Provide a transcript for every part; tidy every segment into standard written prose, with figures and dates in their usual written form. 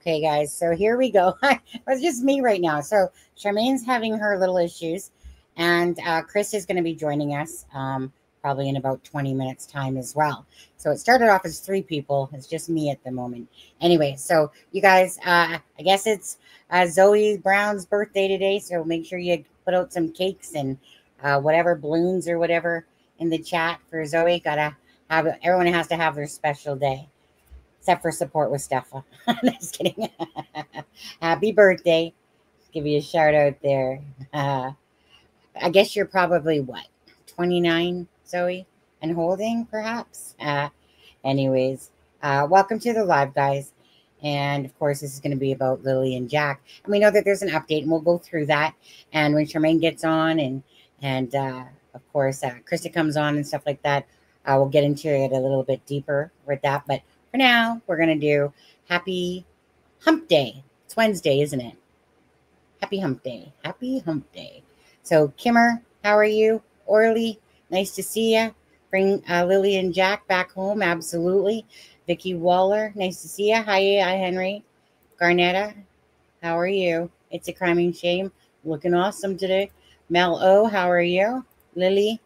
Okay, guys, so here we go. It's just me right now. So Charmaine's having her little issues, and Chris is going to be joining us probably in about 20 minutes time as well. So it started off as 3 people. It's just me at the moment. Anyway, so you guys, I guess it's Zoe Brown's birthday today, so make sure you put out some cakes and whatever balloons or whatever in the chat for Zoe. Gotta have everyone has to have their special day. Except for support with Steffa. Just kidding. Happy birthday. Give you a shout out there. I guess you're probably what? 29, Zoe? And holding, perhaps? Anyways, welcome to the live, guys. And of course, this is going to be about Lily and Jack. And we know that there's an update, and we'll go through that. And when Charmaine gets on, and of course, Krista comes on and stuff like that, we'll get into it a little bit deeper with that. But for now, we're going to do Happy Hump Day. It's Wednesday, isn't it? Happy Hump Day. Happy Hump Day. So, Kimmer, how are you? Orly, nice to see you. Bring Lily and Jack back home. Absolutely. Vicky Waller, nice to see you. Hi, Henry. Garnetta, how are you? It's a crime and shame. Looking awesome today. Mel O, how are you? Lily,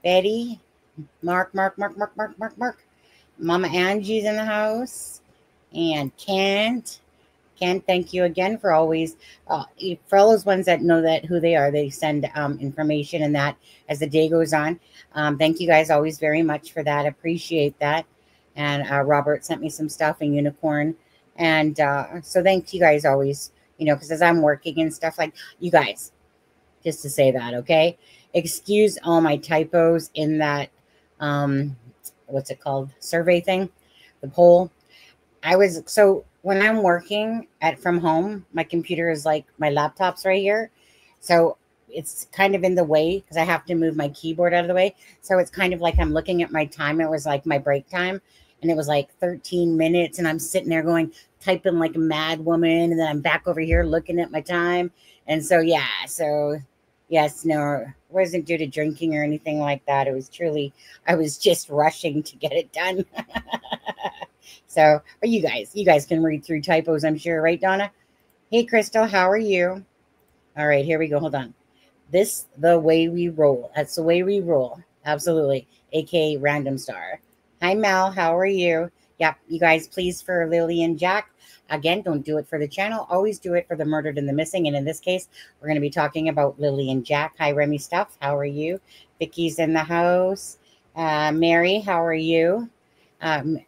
Betty, Mark. Mama Angie's in the house. And Kent, thank you again for always, for all those ones that know that who they are, they send information and that as the day goes on. Thank you guys always very much for that. Appreciate that. And Robert sent me some stuff and Unicorn. And so thank you guys always, because as I'm working and stuff like you guys, just to say that, okay? Excuse all my typos in that, what's it called? Survey thing, the poll. So when I'm working from home, my computer is like my laptop's right here. So it's kind of in the way because I have to move my keyboard out of the way. So it's kind of like I'm looking at my time. It was like my break time and it was like 13 minutes and I'm sitting there typing like a mad woman. And then I'm back over here looking at my time. And so, yeah, yes, no, it wasn't due to drinking or anything like that. It was truly, I was just rushing to get it done. So, but you guys can read through typos, I'm sure, right, Donna? Hey, Crystal, how are you? All right, here we go. Hold on. The way we roll. That's the way we roll. Absolutely. AKA Random Star. Hi, Mel. How are you? Yep, you guys, please, for Lily and Jack. Again, don't do it for the channel. Always do it for the murdered and the missing. And in this case, we're going to be talking about Lily and Jack. Hi, Remy Stuff. How are you? Vicky's in the house. Mary, how are you?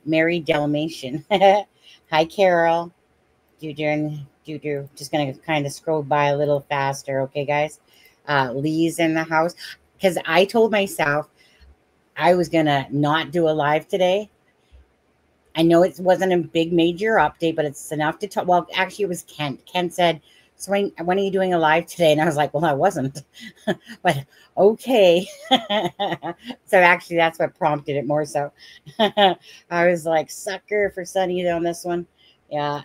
Mary Dalmatian. Hi, Carol. Just going to kind of scroll by a little faster. Okay, guys. Lee's in the house. Because I told myself I was going to not do a live today. I know it wasn't a big major update, but it's enough to talk. Well, actually, it was Kent. Kent said, so when are you doing a live today? And I was like, well, I wasn't. But okay. So actually, that's what prompted it more so. I was like, sucker for Sunny on this one. Yeah.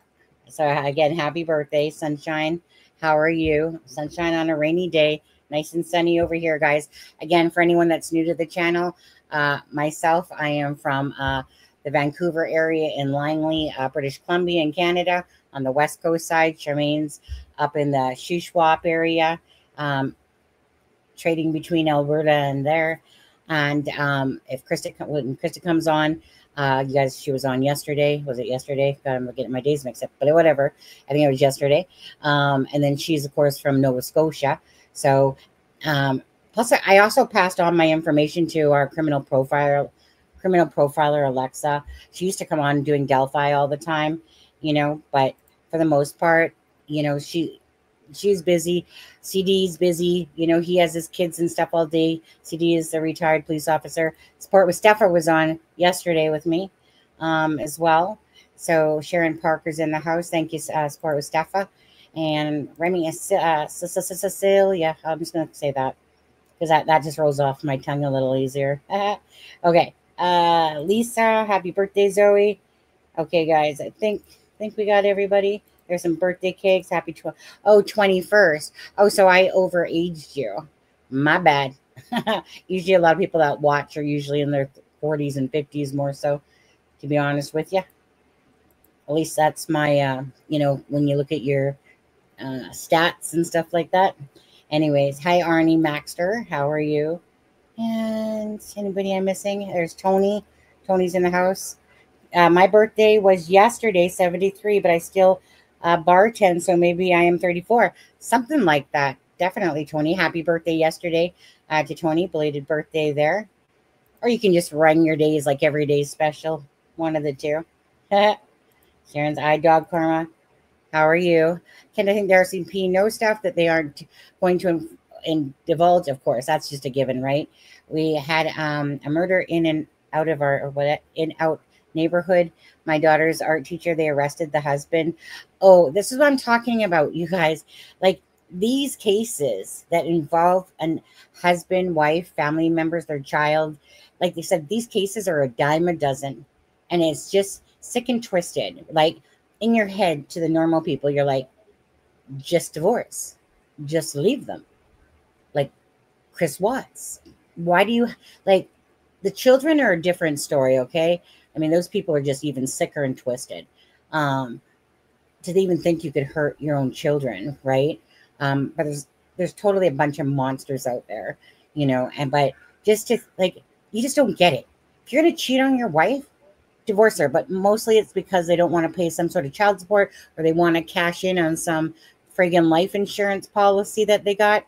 So again, happy birthday, Sunshine. How are you? Sunshine on a rainy day. Nice and sunny over here, guys. Again, for anyone that's new to the channel, myself, I am from the Vancouver area in Langley, British Columbia in Canada on the West Coast side. Charmaine's up in the Shuswap area, trading between Alberta and there. And when Krista comes on, you guys, she was on yesterday. Was it yesterday? God, I'm getting my days mixed up, but whatever. I think it was yesterday. And then she's, of course, from Nova Scotia. So plus, I also passed on my information to our criminal profiler, Alexa. She used to come on doing Delphi all the time, but for the most part, she's busy. CD's busy. He has his kids and stuff all day. CD is a retired police officer. Support with Steffa was on yesterday with me as well. So Sharon Parker's in the house. Thank you, Support with Steffa. And Remy Cecilia. I'm just going to say that because that just rolls off my tongue a little easier. Okay. Lisa, happy birthday, Zoe. Okay, guys, I think we got everybody. There's some birthday cakes. Happy 21st. Oh, so I overaged you. My bad. Usually a lot of people that watch are usually in their 40s and 50s more so, to be honest with you. At least that's my, when you look at your stats and stuff like that. Anyways, hi, Arnie Maxter. How are you? And anybody I'm missing? There's Tony. Tony's in the house. My birthday was yesterday, 73, but I still bartend, so maybe I am 34. Something like that. Definitely, Tony. Happy birthday yesterday to Tony. Belated birthday there. Or you can just run your days like every day's special. One of the two. Sharon's eye dog karma. How are you? Can I think the RCMP know stuff that they aren't going to divulge? Of course, that's just a given, right? We had a murder in and out of our in-out neighborhood. My daughter's art teacher, they arrested the husband. Oh, this is what I'm talking about, you guys. Like these cases that involve a husband, wife, family members, their child, like they said, these cases are a dime a dozen, and it's just sick and twisted. Like in your head, to the normal people, you're like, just divorce, just leave them. Like Chris Watts. Why do you like the children are a different story? Okay. I mean, those people are just even sicker and twisted. To even think you could hurt your own children. Right. But there's totally a bunch of monsters out there, but just to like, you just don't get it. If you're going to cheat on your wife, divorce her. But mostly it's because they don't want to pay some sort of child support, or they want to cash in on some friggin' life insurance policy that they got.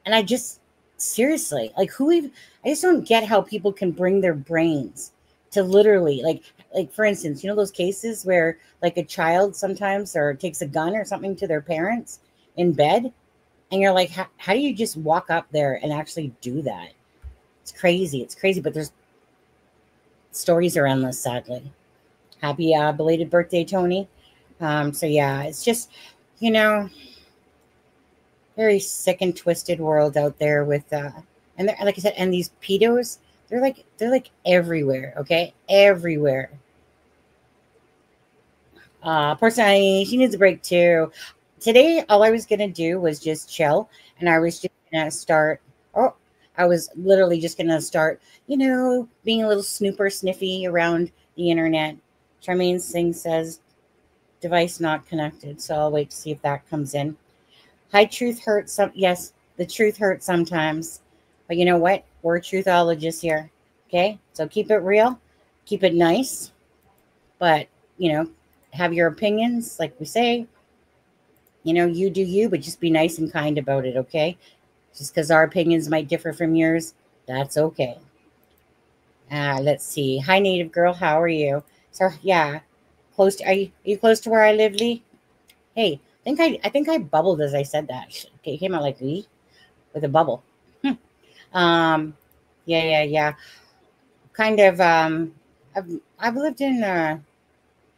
And I just, seriously, like I just don't get how people can bring their brains to literally, like for instance, those cases where like a child sometimes or takes a gun or something to their parents in bed. And you're like, how do you just walk up there and actually do that? It's crazy. It's crazy. But there's stories are endless, sadly. Happy belated birthday, Tony. So yeah, it's just, very sick and twisted world out there with and like I said, and these pedos, they're like everywhere, okay? Everywhere. Personally, she needs a break too. Today, all I was gonna do was just chill, and I was just gonna start. I was literally just gonna start, being a little snooper sniffy around the internet. Charmaine's thing says device not connected, so I'll wait to see if that comes in. Hi, truth hurts. Yes, the truth hurts sometimes, but you know what? We're truthologists here, okay? So keep it real, keep it nice, but have your opinions, like we say. You do you, but just be nice and kind about it, okay? Just because our opinions might differ from yours, that's okay. Let's see. Hi, native girl. How are you? So yeah, are you close to where I live, Lee? Hey, I think I bubbled as I said that. It came out like Lee with a bubble. Yeah. Kind of. I've lived in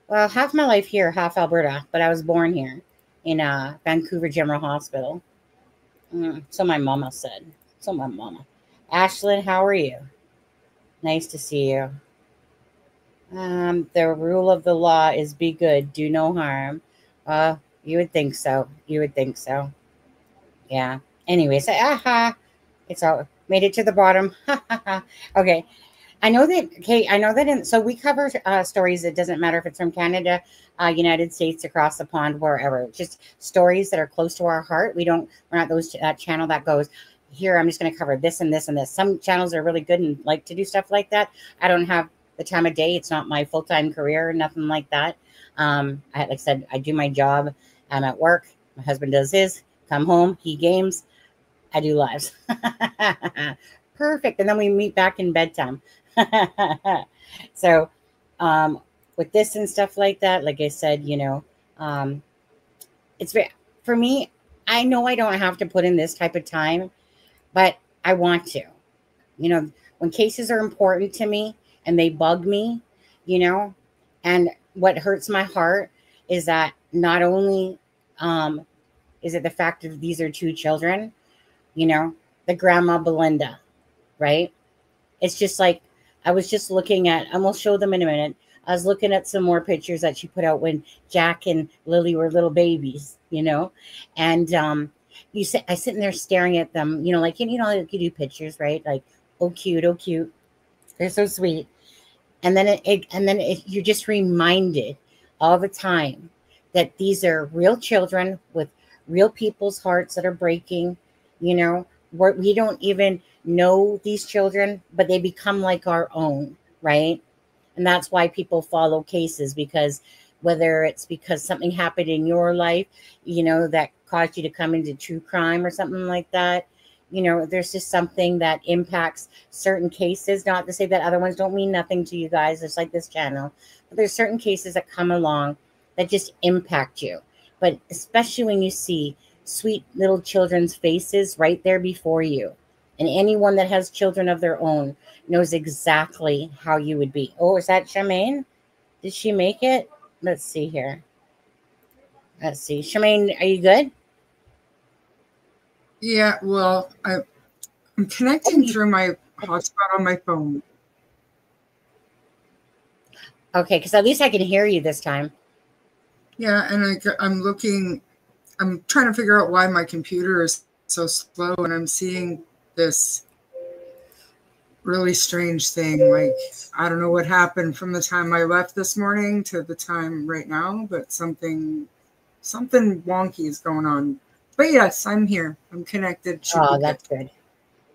half my life here, half Alberta, but I was born here in Vancouver General Hospital. So my mama said. So my mama. Ashlyn, how are you? Nice to see you. The rule of the law is be good, do no harm. You would think so. You would think so. Yeah. Anyways, it's all made it to the bottom. Okay. I know that. So we cover stories. It doesn't matter if it's from Canada, United States, across the pond, wherever. Just stories that are close to our heart. We're not that channel that goes, here, I'm just going to cover this and this and this. Some channels are really good and like to do stuff like that. I don't have the time of day. It's not my full-time career, nothing like that. Like I said, I do my job. I'm at work. My husband does his. Come home. He games. I do lives. Perfect. And then we meet back in bedtime. So with this and stuff like that, like I said, it's very, for me, I know I don't have to put in this type of time, but I want to. When cases are important to me and they bug me, and what hurts my heart is that not only is it the fact that these are two children, the grandma Belinda, right? It's just like, I was just looking at, and we'll show them in a minute. I was looking at some more pictures that she put out when Jack and Lily were little babies, and I sitting there staring at them, like, you do pictures, right? Like, oh, cute. They're so sweet. And then you're just reminded all the time that these are real children with real people's hearts that are breaking. You know, we don't even know these children, but they become like our own, right? And that's why people follow cases, because whether it's because something happened in your life, you know, that caused you to come into true crime or something like that, you know, there's just something that impacts certain cases. Not to say that other ones don't mean nothing to you guys, it's like this channel, but there's certain cases that come along that just impact you. But especially when you see sweet little children's faces right there before you, and anyone that has children of their own knows exactly how you would be. Oh, is that Charmaine? Did she make it? Let's see here. Let's see. Charmaine, are you good? Yeah, well, I'm connecting through my hotspot on my phone. Okay, because at least I can hear you this time. Yeah, and I'm looking, I'm trying to figure out why my computer is so slow, and I'm seeing this really strange thing. Like, I don't know what happened from the time I left this morning to the time right now, but something wonky is going on. But yes, I'm here. I'm connected. Oh, that's good.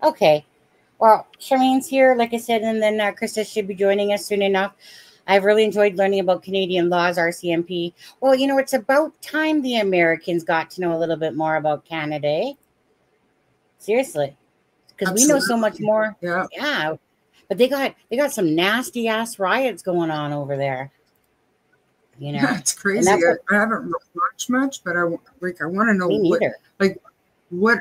Okay. Well, Charmaine's here, like I said, and then Krista should be joining us soon enough. I've really enjoyed learning about Canadian laws, RCMP. Well, you know, it's about time the Americans got to know a little bit more about Canada, eh? Seriously. Because we know so much more. Yeah. Yeah. But they got some nasty ass riots going on over there. You know, yeah, it's crazy. I haven't watched much, but I want to know what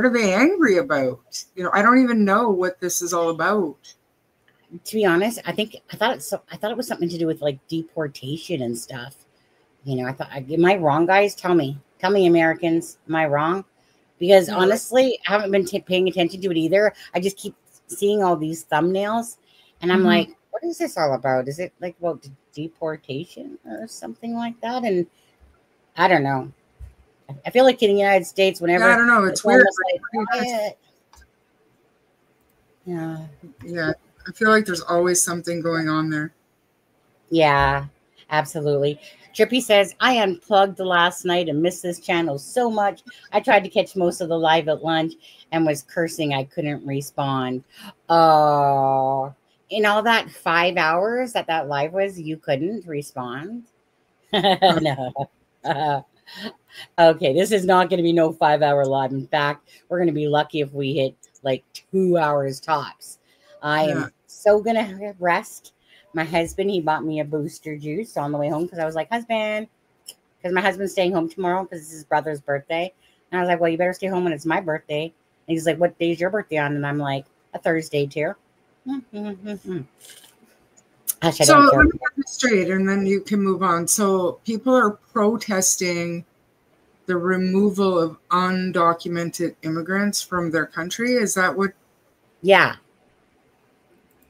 are they angry about? You know, I don't even know what this is all about. To be honest, I thought it was something to do with like deportation and stuff. You know, am I wrong, guys? Tell me, Americans, am I wrong? Because honestly, I haven't been paying attention to it either. I just keep seeing all these thumbnails, and I'm like, what is this all about? Is it like about deportation or something like that? And I don't know. I feel like in the United States, whenever I don't know, it's weird. Yeah. Yeah. I feel like there's always something going on there. Yeah, absolutely. Trippy says, I unplugged last night and missed this channel so much. I tried to catch most of the live at lunch and was cursing I couldn't respond. Oh, in all that 5 hours that live was, you couldn't respond? No. Okay, this is not going to be no 5 hour live. In fact, we're going to be lucky if we hit like 2 hours tops. I am so going to rest. My husband, he bought me a booster juice on the way home because I was like, husband, because my husband's staying home tomorrow because it's his brother's birthday. And I was like, well, you better stay home when it's my birthday. And he's like, what day is your birthday on? And I'm like, a Thursday too. So let me get this straight and then you can move on. So people are protesting the removal of undocumented immigrants from their country. Is that what? Yeah.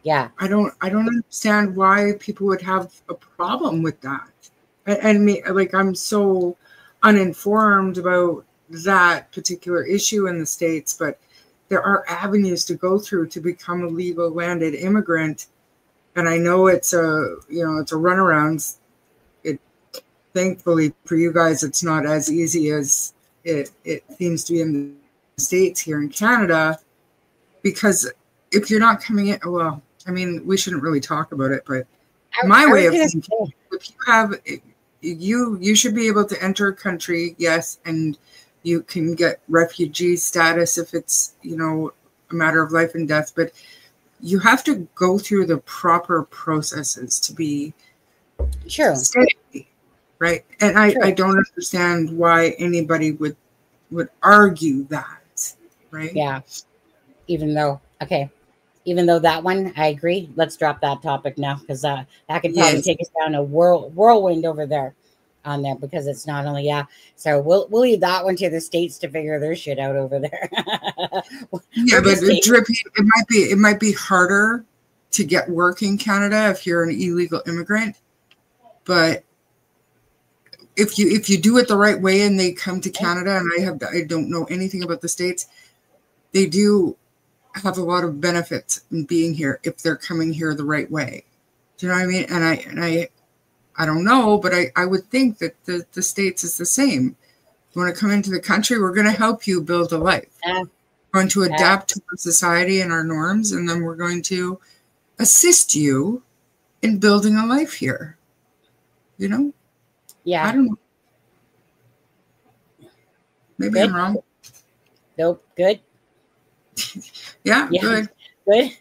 Yeah. I don't understand why people would have a problem with that. And me, like, I'm so uninformed about that particular issue in the States, but there are avenues to go through to become a legal landed immigrant. And I know it's a runaround. Thankfully for you guys, it's not as easy as it seems to be in the States here in Canada, because if you're not coming in, well, I mean, we shouldn't really talk about it, but my way of thinking, if you have, you should be able to enter a country, yes, and you can get refugee status if it's, you know, a matter of life and death, but you have to go through the proper processes to be stay, right? And I don't understand why anybody would argue that, right? Yeah. Even though that one, I agree. Let's drop that topic now, because that could probably take us down a whirlwind over there on there, because it's not only So we'll leave that one to the States to figure their shit out over there. Yeah, but Drippy, it might be harder to get work in Canada if you're an illegal immigrant. But if you do it the right way and they come to Canada, and I don't know anything about the States, they do have a lot of benefits in being here if they're coming here the right way. Do you know what I mean? And I don't know, but I would think that the States is the same. You want to come into the country, we're going to help you build a life. We're going to adapt to our society and our norms, and then we're going to assist you in building a life here. You know? Yeah. I don't know. Maybe Good. I'm wrong. Nope. Good. Yeah, good. Good.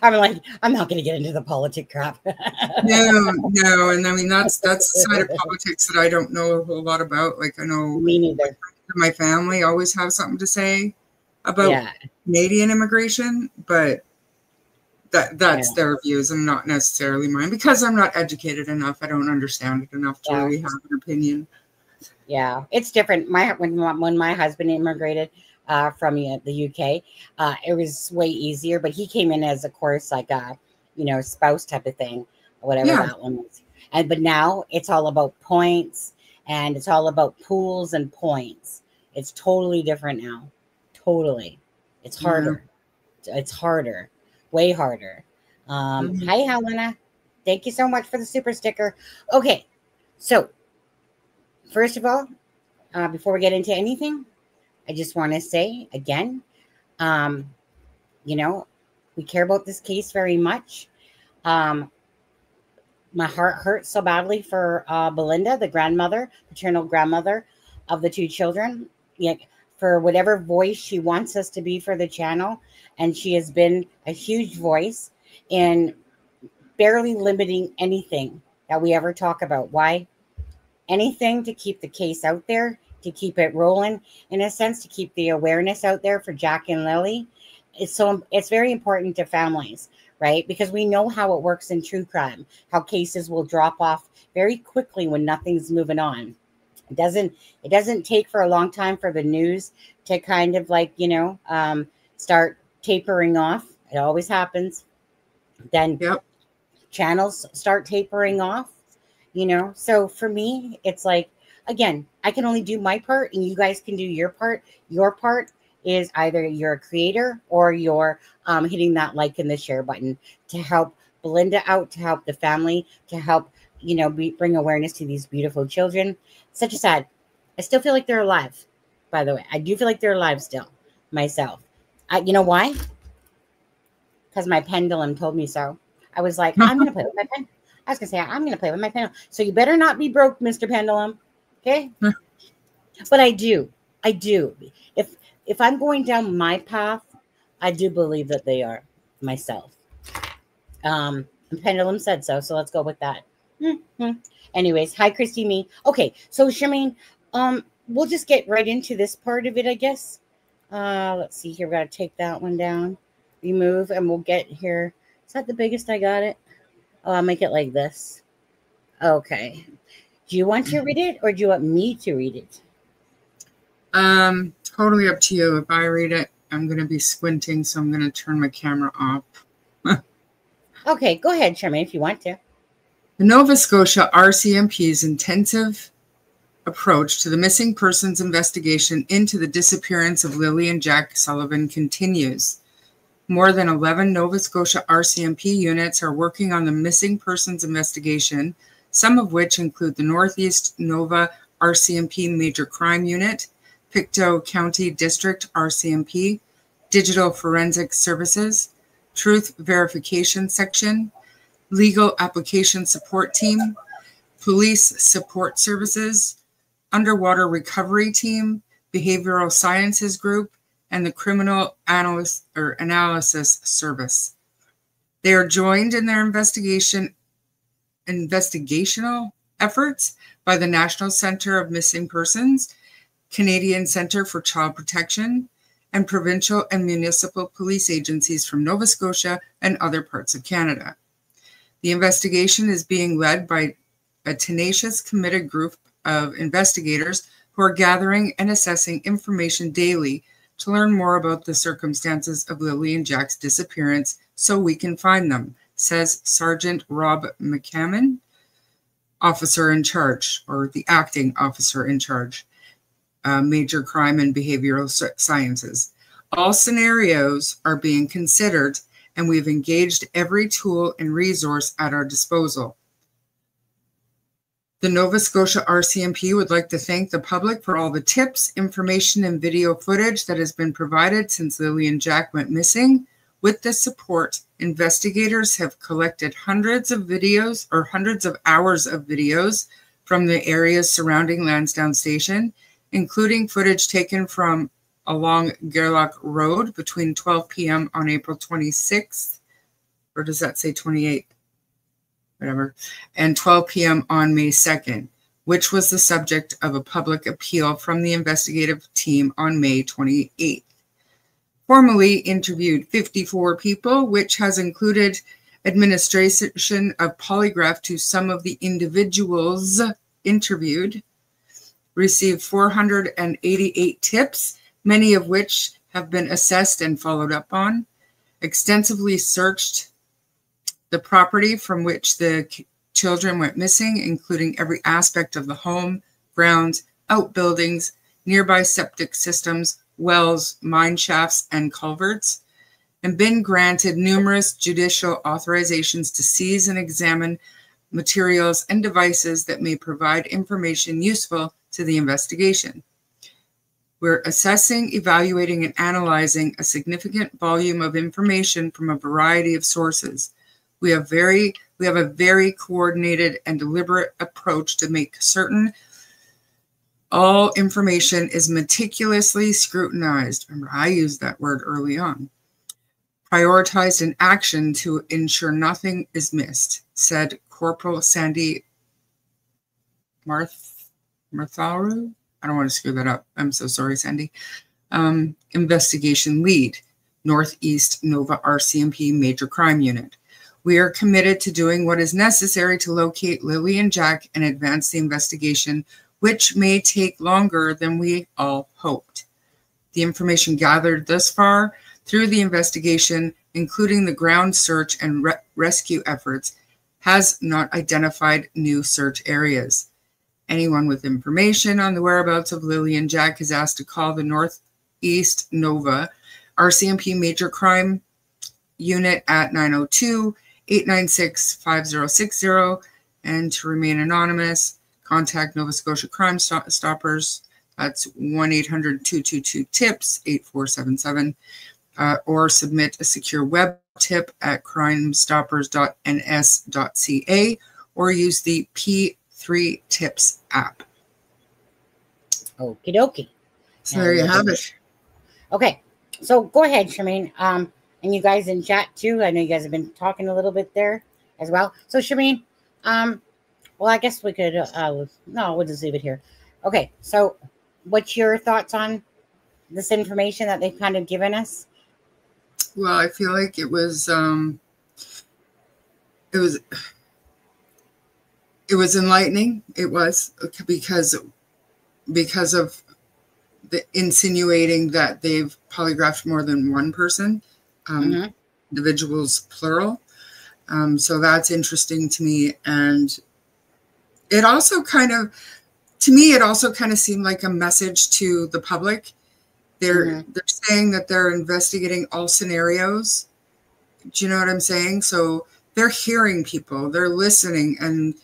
I'm like, I'm not going to get into the politic crap. No. And I mean, that's the side of politics that I don't know a whole lot about. Like, I know me neither. My family always have something to say about Canadian immigration, but that's their views and not necessarily mine, because I'm not educated enough. I don't understand it enough to really have an opinion. Yeah, it's different. When my husband immigrated from the UK, it was way easier. But he came in as, of course, like a spouse type of thing, or whatever that one was. But now it's all about points, and it's all about pools and points. It's totally different now. Totally, it's harder. It's harder, way harder. Hi, Helena. Thank you so much for the super sticker. Okay, so. First of all, before we get into anything, I just want to say again, we care about this case very much. My heart hurts so badly for Belinda, the paternal grandmother of the two children, for whatever voice she wants us to be for the channel. And she has been a huge voice in barely limiting anything that we ever talk about. Why? Anything to keep the case out there, to keep it rolling, in a sense, to keep the awareness out there for Jack and Lily. It's very important to families, right? Because we know how it works in true crime, how cases will drop off very quickly when nothing's moving on. It doesn't take for a long time for the news to kind of start tapering off. It always happens. Then channels start tapering off. So for me, it's like, again, I can only do my part and you guys can do your part. Your part is either you're a creator or you're hitting that like and the share button to help Belinda out, to help the family, to help, bring awareness to these beautiful children. Such a sad. I still feel like they're alive, by the way. I do feel like they're alive still, myself. You know why? Because my pendulum told me so. I was like, I'm going to play with my pen. I was going to say, I'm going to play with my pendulum. So you better not be broke, Mr. Pendulum. Okay? But I do. If I'm going down my path, I do believe that they are myself. The pendulum said so. So let's go with that. Anyways, hi, Christy Me. Okay. So Charmaine, we'll just get right into this part of it, I guess. Let's see here. We got to take that one down. Remove, and we'll get here. Is that the biggest I got it? Oh, I'll make it like this. Okay. Do you want to read it or do you want me to read it? Totally up to you. If I read it, I'm going to be squinting, so I'm going to turn my camera off. Okay, go ahead, Charmaine, if you want to. The Nova Scotia RCMP's intensive approach to the missing persons investigation into the disappearance of Lily and Jack Sullivan continues. More than 11 Nova Scotia RCMP units are working on the missing persons investigation, some of which include the Northeast Nova RCMP Major Crime Unit, Pictou County District RCMP, Digital Forensic Services, Truth Verification Section, Legal Application Support Team, Police Support Services, Underwater Recovery Team, Behavioral Sciences Group, and the Criminal Analysis Service. They are joined in their investigational efforts by the National Centre of Missing Persons, Canadian Centre for Child Protection, and provincial and municipal police agencies from Nova Scotia and other parts of Canada. The investigation is being led by a tenacious, committed group of investigators who are gathering and assessing information daily to learn more about the circumstances of Lily and Jack's disappearance so we can find them, says Sergeant Rob McCammon, officer in charge, or the acting officer in charge, Major Crime and Behavioral Sciences. All scenarios are being considered, and we've engaged every tool and resource at our disposal. The Nova Scotia RCMP would like to thank the public for all the tips, information, and video footage that has been provided since Lily and Jack went missing. With this support, investigators have collected hundreds of hours of videos from the areas surrounding Lansdowne Station, including footage taken from along Gairloch Road between 12 p.m. on April 26th, or does that say 28th? Whatever, and 12 p.m. on May 2nd, which was the subject of a public appeal from the investigative team on May 28th. Formally interviewed 54 people, which has included administration of polygraph to some of the individuals interviewed, received 488 tips, many of which have been assessed and followed up on, extensively searched the property from which the children went missing, including every aspect of the home, grounds, outbuildings, nearby septic systems, wells, mine shafts, and culverts, and been granted numerous judicial authorizations to seize and examine materials and devices that may provide information useful to the investigation. We're assessing, evaluating, and analyzing a significant volume of information from a variety of sources. We have a very coordinated and deliberate approach to make certain all information is meticulously scrutinized. Remember, I used that word early on. Prioritized in action to ensure nothing is missed, said Corporal Sandy Martell. I don't want to screw that up. I'm so sorry, Sandy. Investigation lead, Northeast Nova RCMP Major Crime Unit. We are committed to doing what is necessary to locate Lily and Jack and advance the investigation, which may take longer than we all hoped. The information gathered thus far through the investigation, including the ground search and rescue efforts, has not identified new search areas. Anyone with information on the whereabouts of Lily and Jack is asked to call the Northeast Nova RCMP Major Crime Unit at 902-896-5060, and to remain anonymous, contact Nova Scotia Crime Stoppers. That's 1-800-222-TIPS 8477, or submit a secure web tip at crimestoppers.ns.ca, or use the P3 Tips app. Okie dokie. So there you have it. Okay, so go ahead, Shameen. And you guys in chat too. I know you guys have been talking a little bit there as well. So Shameen, well, I guess we could, no, we'll just leave it here. Okay, so what's your thoughts on this information that they've kind of given us? Well, I feel like it was enlightening. It was because of the insinuating that they've polygraphed more than one person, individuals plural. So that's interesting to me. And it also kind of, to me, it also kind of seemed like a message to the public. They're saying that they're investigating all scenarios. Do you know what I'm saying? So they're hearing people, they're listening, and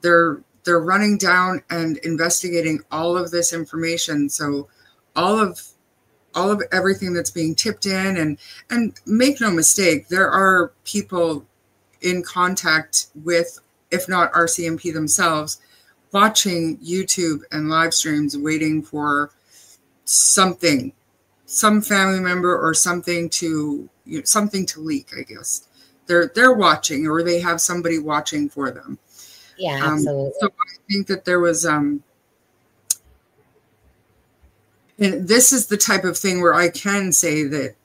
they're running down and investigating all of this information. So all of everything that's being tipped in, and make no mistake, there are people in contact with, if not RCMP themselves, watching YouTube and live streams, waiting for something, some family member or something to leak. I guess they're watching, or they have somebody watching for them. Yeah, absolutely. So I think that there was and this is the type of thing where I can say that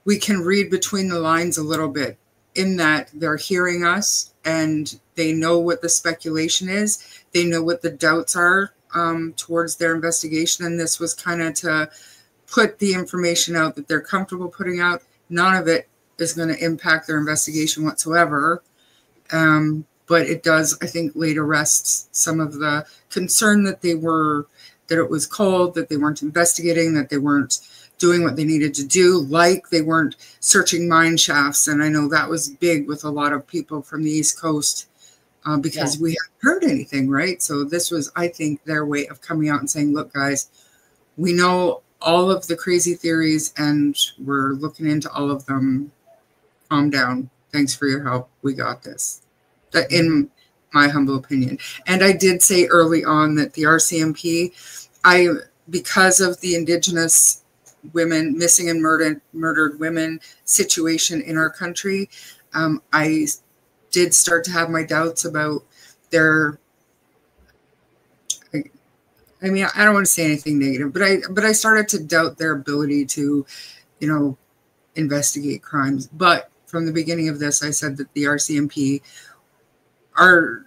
we can read between the lines a little bit, in that they're hearing us and they know what the speculation is. They know what the doubts are towards their investigation. And this was kind of to put the information out that they're comfortable putting out. None of it is going to impact their investigation whatsoever. But it does, I think, lay to rest some of the concern that it was cold, that they weren't investigating, that they weren't doing what they needed to do, like they weren't searching mine shafts. And I know that was big with a lot of people from the East Coast because we hadn't heard anything, right? So this was, I think, their way of coming out and saying, look, guys, we know all of the crazy theories and we're looking into all of them. Calm down. Thanks for your help. We got this. That, in my humble opinion. And I did say early on that the RCMP, because of the Indigenous women, missing and murdered women situation in our country, I did start to have my doubts about their, I mean, I don't want to say anything negative, but I started to doubt their ability to, you know, investigate crimes. But from the beginning of this, I said that the RCMP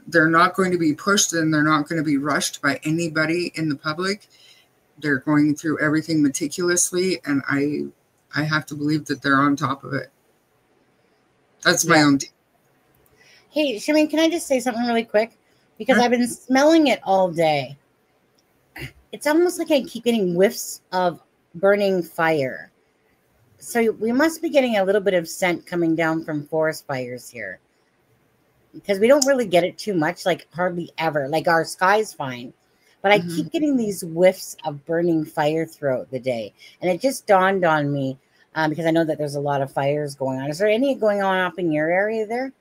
they're not going to be pushed and they're not going to be rushed by anybody in the public. They're going through everything meticulously, and I have to believe that they're on top of it. That's my own team. Hey, Charmaine, can I just say something really quick? Because I've been smelling it all day. It's almost like I keep getting whiffs of burning fire. So we must be getting a little bit of scent coming down from forest fires here. Because we don't really get it too much, like hardly ever. Like our sky's fine. But I keep getting these whiffs of burning fire throughout the day. And it just dawned on me, because I know that there's a lot of fires going on. Is there any going on up in your area there?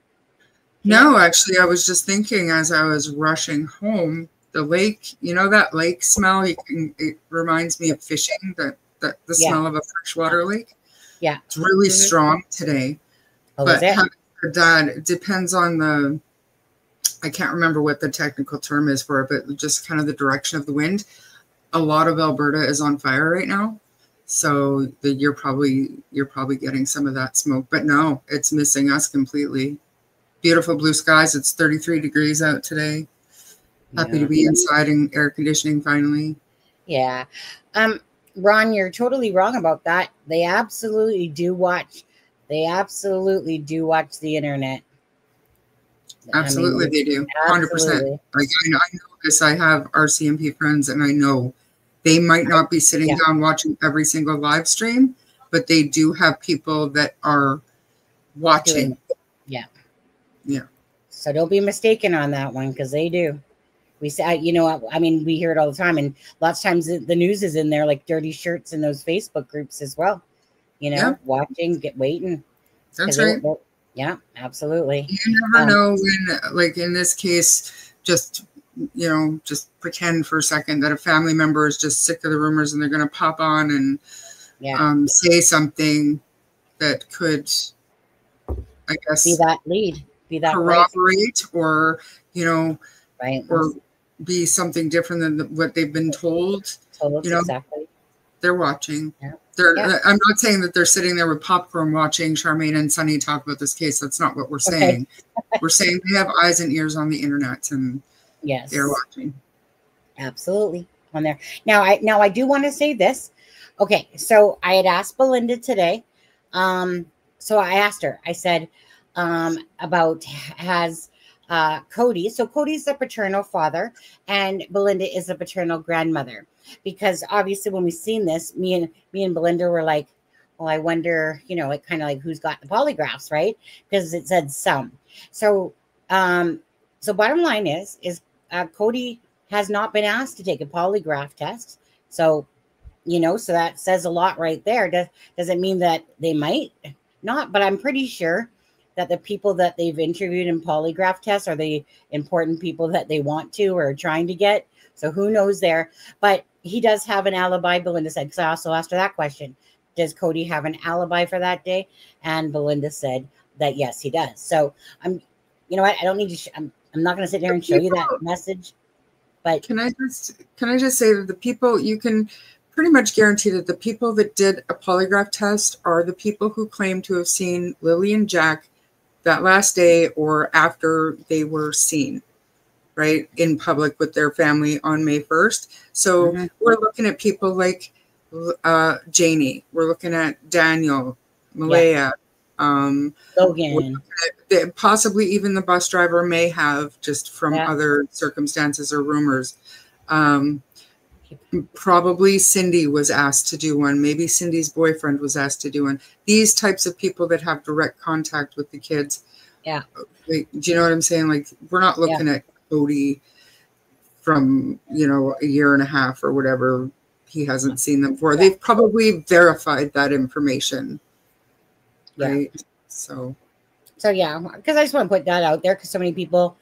No, actually, I was just thinking as I was rushing home, the lake, you know, that lake smell, it reminds me of fishing, the smell of a freshwater lake. Yeah. It's really strong today. Oh, but having said that, it depends on I can't remember what the technical term is for it, but just kind of the direction of the wind. A lot of Alberta is on fire right now. So you're probably getting some of that smoke. But no, it's missing us completely. Beautiful blue skies. It's 33 degrees out today. Happy to be inside in air conditioning finally. Yeah. Ron, you're totally wrong about that. They absolutely do watch. They absolutely do watch the internet. Absolutely, I mean, they do. 100%. Like I know this. I have RCMP friends, and I know they might not be sitting down watching every single live stream, but they do have people that are watching. Yeah. Yeah. So don't be mistaken on that one, because they do. We say, you know, I mean, we hear it all the time, and lots of times the news is in there, like dirty shirts in those Facebook groups as well. You know, watching, waiting. That's right. Yeah, absolutely. You never know when, like in this case, just, you know, just pretend for a second that a family member is just sick of the rumors and they're going to pop on and say something that could, I guess, be that lead, be that corroborate, or, you know, or be something different than what they've been told. You know, exactly. They're watching. Yeah. I'm not saying that they're sitting there with popcorn watching Charmaine and Sunny talk about this case. That's not what we're saying. We're saying they have eyes and ears on the internet, and they're watching. Absolutely on there. Now I do want to say this. Okay, so I had asked Belinda today. So I asked her. I said about has Cody. So Cody's the paternal father, and Belinda is the paternal grandmother. Because obviously when we seen this, me and Belinda were like, well, I wonder, you know, like kind of like who's got the polygraphs, right? Because it said some. So so bottom line is Cody has not been asked to take a polygraph test. So, you know, so that says a lot right there. Does it mean that they might not? But I'm pretty sure that the people that they've interviewed in polygraph tests are the important people that they want to or are trying to get. So who knows there? But he does have an alibi, Belinda said, because I also asked her that question. Does Cody have an alibi for that day? And Belinda said that, yes, he does. So you know what? I don't need to, I'm not going to sit there and show you that message. But can I just say that the people, you can pretty much guarantee that the people that did a polygraph test are the people who claim to have seen Lily and Jack that last day or after they were seen, right, in public with their family on May 1st. So we're looking at people like Janie. We're looking at Daniel, Malaya, Logan. Possibly even the bus driver may have, just from other circumstances or rumors. Probably Cindy was asked to do one. Maybe Cindy's boyfriend was asked to do one. These types of people that have direct contact with the kids. Yeah. Like, do you know what I'm saying? Like, we're not looking at Cody from, a year and a half or whatever. He hasn't seen them for. They've probably verified that information. Right. So yeah, because I just want to put that out there because so many people,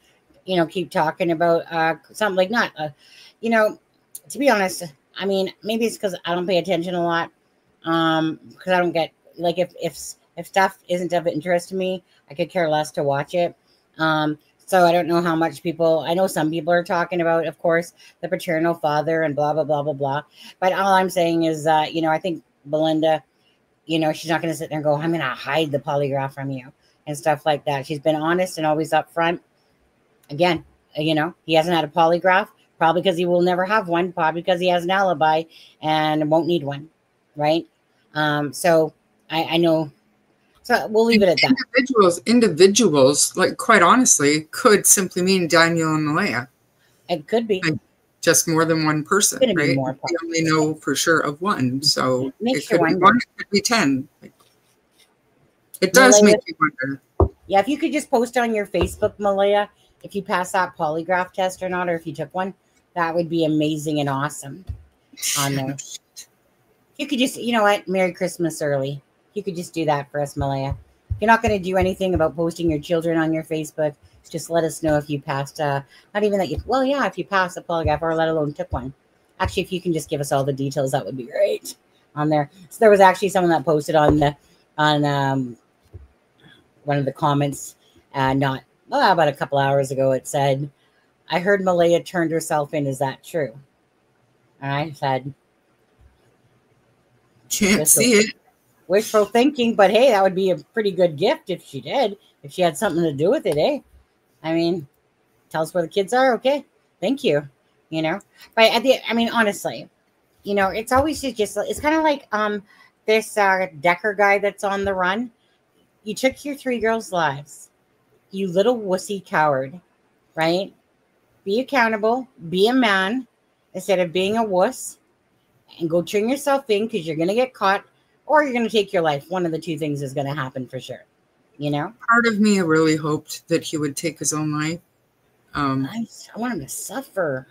keep talking about something like not, to be honest, I mean, maybe it's because I don't pay attention a lot. Because I don't get, like, if stuff isn't of interest to me, I could care less to watch it. So I don't know how much I know some people are talking about, of course, the paternal father and blah, blah, blah, blah, blah. But all I'm saying is, I think Belinda, she's not going to sit there and go, I'm going to hide the polygraph from you and stuff like that. She's been honest and always upfront. Again, he hasn't had a polygraph, probably because he will never have one, probably because he has an alibi and won't need one, right? So I know. So we'll leave it at that. Individuals, like, quite honestly, could simply mean Daniel and Malaya. It could be. Like, just more than one person, right? We only know for sure of one, so it could be one, it could be 10. It does make you wonder. Yeah, if you could just post on your Facebook, Malaya, if you pass that polygraph test or not, or if you took one, that would be amazing and awesome on there. You could just, Merry Christmas early. You could just do that for us, Malaya. If you're not going to do anything about posting your children on your Facebook, just let us know if you passed, not even that if you passed a polygraph or let alone took one. Actually, if you can just give us all the details, that would be great on there. So there was actually someone that posted on one of the comments, about a couple hours ago. It said, I heard Malaya turned herself in. Is that true? And I said, can't see it. Wishful thinking, but hey, that would be a pretty good gift if she did, if she had something to do with it, eh? I mean, tell us where the kids are, okay? Thank you, But honestly, it's always just, it's kind of like this Decker guy that's on the run. You took your 3 girls' lives, you little wussy coward, right? Be accountable, be a man instead of being a wuss, and go turn yourself in because you're going to get caught. Or you're going to take your life. One of the two things is going to happen for sure. Part of me really hoped that he would take his own life. I want him to suffer.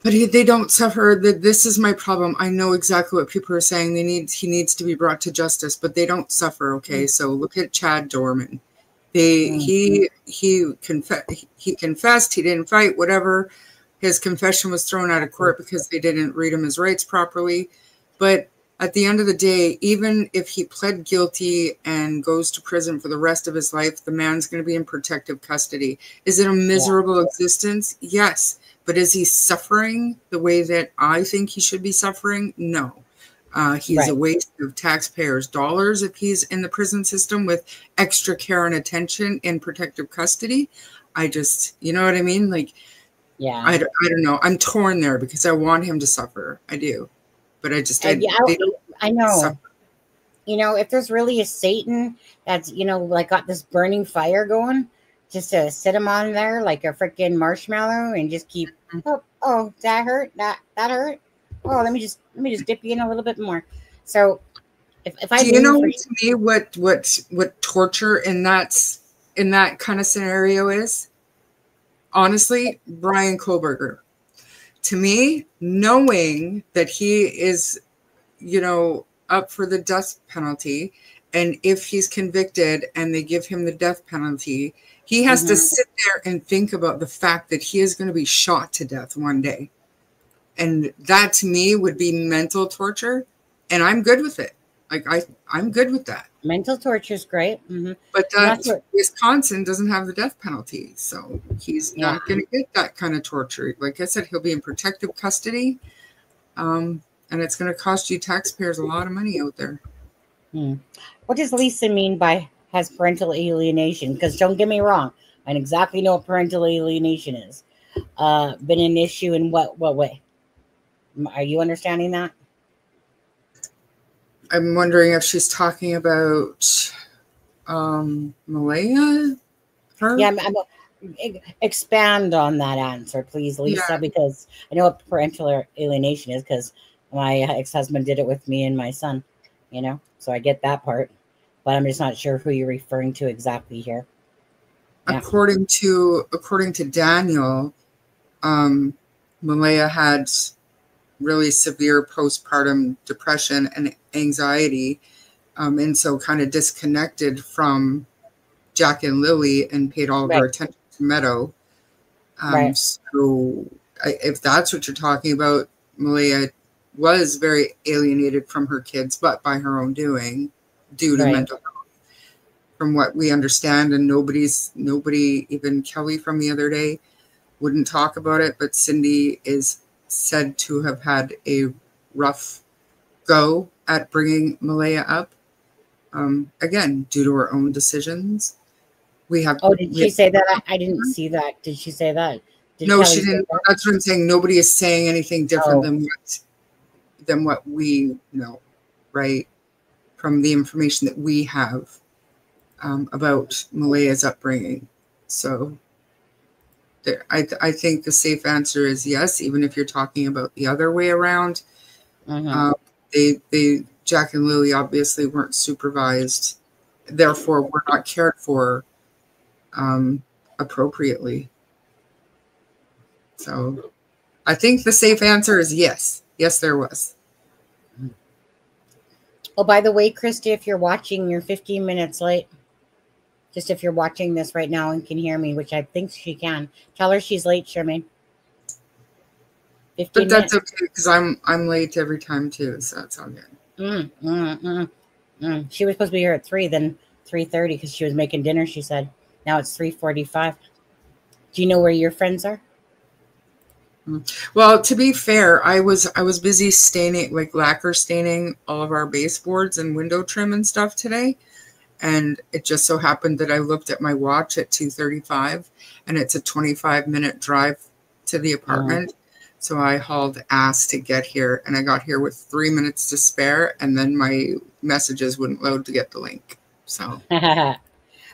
But they don't suffer. This is my problem. I know exactly what people are saying. He needs to be brought to justice, but they don't suffer. Okay, so look at Chad Dorman. He confessed. He didn't fight. Whatever. His confession was thrown out of court because they didn't read him his rights properly. But at the end of the day, even if he pled guilty and goes to prison for the rest of his life, the man's going to be in protective custody. Is it a miserable existence? Yes. But is he suffering the way that I think he should be suffering? No. He's a waste of taxpayers' dollars if he's in the prison system with extra care and attention in protective custody. I just, you know what I mean? Like, yeah, I don't know. I'm torn there because I want him to suffer. I do. But I just, I know, if there's really a Satan that's, got this burning fire going, just to sit him on there like a freaking marshmallow and just keep, oh, that hurt, that hurt. Oh, let me just dip you in a little bit more. So if I to me what torture in that kind of scenario is? Honestly, Brian Kohlberger. To me, knowing that he is, up for the death penalty, and if he's convicted and they give him the death penalty, he has to sit there and think about the fact that he is going to be shot to death one day. And that to me would be mental torture. And I'm good with it. Like I'm good with that. Mental torture is great. But Wisconsin doesn't have the death penalty. So he's not going to get that kind of torture. Like I said, he'll be in protective custody. And it's going to cost you taxpayers a lot of money out there. What does Lisa mean by has parental alienation? Because don't get me wrong, I exactly know what parental alienation is. Been an issue in what way? Are you understanding that? I'm wondering if she's talking about Malaya. Yeah, expand on that answer, please, Lisa, Yeah. because I know what parental alienation is, because my ex-husband did it with me and my son, so I get that part, but I'm just not sure who you're referring to exactly here. Yeah. According to Daniel, Malaya had really severe postpartum depression and anxiety, and so kind of disconnected from Jack and Lily and paid all of her Right. attention to Meadow. Right. So if that's what you're talking about, Malaya was very alienated from her kids, but by her own doing, due to Right. mental health. From what we understand, and nobody, even Kelly from the other day, wouldn't talk about it, but Cindy is said to have had a rough go at bringing Malaya up. Again, due to her own decisions. Did she say that? I didn't see that. Did she say that? Did No, Kelly she say didn't. that? That's what I'm saying. Nobody is saying anything different Oh, than what we know, right? From the information that we have about Malaya's upbringing. So I think the safe answer is yes, even if you're talking about the other way around. Jack and Lily obviously weren't supervised, therefore were not cared for appropriately. So I think the safe answer is yes. Yes, there was. Oh, by the way, Christy, if you're watching, you're 15 minutes late. Just if you're watching this right now and can hear me, which I think she can, tell her she's late, Charmaine. 15 But that's minutes. okay, because I'm late every time too, so that's all good. She was supposed to be here at 3, then 3:30, because she was making dinner, she said. Now it's 3:45. Do you know where your friends are? Well, to be fair, I was busy staining, like lacquer staining all of our baseboards and window trim and stuff today. And it just so happened that I looked at my watch at 2:35, and it's a 25-minute drive to the apartment. So I hauled ass to get here, and I got here with 3 minutes to spare, and then my messages wouldn't load to get the link. So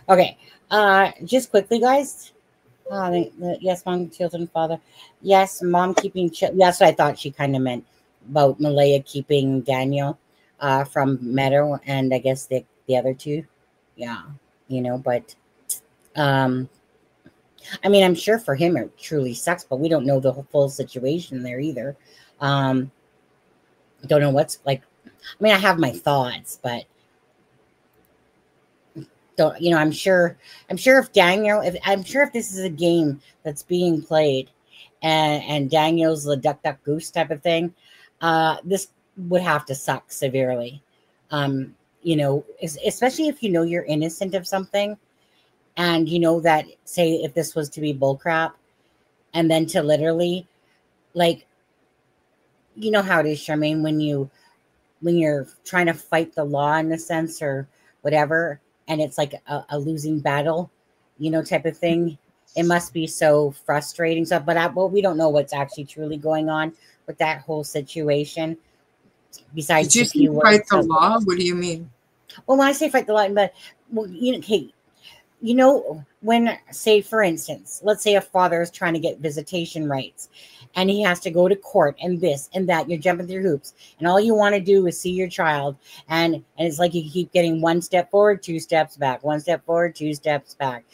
okay. Just quickly, guys. Yes, mom, children, father. Yes, mom keeping that's what I thought she kind of meant about Malaya keeping Daniel from Meadow, and I guess the other two. Yeah, but I mean, I'm sure for him it truly sucks, but we don't know the full situation there either. Don't know what's like. I mean, I have my thoughts, but don't, I'm sure if Daniel, if this is a game that's being played and Daniel's the duck duck goose type of thing, this would have to suck severely. Especially if you're innocent of something, and that, say, if this was to be bullcrap, and then to literally, like, how it is, Charmaine, when you're trying to fight the law in a sense or whatever, and it's like a losing battle, type of thing. It must be so frustrating. So, but we don't know what's actually truly going on with that whole situation. Besides, did you say fight the law? What do you mean? Well, when I say fight the law, but okay, when, say, for instance, let's say a father is trying to get visitation rights, and he has to go to court and this and that, you're jumping through hoops, and all you want to do is see your child, and it's like you keep getting 1 step forward, 2 steps back, 1 step forward, 2 steps back.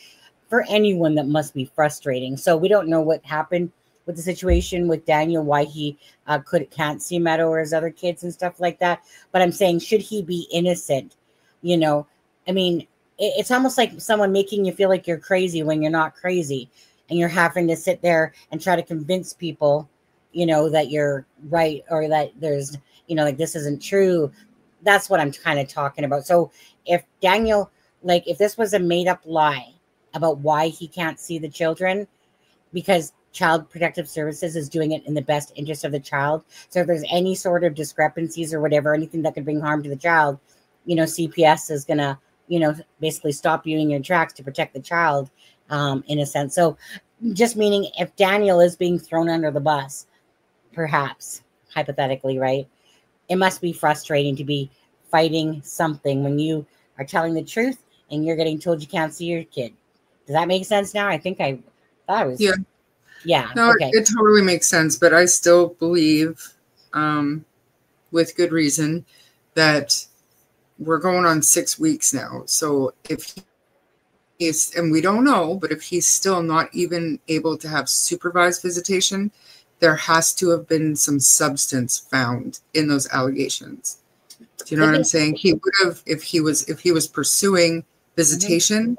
For anyone, that must be frustrating. So we don't know what happened with the situation with Daniel, why he can't see Meadow or his other kids and stuff like that. But I'm saying, should he be innocent? I mean, it's almost like someone making you feel like you're crazy when you're not crazy, and you're having to sit there and try to convince people, that you're right, or that there's, like, this isn't true. That's what I'm kind of talking about. So if Daniel, like, if this was a made up lie about why he can't see the children, because Child Protective Services is doing it in the best interest of the child. So if there's any sort of discrepancies or whatever, anything that could bring harm to the child, CPS is going to, basically stop you in your tracks to protect the child, in a sense. So just meaning, if Daniel is being thrown under the bus, perhaps, hypothetically, right? It must be frustrating to be fighting something when you are telling the truth and you're getting told you can't see your kid. Does that make sense now? I think I thought it was. Yeah. Yeah. No, Okay. it totally makes sense, but I still believe, with good reason, that we're going on 6 weeks now. So if he's, and we don't know, but if he's still not even able to have supervised visitation, there has to have been some substance found in those allegations. Do you know what I'm saying? He would have, if he was pursuing visitation,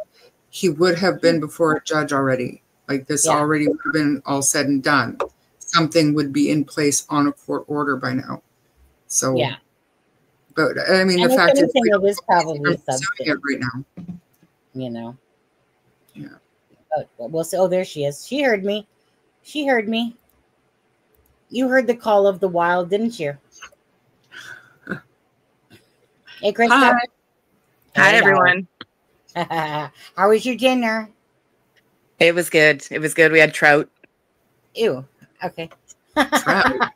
he would have been before a judge already. Like this already would have been all said and done. Something would be in place on a court order by now. So, yeah. but I mean, And the fact is, it was probably substance, it right now. you know. Yeah. But we'll see. Oh, there she is. She heard me. She heard me. You heard the call of the wild, didn't you? Hey, Krista. Hi. Hi, everyone. How was your dinner? It was good. It was good. We had trout. Ew. Okay. Trout.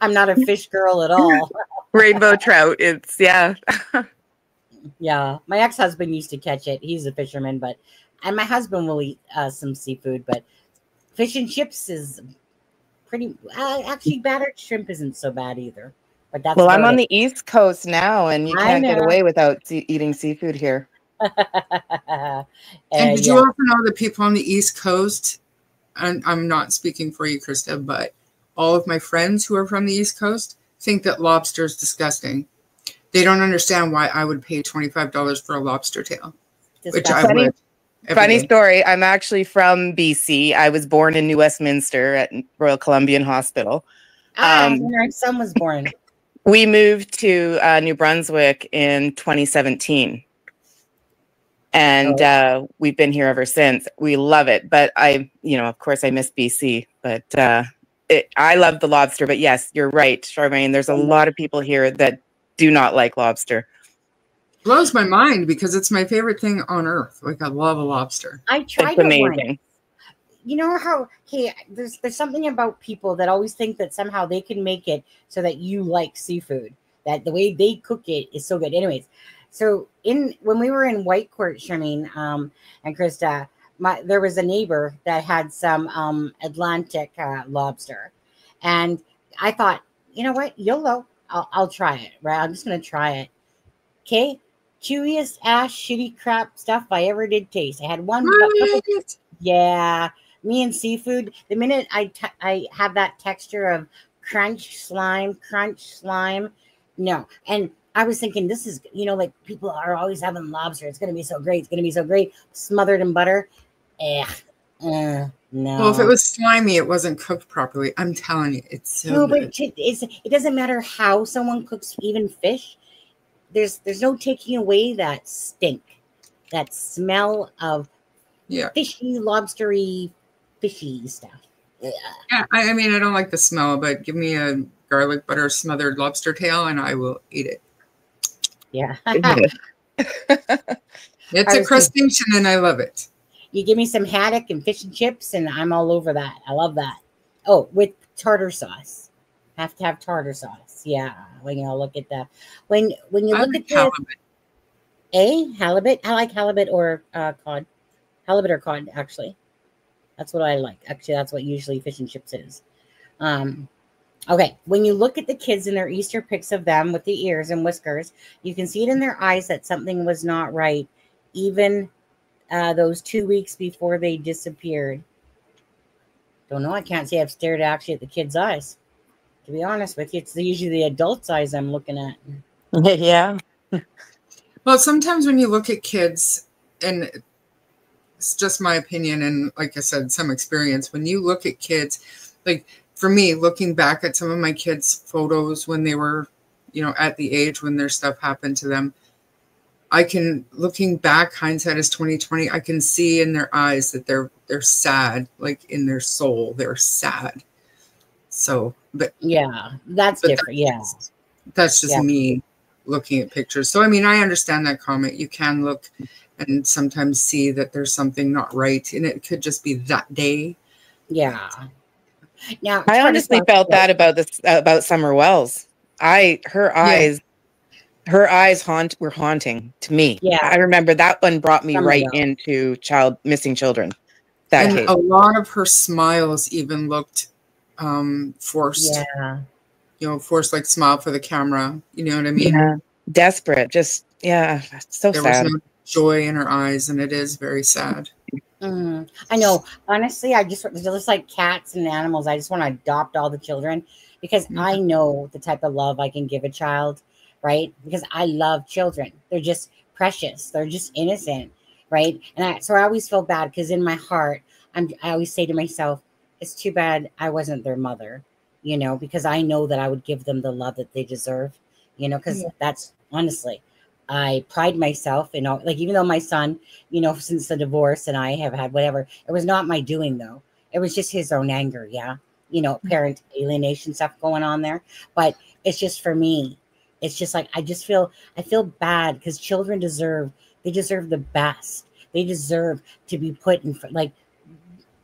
I'm not a fish girl at all. Rainbow trout. It's, yeah. Yeah. My ex-husband used to catch it. He's a fisherman, and my husband will eat some seafood, but fish and chips is pretty, actually battered shrimp isn't so bad either. But that's well, I'm on the East Coast now, and you can't get away without eating seafood here. And did you also know that people on the East Coast, and I'm not speaking for you, Krista, but all of my friends who are from the East Coast think that lobster is disgusting. They don't understand why I would pay $25 for a lobster tail, which I would. Funny story. I'm actually from BC. I was born in New Westminster at Royal Columbian Hospital. When our son was born. We moved to New Brunswick in 2017. And we've been here ever since. We love it. But of course I miss BC. But I love the lobster. But yes, you're right, Charmaine. There's a lot of people here that do not like lobster. Blows my mind because it's my favorite thing on earth. Like I love a lobster. I tried it once. You know how there's something about people that always think that somehow they can make it so that you like seafood, that the way they cook it is so good. Anyways, so when we were in Whitecourt, Charmaine, and Krista, there was a neighbor that had some Atlantic lobster, and I thought, you know what, YOLO, I'll try it. Right, I'm just gonna try it. Okay, chewiest ass shitty crap stuff I ever did taste. I had one. Yeah. Me and seafood, the minute I have that texture of crunch slime, no. And I was thinking, this is, like people are always having lobster. It's going to be so great. It's going to be so great. Smothered in butter. No. Well, if it was slimy, it wasn't cooked properly. I'm telling you, it's so good. But it doesn't matter how someone cooks even fish. There's no taking away that stink, that smell of fishy, lobstery, fishy stuff. Yeah, I mean, I don't like the smell, but give me a garlic butter smothered lobster tail and I will eat it. Yeah. It's a crustacean and I love it. You give me some haddock and fish and chips and I'm all over that. I love that. Oh, with tartar sauce. Have to have tartar sauce. Yeah. When you look at that. When you look at halibut. Halibut? I like halibut or cod. Halibut or cod, actually. That's what I like. Actually, that's what usually fish and chips is. Okay, when you look at the kids in their Easter pics of them with the ears and whiskers, you can see it in their eyes that something was not right, even those 2 weeks before they disappeared. Don't know. I can't say I've stared actually at the kids' eyes. To be honest with you, it's usually the adults' eyes I'm looking at. Yeah. Well, sometimes when you look at kids, and it's just my opinion and like I said, some experience. When you look at kids, like for me, looking back at some of my kids' photos when they were, at the age when their stuff happened to them, looking back, hindsight is 2020, I can see in their eyes that they're sad, like in their soul, they're sad. So, but yeah, that's different. That's just me looking at pictures. So, I mean, I understand that comment. You can look and sometimes see that there's something not right, and it could just be that day. Yeah. Now, I honestly felt that about Summer Wells. Her eyes Her eyes were haunting to me. Yeah. I remember that one brought me Some of right those. into missing children. That And case. a lot of her smiles even looked forced. Yeah. You know, forced, like smile for the camera. You know what I mean? Yeah. Desperate. Just, yeah. So There sad. was no joy in her eyes, and it is very sad. I know. Honestly, just like cats and animals, I just want to adopt all the children because I know the type of love I can give a child, right? Because I love children. They're just precious. They're just innocent, right? So I always feel bad because in my heart, I always say to myself, it's too bad I wasn't their mother, because I know that I would give them the love that they deserve, because that's honestly, I pride myself in all, like, even though my son, since the divorce and I have had whatever, it was not my doing though. It was just his own anger. Yeah. Parent alienation stuff going on there. But it's just for me. It's just like, I feel bad because children they deserve the best. They deserve to be put in front, like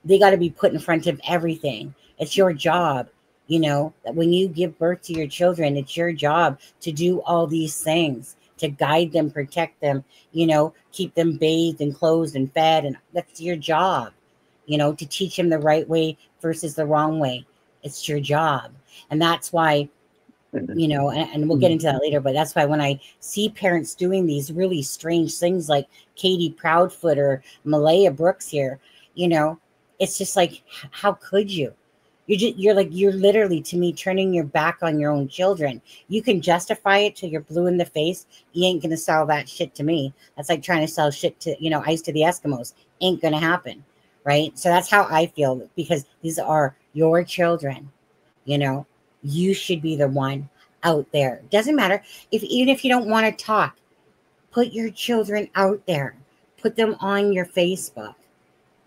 they got to be put in front of everything. It's your job. That when you give birth to your children, it's your job to do all these things, to guide them, protect them, keep them bathed and clothed and fed. And that's your job, to teach them the right way versus the wrong way. It's your job. And that's why, and we'll get into that later, but that's why when I see parents doing these really strange things like Katie Proudfoot or Malaya Brooks here, it's just like, how could you? You're literally, to me, turning your back on your own children. You can justify it till you're blue in the face. You ain't gonna sell that shit to me. That's like trying to sell shit to, ice to the Eskimos. Ain't gonna happen, right? So that's how I feel, because these are your children. You should be the one out there. Doesn't matter even if you don't want to talk. Put your children out there. Put them on your Facebook.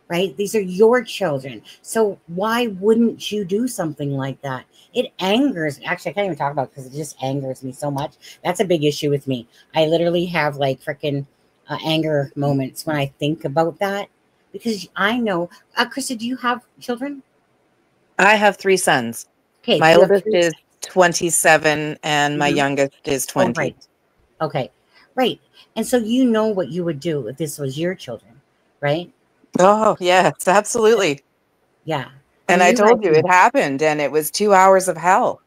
Right? These are your children. So why wouldn't you do something like that? It angers. Actually, I can't even talk about it because it just angers me so much. That's a big issue with me. I literally have like freaking anger moments when I think about that, because I know. Krista, do you have children? I have 3 sons. Okay. My You have oldest 3 is 27 and my youngest is 20. Oh, right. Okay. Right. And so you know what you would do if this was your children, right? Oh, yes, absolutely. Yeah. And I told you it happened, and it was 2 hours of hell.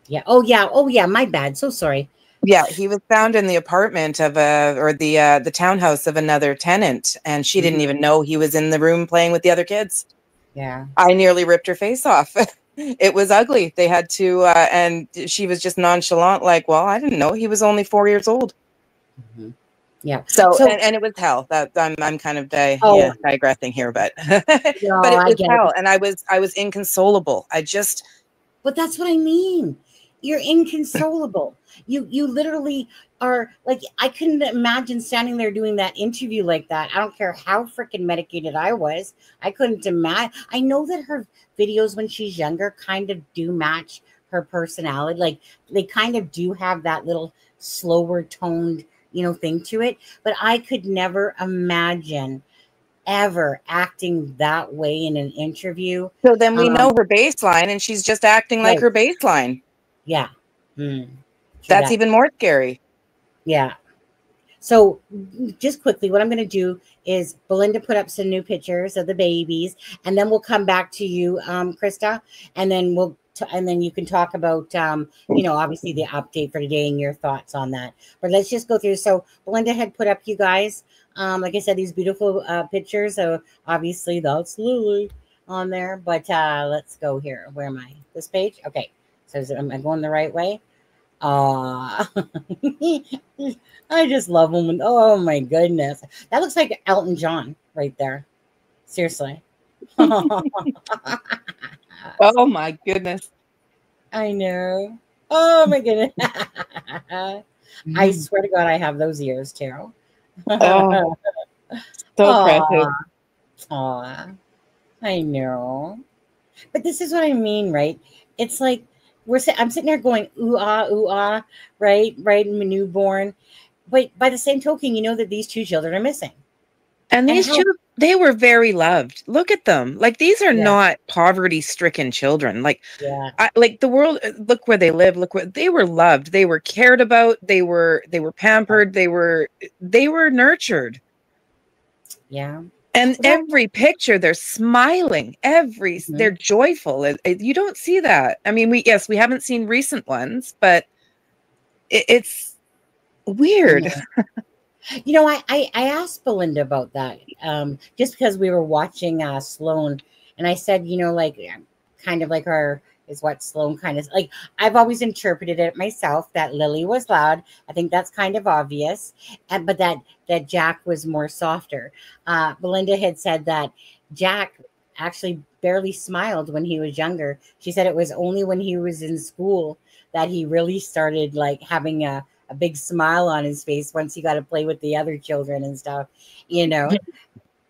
Yeah. Oh, yeah. Oh, yeah. My bad. So sorry. Yeah, he was found in the apartment of the townhouse of another tenant, and she didn't even know he was in the room playing with the other kids. Yeah. I nearly ripped her face off. It was ugly. They had to, and she was just nonchalant, like, well, I didn't know he was only 4 years old. Yeah. So and it was hell. That I'm kind of digressing here, but No, but it I was get hell, it. and I was inconsolable. But that's what I mean. You're inconsolable. You literally are like, I couldn't imagine standing there doing that interview like that. I don't care how freaking medicated I was. I couldn't imagine. I know that her videos when she's younger kind of do match her personality. Like they kind of do have that little slower toned, thing to it. But I could never imagine ever acting that way in an interview. So then we know her baseline, and she's just acting like her baseline. Yeah. That's even more scary. Yeah. So just quickly, what I'm going to do is Belinda put up some new pictures of the babies, and then we'll come back to you, Krista, and then and then you can talk about, obviously the update for today and your thoughts on that. But let's just go through. So Belinda had put up, you guys, like I said, these beautiful pictures. So obviously that's Lily on there. But let's go here. Where am I? This page? Okay. So am I going the right way? I just love him. Oh my goodness. That looks like Elton John right there. Seriously. Oh my goodness. I know. Oh my goodness. I swear to God, I have those ears too. Oh, so precious. Aw. I know. But this is what I mean, right? It's like I'm sitting there going, ooh ah, right, newborn. But by the same token, you know that these 2 children are missing, And these how, two, they were very loved. Look at them. Like, these are yeah, not poverty-stricken children. Like, yeah, like the world, look where they live. Look what they were loved. They were cared about. They were pampered. They were nurtured. yeah. And Well, every picture, they're smiling. They're mhm. joyful. You don't see that. I mean, we haven't seen recent ones, but it's weird. You know, I asked Belinda about that, just because we were watching Sloan, and I said, you know, like, kind of like her is what Sloan kind of like. I've always interpreted it myself that Lily was loud. I think that's kind of obvious, and but that Jack was more softer. Belinda had said that Jack actually barely smiled when he was younger. She said it was only when he was in school that he really started like having a big smile on his face once he got to play with the other children and stuff, you know.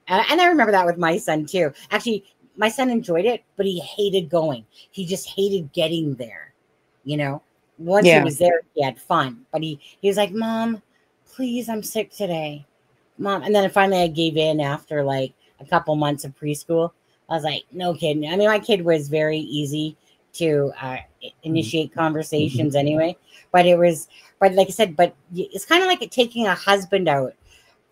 And I remember that with my son too. Actually, my son enjoyed it, but he hated going. He just hated getting there, you know. Once he Yeah. was there, he had fun, but he was like, "Mom, please, I'm sick today, Mom." And then finally, I gave in after like a couple months of preschool. I was like, "No kidding." I mean, my kid was very easy to initiate conversations anyway, but it was, but like I said, but it's kind of like taking a husband out.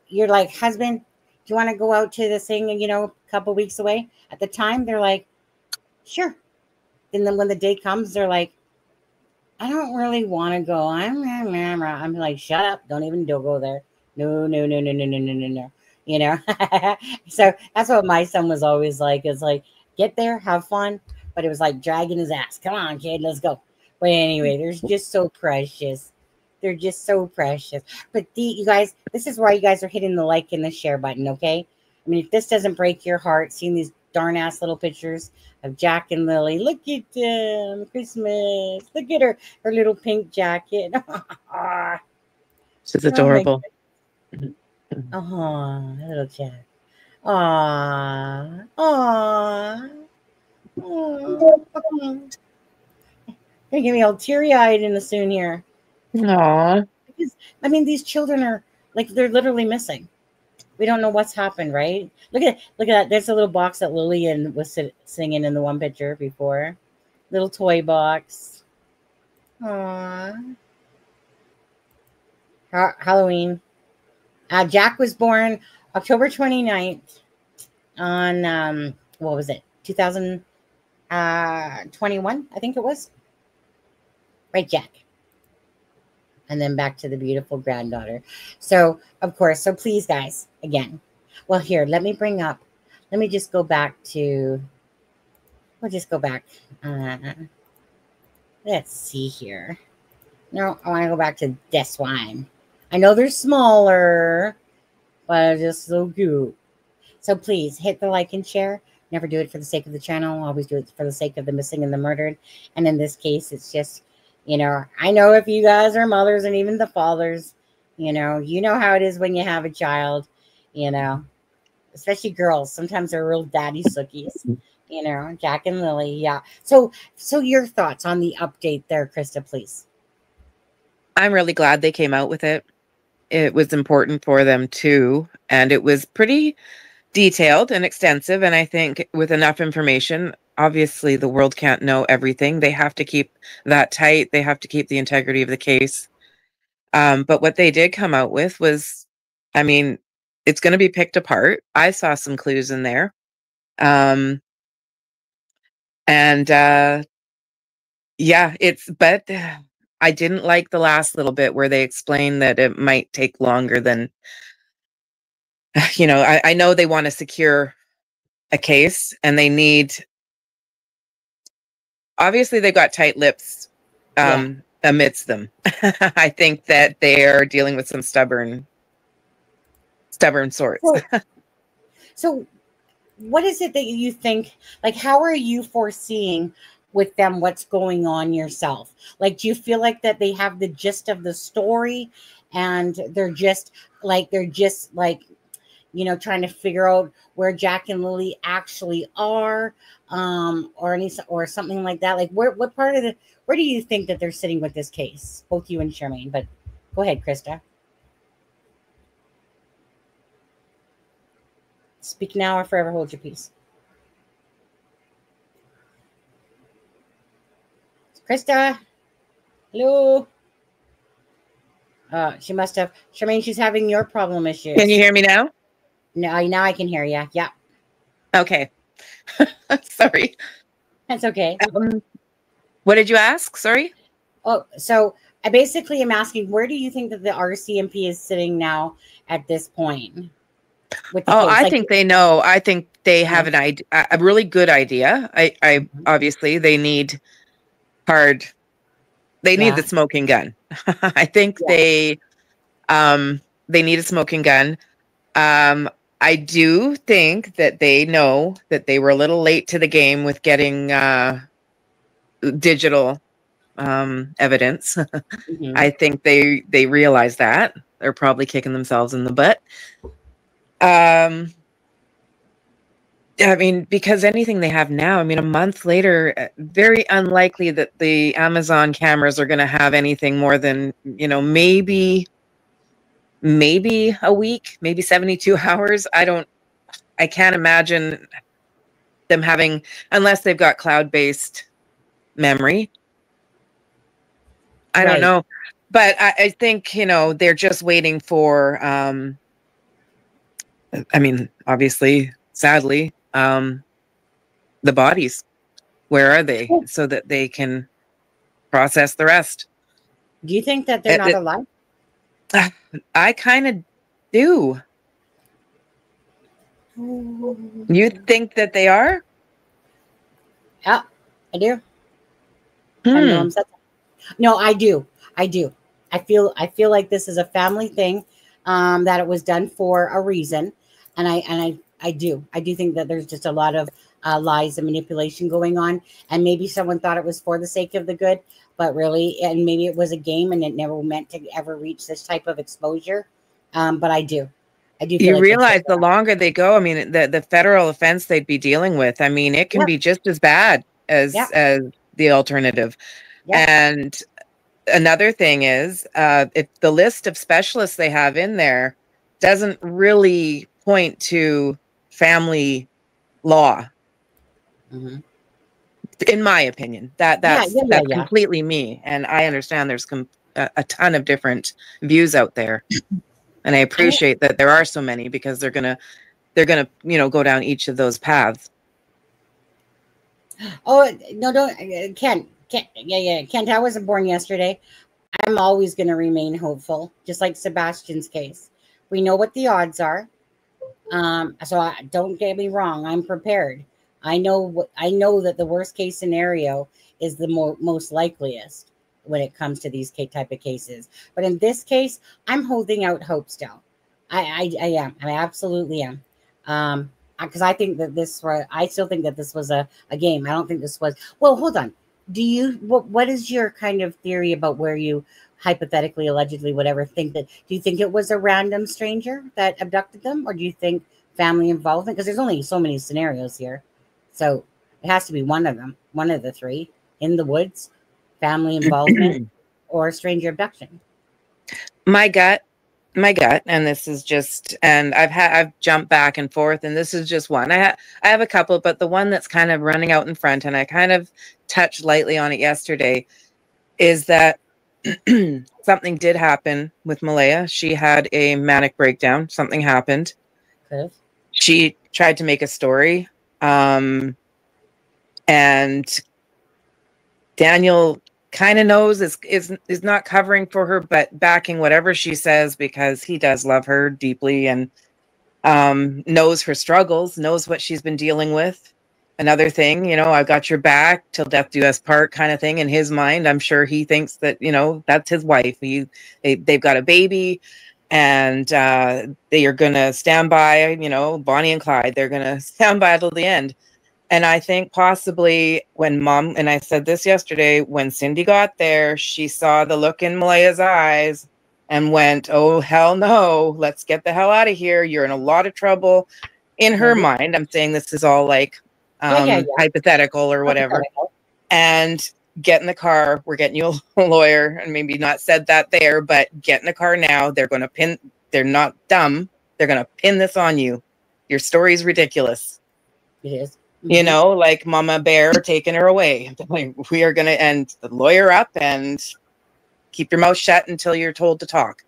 You're like, "Husband, do you want to go out to this thing, you know, a couple weeks away?" At the time, they're like, "Sure." And then when the day comes, they're like, "I don't really want to go." I'm like, "Shut up. Don't go there. No, no, no, no, no, no, no, no, no." You know? So that's what my son was always like. It's like, get there, have fun. But it was like dragging his ass. Come on, kid, let's go. But anyway, they're just so precious. They're just so precious. But you guys, this is why you guys are hitting the like and the share button, okay? I mean, if this doesn't break your heart, seeing these darn ass little pictures of Jack and Lily, look at them, Christmas. Look at her little pink jacket. She's Oh my, adorable. oh, little Jack. Aw, aw, aw. Gonna get me all teary-eyed in the soon here. Aw. Because I mean, these children are like they're literally missing. We don't know what's happened, right? Look at that. There's a little box that Lillian was singing in the one picture before. Little toy box. Aww. Halloween. Jack was born October 29th on what was it? 2021, I think it was. Right, Jack. And then back to the beautiful granddaughter. So, of course, so please, guys, again. Well, here, let me just go back to, we'll just go back. Let's see here. No, I want to go back to this one. I know they're smaller, but just so cute. So please hit the like and share. Never do it for the sake of the channel. Always do it for the sake of the missing and the murdered. And in this case, it's just, you know, I know if you guys are mothers and even the fathers, you know how it is when you have a child, you know, especially girls. Sometimes they're real daddy sookies, you know, Jack and Lily. Yeah. So your thoughts on the update there, Krista, please. I'm really glad they came out with it. It was important for them too, and it was pretty detailed and extensive. And I think with enough information, obviously the world can't know everything. They have to keep that tight. They have to keep the integrity of the case. But what they did come out with was, I mean, it's going to be picked apart. I saw some clues in there. And yeah, but I didn't like the last little bit where they explained that it might take longer than, I know they want to secure a case and they need, obviously they've got tight lips Yeah. amidst them. I think that they're dealing with some stubborn sorts. So what is it that you think, like, how are you foreseeing with them what's going on yourself? Like, do you feel like that they have the gist of the story and they're just like you know, trying to figure out where Jack and Lily actually are, or something like that? Like, what part of where do you think that they're sitting with this case, both you and Charmaine? But go ahead, Krista. Speak now or forever hold your peace. Krista. Hello. She must have. Charmaine, she's having your problem issues. Can you hear me now? No, now I can hear you. Yeah. Okay. Sorry. That's okay. What did you ask? Sorry. Oh, so I basically am asking, where do you think that the RCMP is sitting now at this point? With the case? I think they know. I think they have an idea, a really good idea. I obviously they need hard. They need the smoking gun. I think they need a smoking gun. I do think that they know that they were a little late to the game with getting digital evidence. I think they realize that. They're probably kicking themselves in the butt. I mean, because anything they have now, I mean, a month later, very unlikely that the Amazon cameras are going to have anything more than, you know, maybe a week, maybe 72 hours. I can't imagine them having, unless they've got cloud-based memory. I don't know. But I think, you know, they're just waiting for, I mean, obviously, sadly, the bodies. Where are they? So that they can process the rest. Do you think that they're not alive? I kind of do. You think that they are? Yeah, I do. I know I'm such no, I do. I do. I feel like this is a family thing, that it was done for a reason. And I do think that there's just a lot of lies and manipulation going on. And maybe someone thought it was for the sake of the good, but really, and maybe it was a game and it never meant to ever reach this type of exposure. But I do feel you like realize the longer they go, I mean, the federal offense they'd be dealing with, I mean, it can be just as bad as the alternative. And another thing is, if the list of specialists they have in there doesn't really point to family law, in my opinion, that's completely me. And I understand there's a ton of different views out there. And I appreciate that there are so many, because they're gonna, you know, go down each of those paths. Oh no, don't Kent. Kent, I wasn't born yesterday. I'm always going to remain hopeful, just like Sebastian's case. We know what the odds are. So don't get me wrong. I'm prepared. I know that the worst case scenario is the most likeliest when it comes to these type of cases. But in this case, I'm holding out hope still. I am. I absolutely am. Because I think that I still think that this was a game. I don't think this was. Well, hold on. What is your kind of theory about where you hypothetically, allegedly, whatever, think that? Do you think it was a random stranger that abducted them, or do you think family involvement? Because there's only so many scenarios here, so it has to be one of them, one of the three: in the woods, family involvement, or stranger abduction. My gut, and this is just, and I've jumped back and forth, and this is just one. I have a couple, but the one that's kind of running out in front, and I kind of touched lightly on it yesterday, is that something did happen with Malaya. She had a manic breakdown. Something happened. Okay. She tried to make a story, and Daniel kind of knows is not covering for her, but backing whatever she says, because he does love her deeply, and knows her struggles, knows what she's been dealing with. Another thing, you know, I've got your back till death do us part kind of thing in his mind. I'm sure he thinks that, you know, that's his wife. They've got a baby, and they are going to stand by, you know, Bonnie and Clyde. They're going to stand by till the end. And I think possibly when Mom, and I said this yesterday, when Cindy got there, she saw the look in Malaya's eyes and went, oh, hell no, let's get the hell out of here. You're in a lot of trouble. In her mind, I'm saying this is all like hypothetical or whatever. And get in the car. We're getting you a lawyer. And maybe not said that there, but get in the car now. They're going to pin, they're not dumb. They're going to pin this on you. your story's ridiculous. It is. You know, like Mama Bear taking her away. Like, we are going to end the lawyer up and keep your mouth shut until you're told to talk.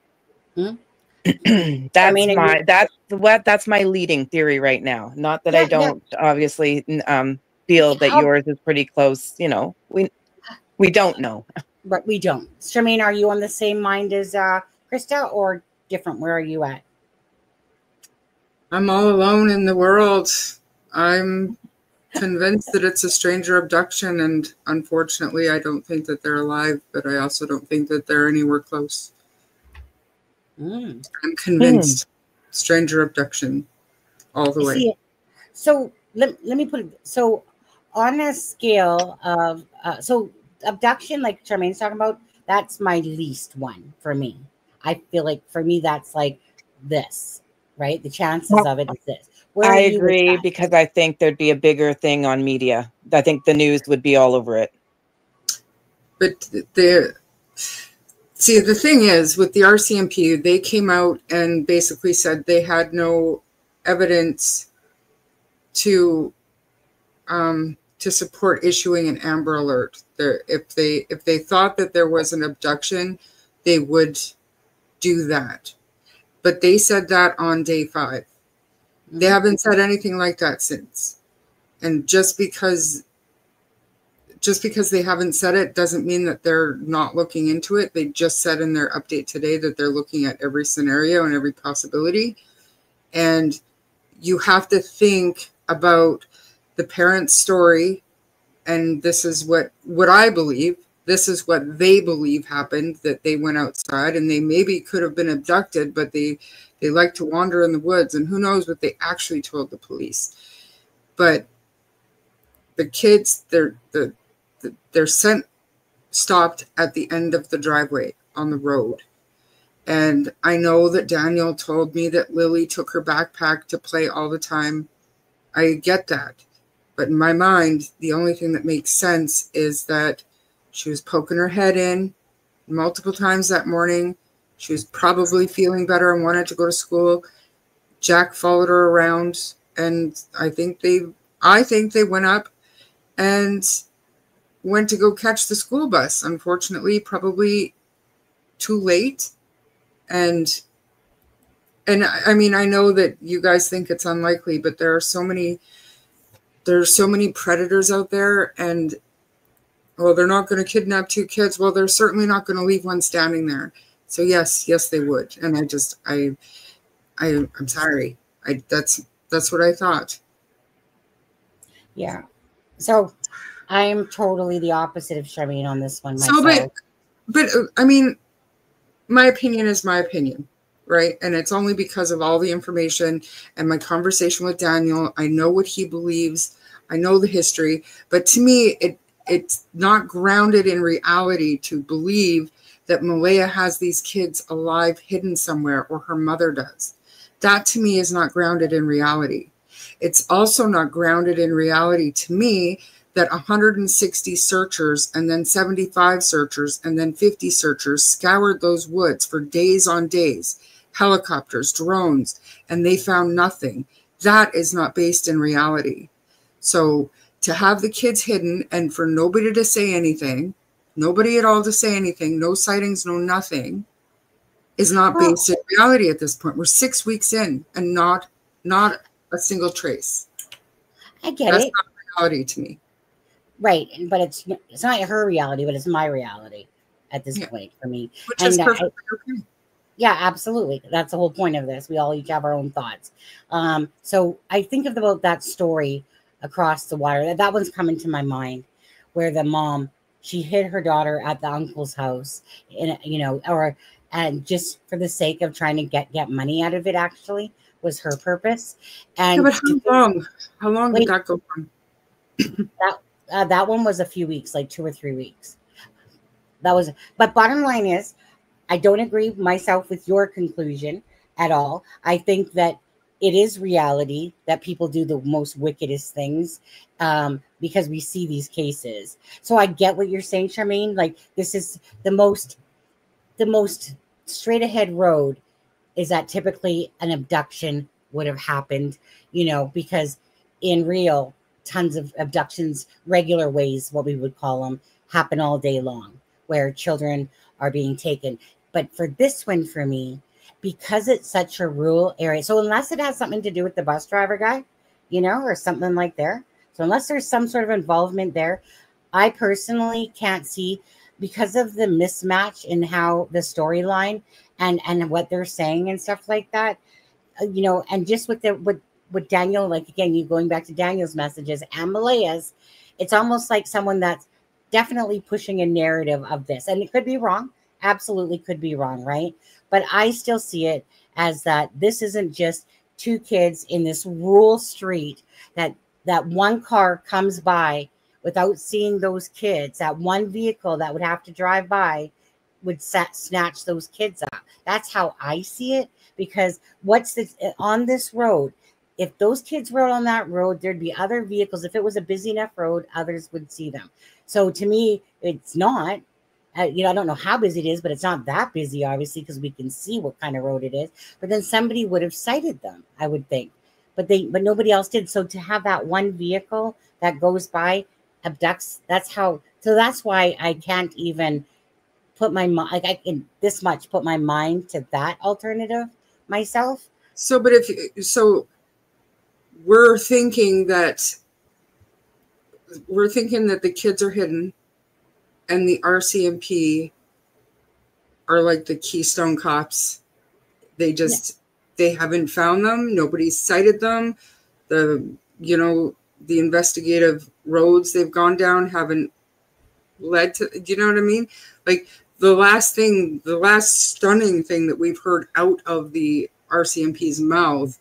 That's my leading theory right now. Not that I don't obviously feel that yours is pretty close. You know, we don't know. But we don't. Charmaine, are you on the same mind as Krista, or different? Where are you at? I'm all alone in the world. I'm convinced that it's a stranger abduction, and unfortunately I don't think that they're alive, but I also don't think that they're anywhere close. I'm convinced. Stranger abduction all the way. So let me put it, so on a scale of so abduction, like Charmaine's talking about, that's my least one for me. I feel like for me that's like this, right? The chances of it is this. I agree, because I think there'd be a bigger thing on media. I think the news would be all over it. But see, the thing is, with the RCMP, they came out and basically said they had no evidence to support issuing an Amber Alert. If they thought that there was an abduction, they would do that. But they said that on day 5. They haven't said anything like that since. And just because they haven't said it doesn't mean that they're not looking into it. They just said in their update today that they're looking at every scenario and every possibility. And you have to think about the parent's story. And this is what I believe. This is what they believe happened, that they went outside and they maybe could have been abducted, but they like to wander in the woods, and who knows what they actually told the police. But the kids, they're stopped at the end of the driveway on the road. And I know that Daniel told me that Lily took her backpack to play all the time. I get that. But in my mind, the only thing that makes sense is that she was poking her head in multiple times that morning. She was probably feeling better and wanted to go to school. Jack followed her around, and I think they went up and went to go catch the school bus. Unfortunately, probably too late. And I mean, I know that you guys think it's unlikely, but there are so many predators out there, and well, they're not going to kidnap 2 kids. Well, they're certainly not going to leave one standing there. So yes, they would. And I'm sorry. That's what I thought. Yeah. So I'm totally the opposite of Charmaine on this one myself. So, but I mean, my opinion is my opinion, right? And it's only because of all the information and my conversation with Daniel. I know what he believes. I know the history. But to me, it's not grounded in reality to believe that Malaya has these kids alive hidden somewhere, or her mother does. That to me is not grounded in reality. It's also not grounded in reality to me that 160 searchers and then 75 searchers and then 50 searchers scoured those woods for days on days, helicopters, drones, and they found nothing. That is not based in reality. So to have the kids hidden and for nobody to say anything, nobody at all to say anything, no sightings, no nothing, is not based in reality at this point. We're 6 weeks in and not a single trace. I get That's it. not reality to me. Right, but it's not her reality, but it's my reality at this point for me. Which is perfectly okay. Yeah, absolutely. That's the whole point of this. We all each have our own thoughts. So I think about that story across the water. That one's coming to my mind, where the mom, she hid her daughter at the uncle's house, and just for the sake of trying to get money out of it, actually was her purpose. And but how long did that go on? That one was a few weeks, like 2 or 3 weeks. But bottom line is, I don't agree myself with your conclusion at all. I think that it is reality that people do the most wickedest things, because we see these cases. So I get what you're saying, Charmaine. Like, this is the most straight ahead road, is that typically an abduction would have happened, you know, because in real, tons of abductions, regular ways, what we would call them, happen all day long, where children are being taken. But for this one, for me, because it's such a rural area, so unless it has something to do with the bus driver guy, you know, or something like there, so unless there's some sort of involvement there, I personally can't see, because of the mismatch in how the storyline and what they're saying and stuff like that, you know, and just with with Daniel, like again, you going back to Daniel's messages and Malaya's, it's almost like someone that's definitely pushing a narrative of this, and it could be wrong, absolutely could be wrong, right? But I still see it as that this isn't just two kids in this rural street, that one car comes by without seeing those kids, that one vehicle that would have to drive by would snatch those kids up. That's how I see it, because what's on this road, if those kids rode on that road, there'd be other vehicles. If it was a busy enough road, others would see them. So to me, it's not, you know, I don't know how busy it is, but it's not that busy, obviously, because we can see what kind of road it is. But then somebody would have sighted them, I would think. But nobody else did. So to have that one vehicle that goes by, abducts, that's why I can't even put my mind, like I can this much put my mind to that alternative myself. So, but we're thinking that the kids are hidden, and the RCMP are like the Keystone Cops. They just, they haven't found them. Nobody's cited them. The investigative roads they've gone down haven't led to, do you know what I mean? Like the last stunning thing that we've heard out of the RCMP's mouth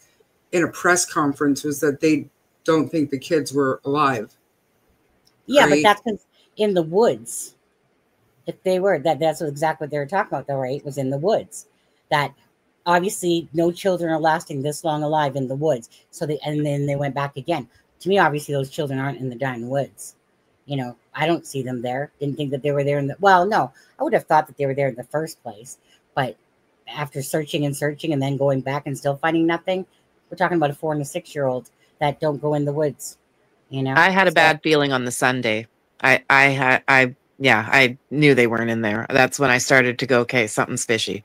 in a press conference was that they don't think the kids were alive. Yeah, right? But that's in the woods. If they were, that's exactly what they were talking about, though, right? Was in the woods. That obviously no children are lasting this long alive in the woods. So and then they went back again. To me, obviously, those children aren't in the darn woods. You know, I don't see them there. Didn't think that they were there well, no, I would have thought that they were there in the first place. But after searching and then going back and still finding nothing, we're talking about a 4 and a 6-year-old that don't go in the woods. You know, I had a bad feeling on the Sunday. I knew they weren't in there. That's when I started to go, okay, something's fishy.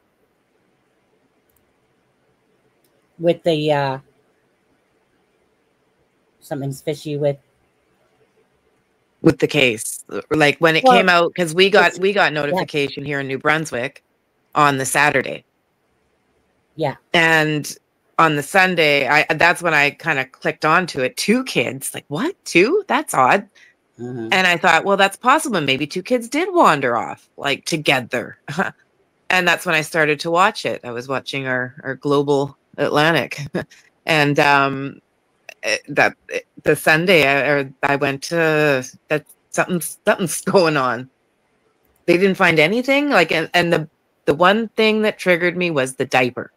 With the something's fishy with the case, like when it came out, because we got notification here in New Brunswick on the Saturday. Yeah, and on the Sunday, that's when I kind of clicked onto it. 2 kids, like what? 2? That's odd. And I thought, well, that's possible. Maybe 2 kids did wander off like together. And that's when I started to watch it. I was watching our Global Atlantic, and the Sunday I went to that something's going on. They didn't find anything, like, and the one thing that triggered me was the diaper,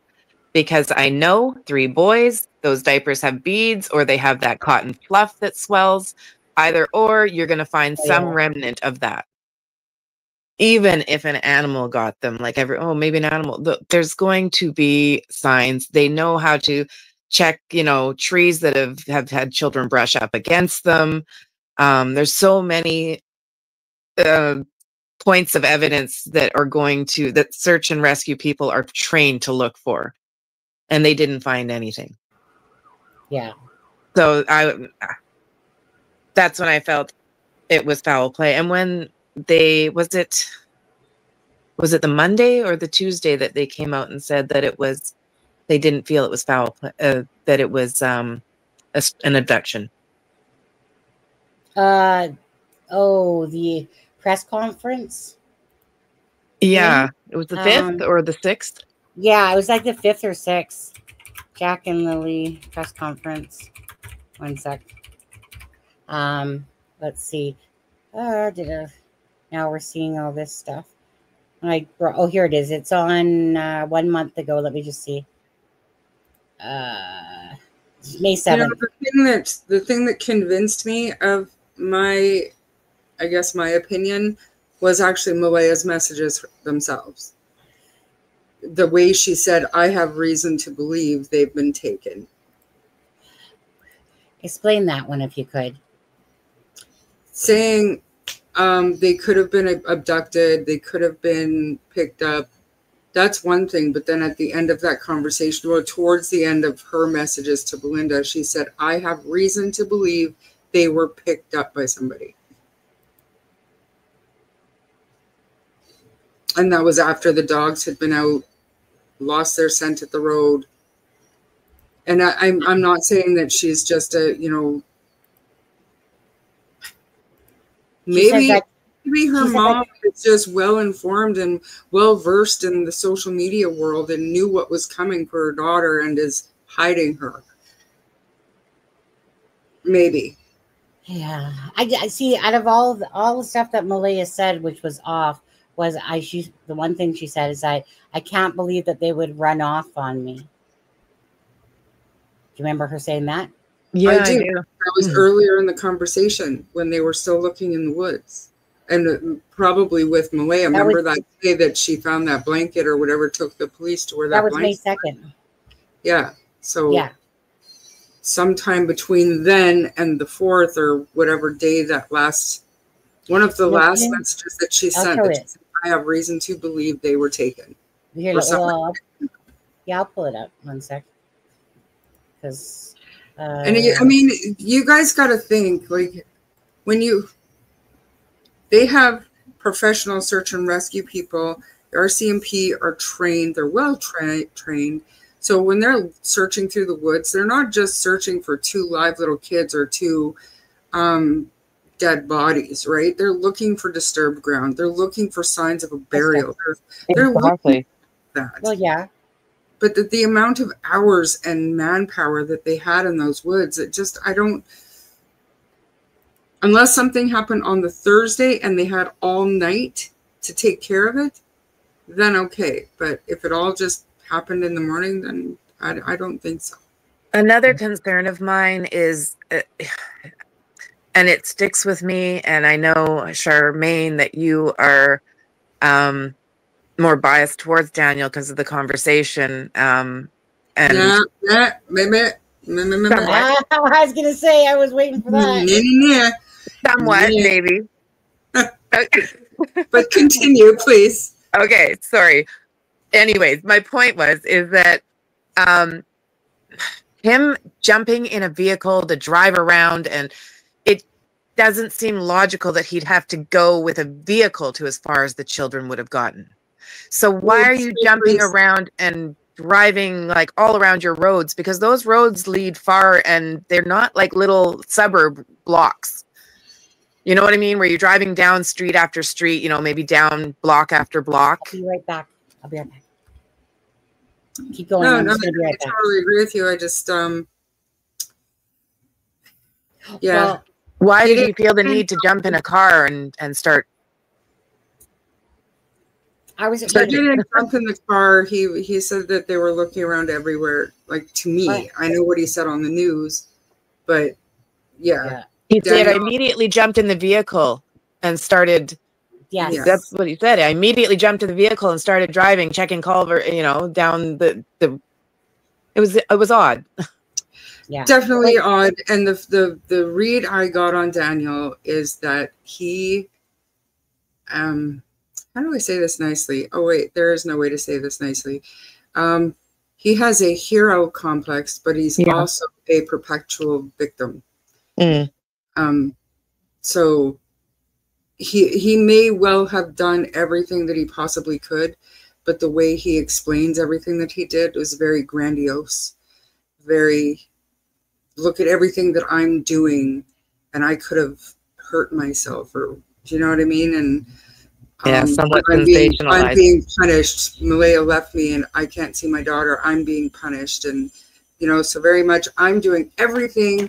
because I know 3 boys, those diapers have beads, or they have that cotton fluff that swells. Either or, you're going to find some remnant of that. Even if an animal got them, like maybe an animal, there's going to be signs. They know how to check, trees that have had children brush up against them. There's so many points of evidence that that search and rescue people are trained to look for, and they didn't find anything. Yeah. So that's when I felt it was foul play. And when was it the Monday or the Tuesday that they came out and said that they didn't feel it was foul play, that it was an abduction? The press conference. Yeah, it was the 5th or the 6th. Yeah, it was like the 5th or 6th. Jack and Lily press conference. One sec. Let's see. Now we're seeing all this stuff. Here it is. It's on 1 month ago. Let me just see. May 7th. The thing that convinced me of my opinion was actually Malaya's messages themselves. The way she said, I have reason to believe they've been taken. Explain that one if you could. Saying they could have been abducted, they could have been picked up. That's one thing. But then at the end of that conversation, or towards the end of her messages to Belinda, she said, I have reason to believe they were picked up by somebody. And that was after the dogs had been out, lost their scent at the road. And I'm not saying that she's just a, you know, maybe her mom is just well informed and well versed in the social media world and knew what was coming for her daughter and is hiding her. Maybe. Yeah, I see. Out of all the stuff that Malaya said, which was off, was the one thing she said is I can't believe that they would run off on me. Do you remember her saying that? Yeah, I do. That was earlier in the conversation when they were still looking in the woods. And probably with Malaya. Remember that day that she found that blanket or whatever, took the police to where that blanket. That was May 2nd. Yeah. So yeah. Sometime between then and the 4th or whatever day that last, one of the last messages that she sent, I have reason to believe they were taken. Here, yeah, I'll pull it up. One sec. Because and I mean, you guys got to think, like, when they have professional search and rescue people, the RCMP are trained, they're well trained. So when they're searching through the woods, they're not just searching for 2 live little kids or 2 dead bodies, right? They're looking for disturbed ground. They're looking for signs of a burial. They're looking for that. Well, yeah. But the amount of hours and manpower that they had in those woods, it just, I don't, unless something happened on the Thursday and they had all night to take care of it, then okay. But if it all just happened in the morning, then I don't think so. Another concern of mine is, and it sticks with me, and I know, Charmaine, that you are more biased towards Daniel because of the conversation. And I was going to say, I was waiting for that. Somewhat, maybe. But continue, please. Okay, sorry. Anyways, my point is that him jumping in a vehicle to drive around, and it doesn't seem logical that he'd have to go with a vehicle to as far as the children would have gotten. So why are you jumping around and driving like all around your roads? Because those roads lead far and they're not like little suburb blocks. You know what I mean? Where you're driving down street after street, you know, maybe down block after block. I'll be right back. Keep going. No, I totally agree with you. I just, yeah. Well, why did he feel the need to jump in a car and start? He didn't jump in the car. He said that they were looking around everywhere. Like, to me, right. I know what he said on the news, but yeah. He said, I immediately jumped in the vehicle and started. Yes. That's what he said. I immediately jumped in the vehicle and started driving, checking culvert, you know, down the it was odd. Yeah. Definitely odd. And the read I got on Daniel is that he how do I say this nicely? Oh wait, there is no way to say this nicely. He has a hero complex, but he's also a perpetual victim. So he may well have done everything that he possibly could, but the way he explains everything that he did was very grandiose. Very, look at everything that I'm doing, and I could have hurt myself, or do you know what I mean? And somewhat I'm being punished. Malaya left me, and I can't see my daughter. I'm being punished, and you know, so very much I'm doing everything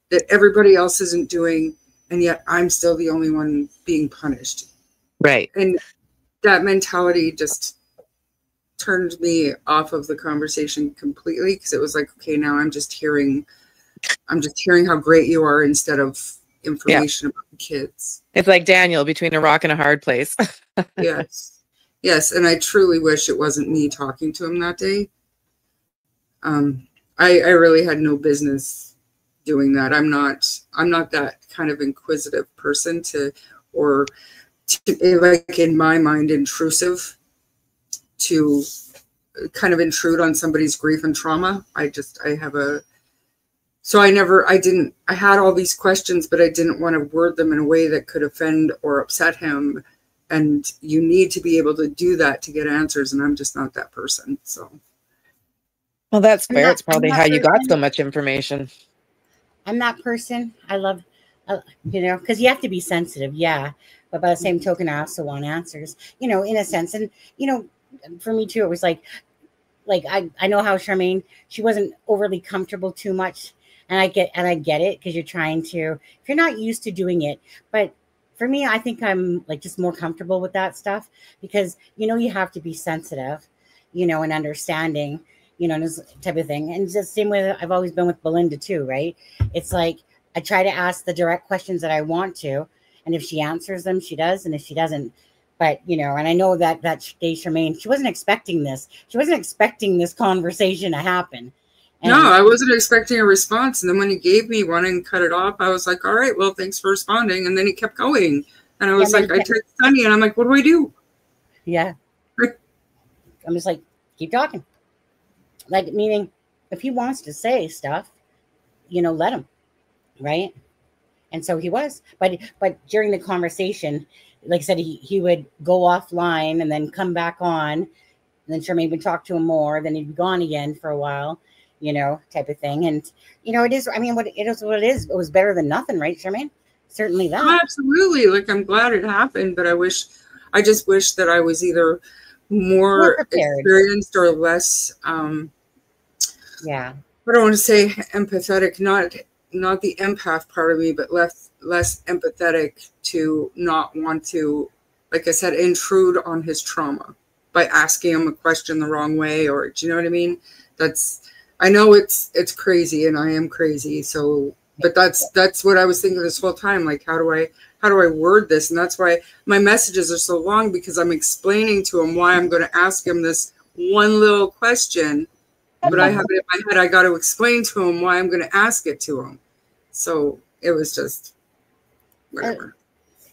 that everybody else isn't doing, and yet I'm still the only one being punished. Right. And that mentality just turned me off of the conversation completely, because it was like, okay, now I'm just hearing how great you are instead of information about the kids. It's like Daniel between a rock and a hard place. Yes. And I truly wish it wasn't me talking to him that day. I really had no business doing that. I'm not that kind of inquisitive person like in my mind, intrusive to kind of intrude on somebody's grief and trauma. I had all these questions, but I didn't want to word them in a way that could offend or upset him. And you need to be able to do that to get answers. And I'm just not that person. So. Well, that's fair. It's probably how you got so much information. I'm that person. I love, because you have to be sensitive. Yeah. But by the same token, I also want answers, in a sense. And, for me too, it was like I know how Charmaine, she wasn't overly comfortable too much. And I get it, because you're trying to, if you're not used to doing it. But for me, I think I'm like just more comfortable with that stuff, because, you have to be sensitive, and understanding, this type of thing. And it's the same way that I've always been with Belinda too, right? It's like, I try to ask the direct questions that I want to. And if she answers them, she does. And if she doesn't, but, and I know that day, Charmaine, she wasn't expecting this. She wasn't expecting this conversation to happen. And no, I wasn't expecting a response. And then when he gave me one and cut it off, I was like, all right, well, thanks for responding. And then he kept going. And I was I texted Sunny and I'm like, what do I do? Yeah. I'm just like, keep talking. Like, meaning if he wants to say stuff, let him. Right. And so he was, but during the conversation, like I said, he would go offline and then come back on, and then Charmaine would talk to him more, then he'd be gone again for a while, type of thing. And, it is, I mean, what it is, it was better than nothing, right, Charmaine? Certainly that. Oh, absolutely. Like, I'm glad it happened, but I just wish that I was either more experienced or less, yeah. I don't want to say empathetic, not the empath part of me, but less empathetic to not want to, like I said, intrude on his trauma by asking him a question the wrong way, or do you know what I mean? I know it's crazy, and I am crazy. So, but that's what I was thinking this whole time. Like, how do I word this? And that's why my messages are so long, because I'm explaining to him why I'm going to ask him this one little question, but I have it in my head. I got to explain to him why I'm going to ask it to him. So it was just whatever.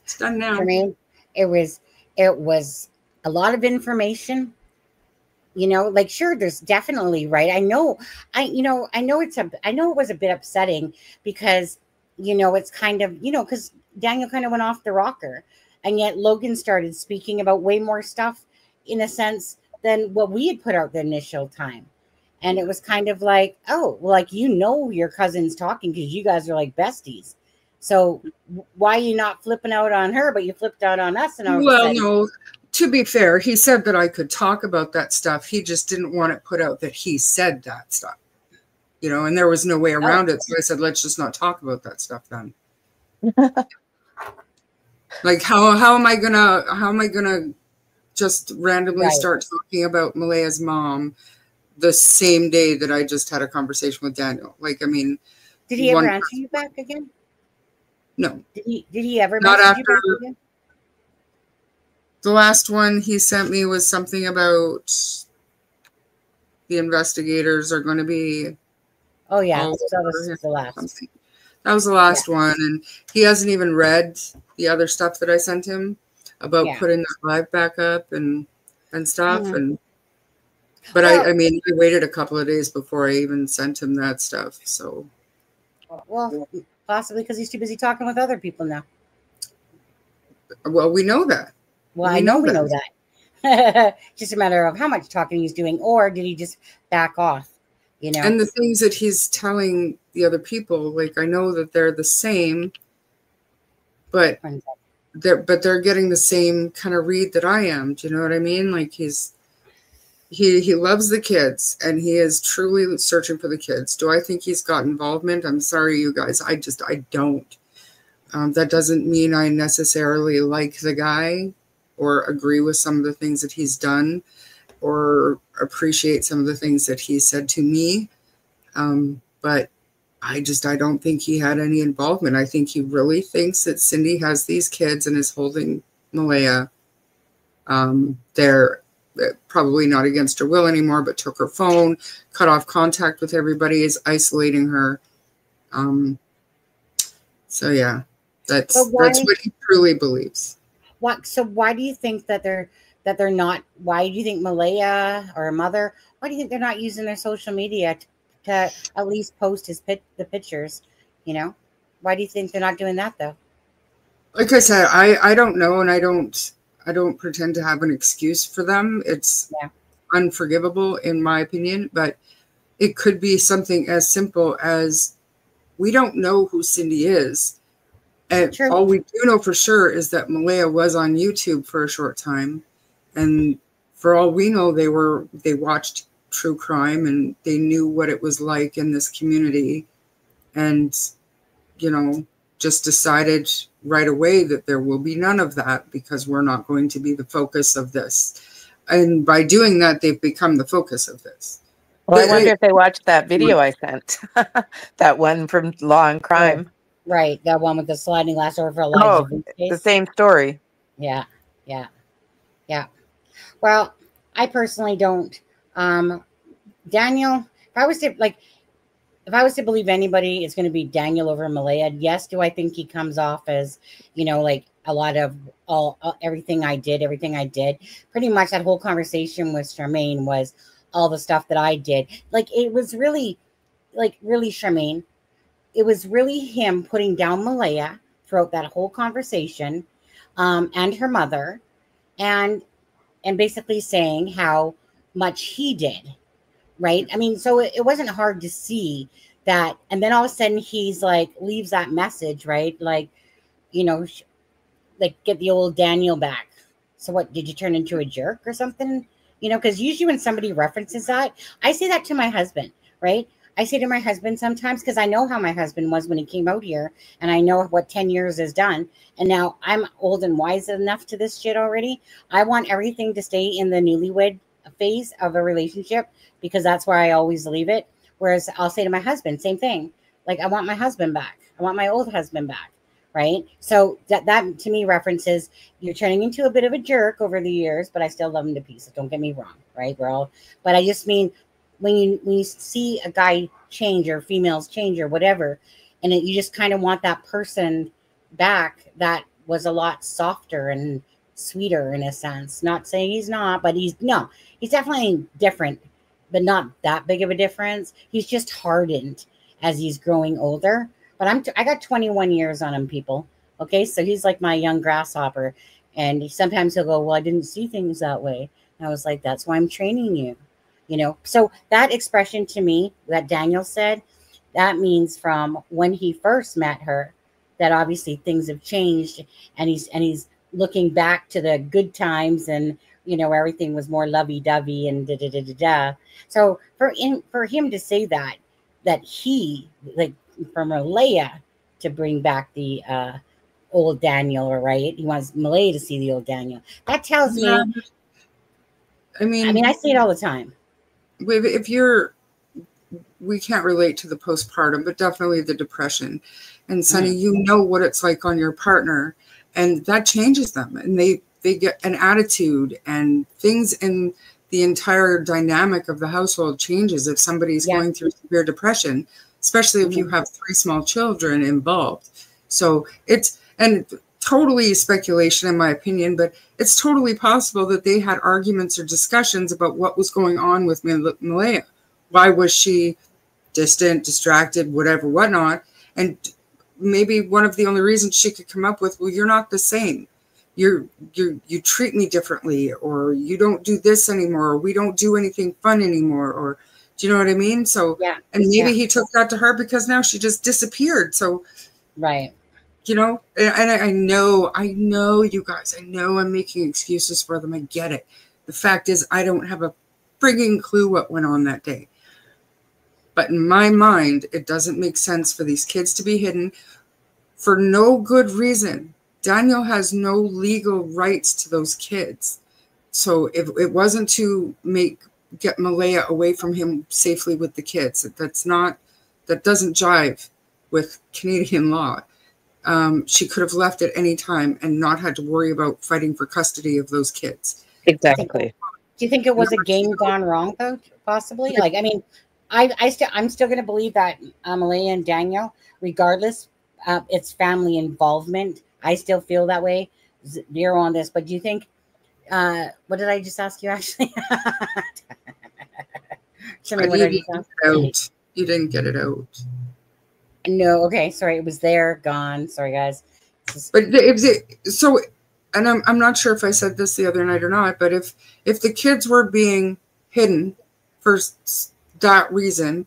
It's done now. I mean, it was a lot of information. Like, sure, there's definitely, right. I know it was a bit upsetting, because, it's kind of, because Daniel kind of went off the rocker, and yet Logan started speaking about way more stuff, in a sense, than what we had put out the initial time. And it was kind of like, oh, well, like, your cousin's talking because you guys are like besties. So why are you not flipping out on her, but you flipped out on us? And well, no, to be fair, he said that I could talk about that stuff. He just didn't want it put out that he said that stuff, and there was no way around it. So I said, let's just not talk about that stuff then. Like, how am I gonna just randomly start talking about Malaya's mom the same day that I just had a conversation with Daniel? Like, I mean, did he ever answer you back again? No. Did he ever not message after you back again? The last one he sent me was something about the investigators are going to be. Oh yeah, so that was the last. Something. That was the last one, and he hasn't even read the other stuff that I sent him about putting the live back up and stuff. And but I mean, I waited a couple of days before I even sent him that stuff. So, well, possibly because he's too busy talking with other people now. Well, we know that. Well, I know we know that. Just a matter of how much talking he's doing, or did he just back off? And the things that he's telling the other people, like, I know that they're the same, but they're getting the same kind of read that I am. Do you know what I mean? Like, he loves the kids, and he is truly searching for the kids. Do I think he's got involvement? I'm sorry, you guys. I don't. That doesn't mean I necessarily like the guy or agree with some of the things that he's done or appreciate some of the things that he said to me. But I don't think he had any involvement. I think he really thinks that Cindy has these kids and is holding Malaya. They're probably not against her will anymore, but took her phone, cut off contact with everybody, is isolating her. So yeah, that's what he truly believes. So why do you think that they're not? Why do you think Malaya or her mother? Why do you think they're not using their social media to at least post the pictures? You know, why do you think they're not doing that though? Like I said, I don't know, and I don't pretend to have an excuse for them. It's unforgivable in my opinion, but it could be something as simple as we don't know who Cindy is. And all we do know for sure is that Malaya was on YouTube for a short time. And for all we know, they watched true crime and they knew what it was like in this community. And, you know, just decided right away that there will be none of that because we're not going to be the focus of this. And by doing that, they've become the focus of this. Well, I wonder if they watched that video I sent, that one from Law and Crime. Right, that one with the sliding glass door for a live case. The same story. Yeah. Well, I personally don't. Daniel, if I was to believe anybody, it's going to be Daniel over Malaya. Yes, do I think he comes off as, you know, like a lot of everything I did. Pretty much that whole conversation with Charmaine was all the stuff that I did. Like, it was really Charmaine. It was really him putting down Malaya throughout that whole conversation, and her mother, and basically saying how much he did, right? I mean, so it wasn't hard to see that. And then all of a sudden he's like, leaves that message, right? Like, you know, like, get the old Daniel back. So what, did you turn into a jerk or something? You know, because usually when somebody references that, I say that to my husband, right? I say to my husband sometimes, because I know how my husband was when he came out here, and I know what 10 years has done. And now I'm old and wise enough to this shit already. I want everything to stay in the newlywed phase of a relationship because that's where I always leave it. Whereas I'll say to my husband, same thing. Like, I want my husband back. I want my old husband back. Right. So that to me references you're turning into a bit of a jerk over the years, but I still love him to pieces. Don't get me wrong. Right. But I just mean, when you see a guy change or females change or whatever, and you just kind of want that person back that was a lot softer and sweeter in a sense. Not saying he's not, but he's definitely different, but not that big of a difference. He's just hardened as he's growing older. But I got 21 years on him, people. Okay, so he's like my young grasshopper, and sometimes he'll go, "Well, I didn't see things that way." And I was like, "That's why I'm training you." You know, so that expression to me that Daniel said, that means from when he first met her, that obviously things have changed, and he's looking back to the good times, and you know, everything was more lovey-dovey and da da da da da. So for him to say that he, like, for Malaya to bring back the old Daniel, right? He wants Malaya to see the old Daniel. That tells me. I mean, I see it all the time. We can't relate to the postpartum, but definitely the depression. And Sonny, you know what it's like on your partner, and that changes them, and they get an attitude, and things in the entire dynamic of the household changes if somebody's going through severe depression, especially if you have 3 small children involved. So it's totally speculation in my opinion, but it's totally possible that they had arguments or discussions about what was going on with Malaya. Why was she distant, distracted, whatever, whatnot? And maybe one of the only reasons she could come up with, well, you're not the same. You treat me differently, or you don't do this anymore, or we don't do anything fun anymore, or do you know what I mean? So, and maybe he took that to her because now she just disappeared. So, right. You know, and I know you guys, I know I'm making excuses for them. I get it. The fact is, I don't have a frigging clue what went on that day. But in my mind, it doesn't make sense for these kids to be hidden for no good reason. Daniel has no legal rights to those kids. So if it wasn't to get Malaya away from him safely with the kids, that doesn't jive with Canadian law. She could have left at any time and not had to worry about fighting for custody of those kids. Exactly. Do you think it was a game gone wrong, though? Possibly? Like, I mean, I'm still going to believe that Malaya and Daniel, regardless, it's family involvement. I still feel that way. Zero on this, but do you think? What did I just ask you? Actually, I what did didn't I get it out. You didn't get it out. No, okay, sorry, it was there, gone. Sorry, guys. But so, and I'm not sure if I said this the other night or not, but if the kids were being hidden for that reason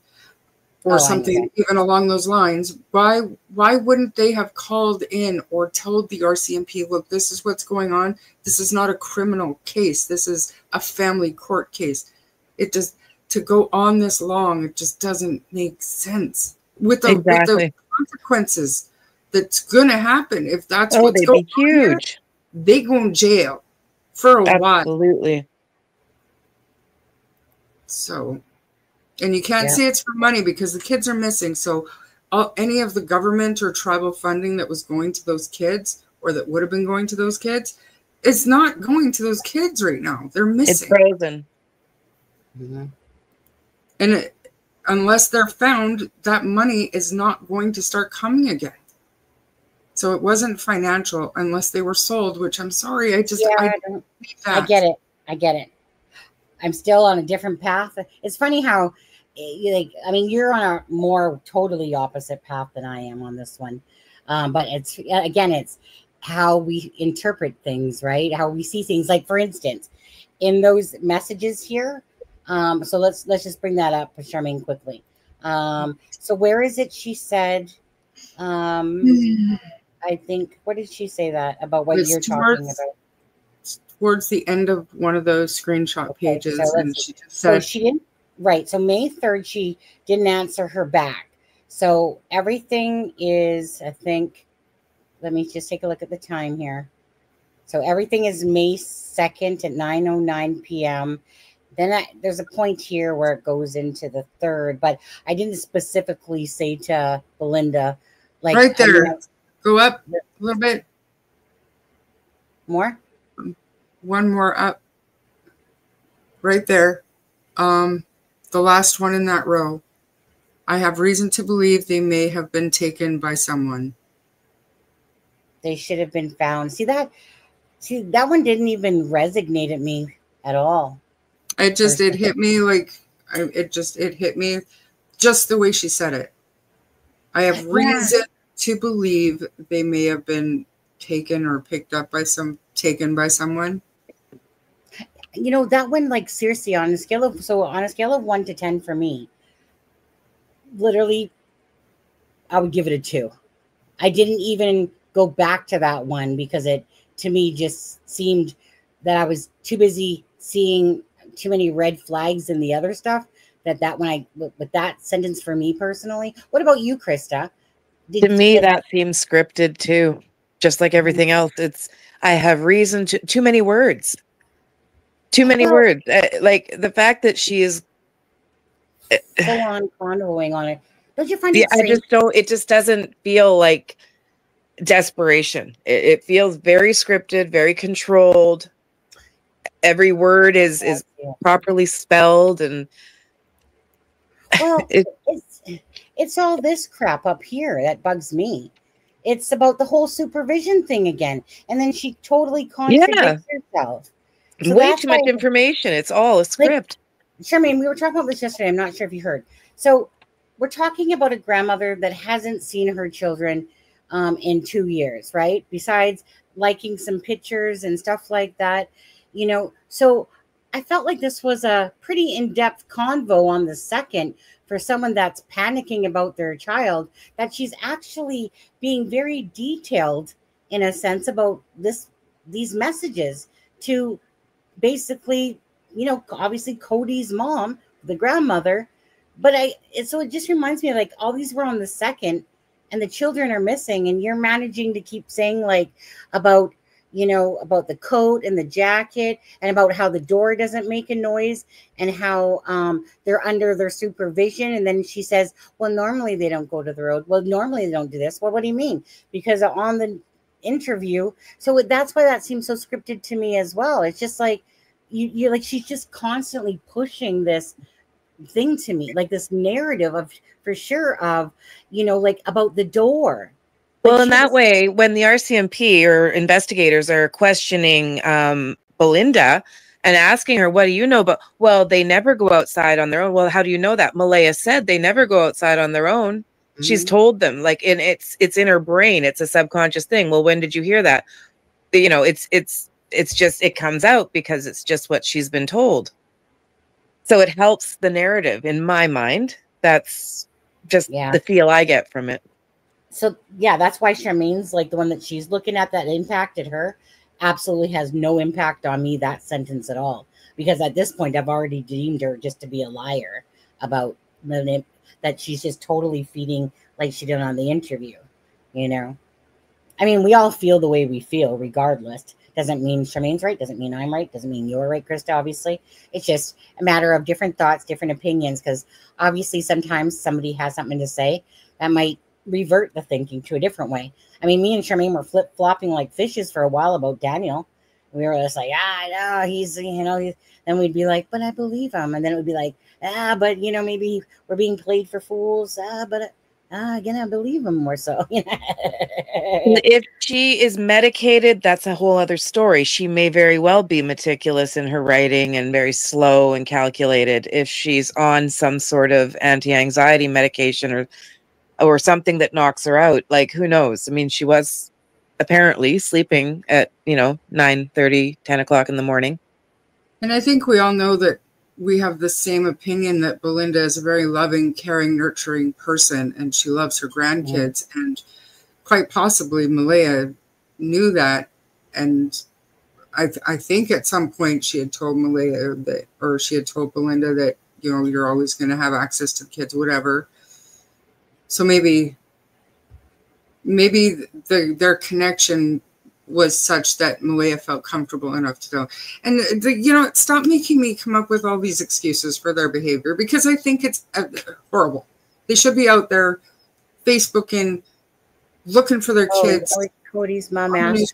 or something even along those lines, why wouldn't they have called in or told the RCMP, look, this is what's going on. This is not a criminal case. This is a family court case. It just, to go on this long, it just doesn't make sense with the consequences that's going to happen. If that's what's going on huge. Here, they go in jail for a while. Absolutely. So, and you can't say it's for money because the kids are missing. So any of the government or tribal funding that was going to those kids or that would have been going to those kids, it's not going to those kids right now. They're missing. It's frozen. Mm-hmm. And unless they're found, that money is not going to start coming again. So it wasn't financial unless they were sold, which I'm sorry. I get it. I get it. I'm still on a different path. It's funny how, you're on a more totally opposite path than I am on this one. But it's how we interpret things, right? How we see things. Like, for instance, in those messages here. So let's just bring that up, Charmaine, quickly. So where is it? She said, I think, what did she say that about what you're talking about? Towards the end of one of those screenshot pages, and she just said, so May 3rd, she didn't answer her back. So everything is, I think, let me just take a look at the time here. So everything is May 2nd at 9:09 p.m. Then there's a point here where it goes into the 3rd, but I didn't specifically say to Belinda, like, right there, go up a little bit more. One more up, right there. The last one in that row. I have reason to believe they may have been taken by someone. They should have been found. See, that one didn't even resonate at me at all. It hit me like, it hit me just the way she said it. I have reason to believe they may have been taken or picked up by taken by someone. You know, that one, like, seriously, on a scale of 1 to 10 for me, literally, I would give it a 2. I didn't even go back to that one because it, to me, just seemed that I was too busy seeing too many red flags in the other stuff. That when with that sentence for me personally. What about you, Krista? To me, that seems scripted too. Just like everything else, I have reason to, too many words. Too many words. Like the fact that she is full on convoing on it. Don't you find it? It just doesn't feel like desperation. It feels very scripted, very controlled. Every word is properly spelled, and it's all this crap up here that bugs me. It's about the whole supervision thing again, and then she totally contradicts herself. So way too much information. It's all a script. Like, Charmaine, we were talking about this yesterday. I'm not sure if you heard. So we're talking about a grandmother that hasn't seen her children in 2 years, right? Besides liking some pictures and stuff like that, you know. So I felt like this was a pretty in-depth convo on the 2nd for someone that's panicking about their child, that she's actually being very detailed in a sense about these messages to basically, you know, obviously Cody's mom, the grandmother. But so it just reminds me, like, all these were on the 2nd and the children are missing, and you're managing to keep saying, like, about, you know, about the coat and the jacket and about how the door doesn't make a noise and how they're under their supervision. And then she says, well, normally they don't go to the road. Well, normally they don't do this. Well, what do you mean? Because on the interview. So that's why that seems so scripted to me as well. It's just like, you like, she's just constantly pushing this thing to me, like this narrative of, for sure, of, you know, like about the door. Well, in that way, when the RCMP or investigators are questioning Belinda and asking her, what do you know? But, well, they never go outside on their own. Well, how do you know that? Malaya said they never go outside on their own. Mm-hmm. She's told them, like, and it's in her brain. It's a subconscious thing. Well, when did you hear that? You know, it's just, it comes out because it's just what she's been told. So it helps the narrative in my mind. That's just the feel I get from it. So, yeah, that's why Charmaine's like the one that she's looking at that impacted her absolutely has no impact on me, that sentence at all. Because at this point, I've already deemed her just to be a liar about that she's just totally feeding like she did on the interview, you know? I mean, we all feel the way we feel regardless. Doesn't mean Charmaine's right. Doesn't mean I'm right. Doesn't mean you're right, Krista, obviously. It's just a matter of different thoughts, different opinions, because obviously sometimes somebody has something to say that might revert the thinking to a different way. I mean, me and Charmaine were flip-flopping like fishes for a while about Daniel. We were just like, no, he's, you know, then we'd be like, but I believe him. And then it would be like, but, you know, maybe we're being played for fools. But again, I believe him more so. If she is medicated, that's a whole other story. She may very well be meticulous in her writing and very slow and calculated. If she's on some sort of anti-anxiety medication or something that knocks her out, like, who knows? I mean, she was apparently sleeping at, you know, 9:30, 10 o'clock in the morning. And I think we all know that we have the same opinion that Belinda is a very loving, caring, nurturing person, and she loves her grandkids. And quite possibly Malaya knew that. And I think at some point she had told Malaya that, or she had told Belinda that, you know, you're always going to have access to the kids, whatever. So maybe their connection was such that Malaya felt comfortable enough to know. And, you know, stop making me come up with all these excuses for their behavior, because I think it's horrible. They should be out there Facebooking, looking for their kids. Cody's mom asked.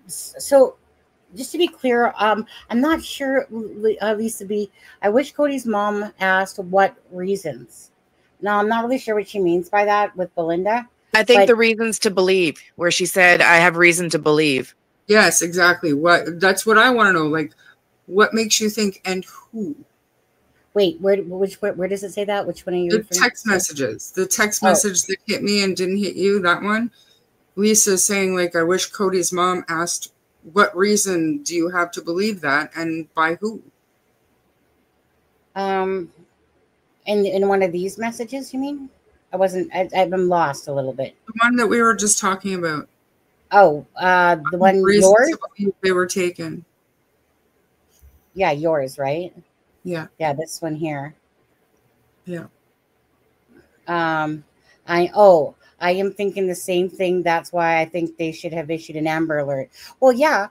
So, just to be clear, I'm not sure, Lisa B. I wish Cody's mom asked what reasons. Now, I'm not really sure what she means by that with Belinda. I think the reasons to believe, where she said, I have reason to believe. Yes, exactly. That's what I want to know. Like, what makes you think, and who? Wait, where does it say that? Which one are you? The text messages. The text message that hit me and didn't hit you, that one. Lisa saying, like, I wish Cody's mom asked, what reason do you have to believe that, and by who? In one of these messages, you mean? I've been lost a little bit. The one that we were just talking about. Oh, the one yours? They were taken. Yeah, yours, right? Yeah. Yeah, this one here. Yeah. I am thinking the same thing. That's why I think they should have issued an Amber Alert. Well, yeah,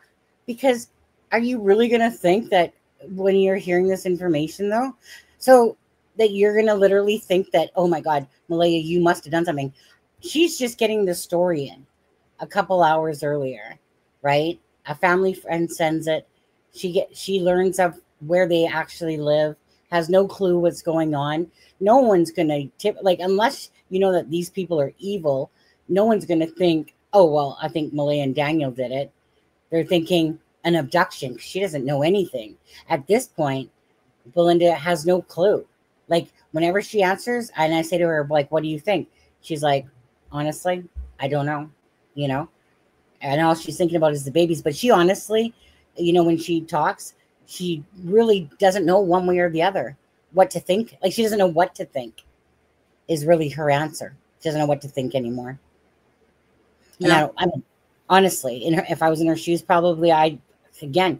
because are you really going to think that when you're hearing this information, though? So that you're going to literally think that, oh my God, Malaya, you must have done something. She's just getting the story in a couple hours earlier, right? A family friend sends it. She learns of where they actually live, has no clue what's going on. No one's going to tip, like, unless you know that these people are evil, no one's going to think, oh, well, I think Malaya and Daniel did it. They're thinking an abduction. She doesn't know anything. At this point, Belinda has no clue. Like, whenever she answers, and I say to her, like, what do you think? She's like, honestly, I don't know, you know? And all she's thinking about is the babies. But she honestly, you know, when she talks, she really doesn't know one way or the other what to think. Like, she doesn't know what to think is really her answer. She doesn't know what to think anymore. Yeah. And I mean, honestly, if I was in her shoes, probably again,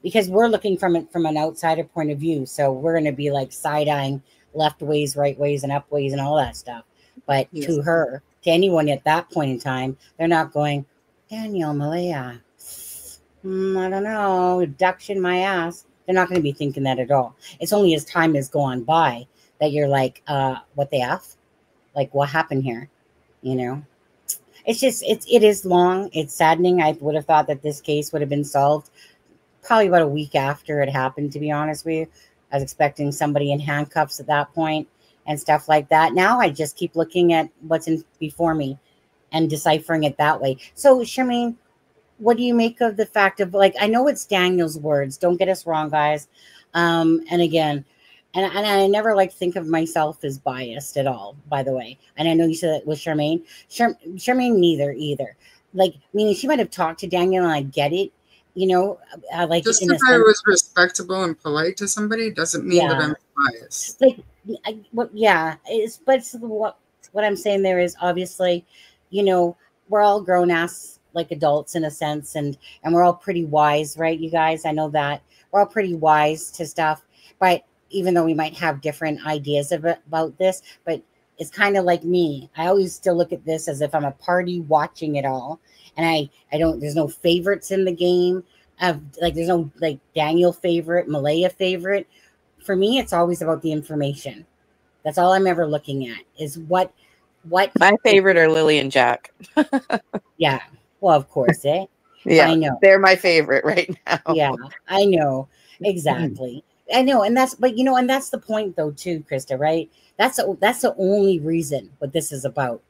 because we're looking from an outsider point of view. So we're going to be like side-eyeing left ways, right ways, and up ways and all that stuff. But to her, to anyone at that point in time, they're not going, Daniel, Malaya, I don't know, abduction, my ass. They're not going to be thinking that at all. It's only as time has gone by that you're like, what the F? Like, what happened here? You know? It's just, it is long. It's saddening. I would have thought that this case would have been solved probably about a week after it happened, to be honest with you. I was expecting somebody in handcuffs at that point and stuff like that. Now I just keep looking at what's in before me and deciphering it that way. So, Charmaine, what do you make of the fact of, like, I know it's Daniel's words. Don't get us wrong, guys. And again, and I never like think of myself as biased at all, by the way. And I know you said that with Charmaine. Charmaine neither either. Like, meaning she might have talked to Daniel and I get it, you know, like just in if I was respectable and polite to somebody doesn't mean that I'm biased. Like, but what I'm saying there is, obviously, you know, we're all grown ass like adults in a sense, and we're all pretty wise, right, you guys? I know that we're all pretty wise to stuff, but even though we might have different ideas about this, but it's kind of like me. I always still look at this as if I'm a party watching it all, and I don't. There's no favorites in the game. There's no like Daniel favorite, Malaya favorite. For me, it's always about the information. That's all I'm ever looking at is what my favorite are Lily and Jack. Yeah. Well, of course, eh? Yeah, I know. They're my favorite right now. Yeah, I know. Exactly. I know. And that's the point though, too, Krista, right? That's the only reason what this is about,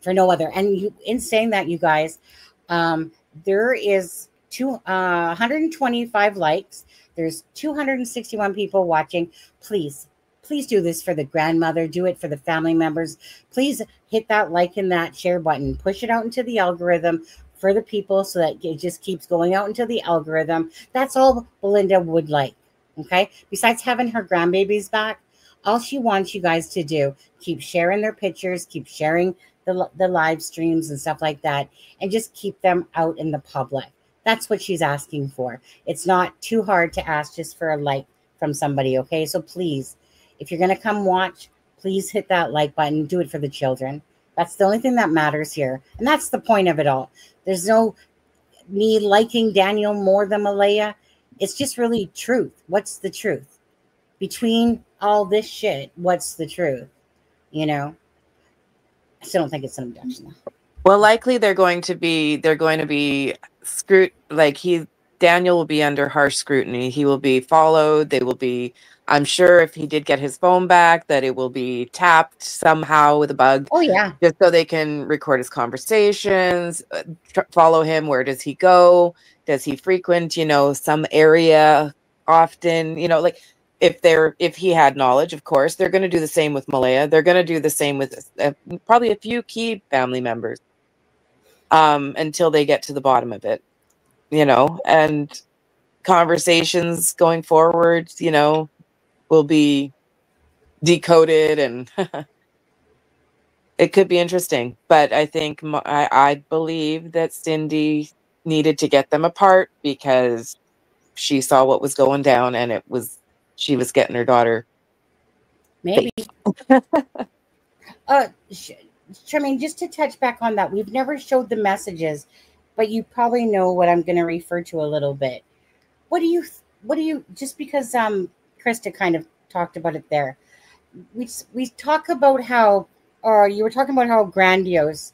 for no other. And in saying that, you guys, there is 125 likes. There's 261 people watching. Please do this for the grandmother. Do it for the family members. Please hit that like and that share button. Push it out into the algorithm for the people so that it just keeps going out into the algorithm. That's all Belinda would like. Okay. Besides having her grandbabies back, all she wants you guys to do, keep sharing their pictures, keep sharing the live streams and stuff like that, and just keep them out in the public. That's what she's asking for. It's not too hard to ask just for a like from somebody. Okay. So please, if you're going to come watch, please hit that like button. Do it for the children. That's the only thing that matters here. And that's the point of it all. There's no me liking Daniel more than Malaya. It's just really truth. What's the truth? Between all this shit, what's the truth? You know? I still don't think it's an abduction. Well, likely they're going to be Daniel will be under harsh scrutiny. He will be followed. They will be, I'm sure if he did get his phone back, that it will be tapped somehow with a bug. Oh, yeah. Just so they can record his conversations, follow him. Where does he go? Does he frequent, some area often? Like if he had knowledge, of course, they're going to do the same with Malaya. They're going to do the same with probably a few key family members until they get to the bottom of it. And conversations going forward, will be decoded, and it could be interesting. But I think I believe that Cindy needed to get them apart because she saw what was going down, and she was getting her daughter. Maybe. Charmaine, just to touch back on that, we've never showed the messages, but you probably know what I'm going to refer to a little bit. What do you, just because Krista kind of talked about it there, we talk about how, or you were talking about how grandiose,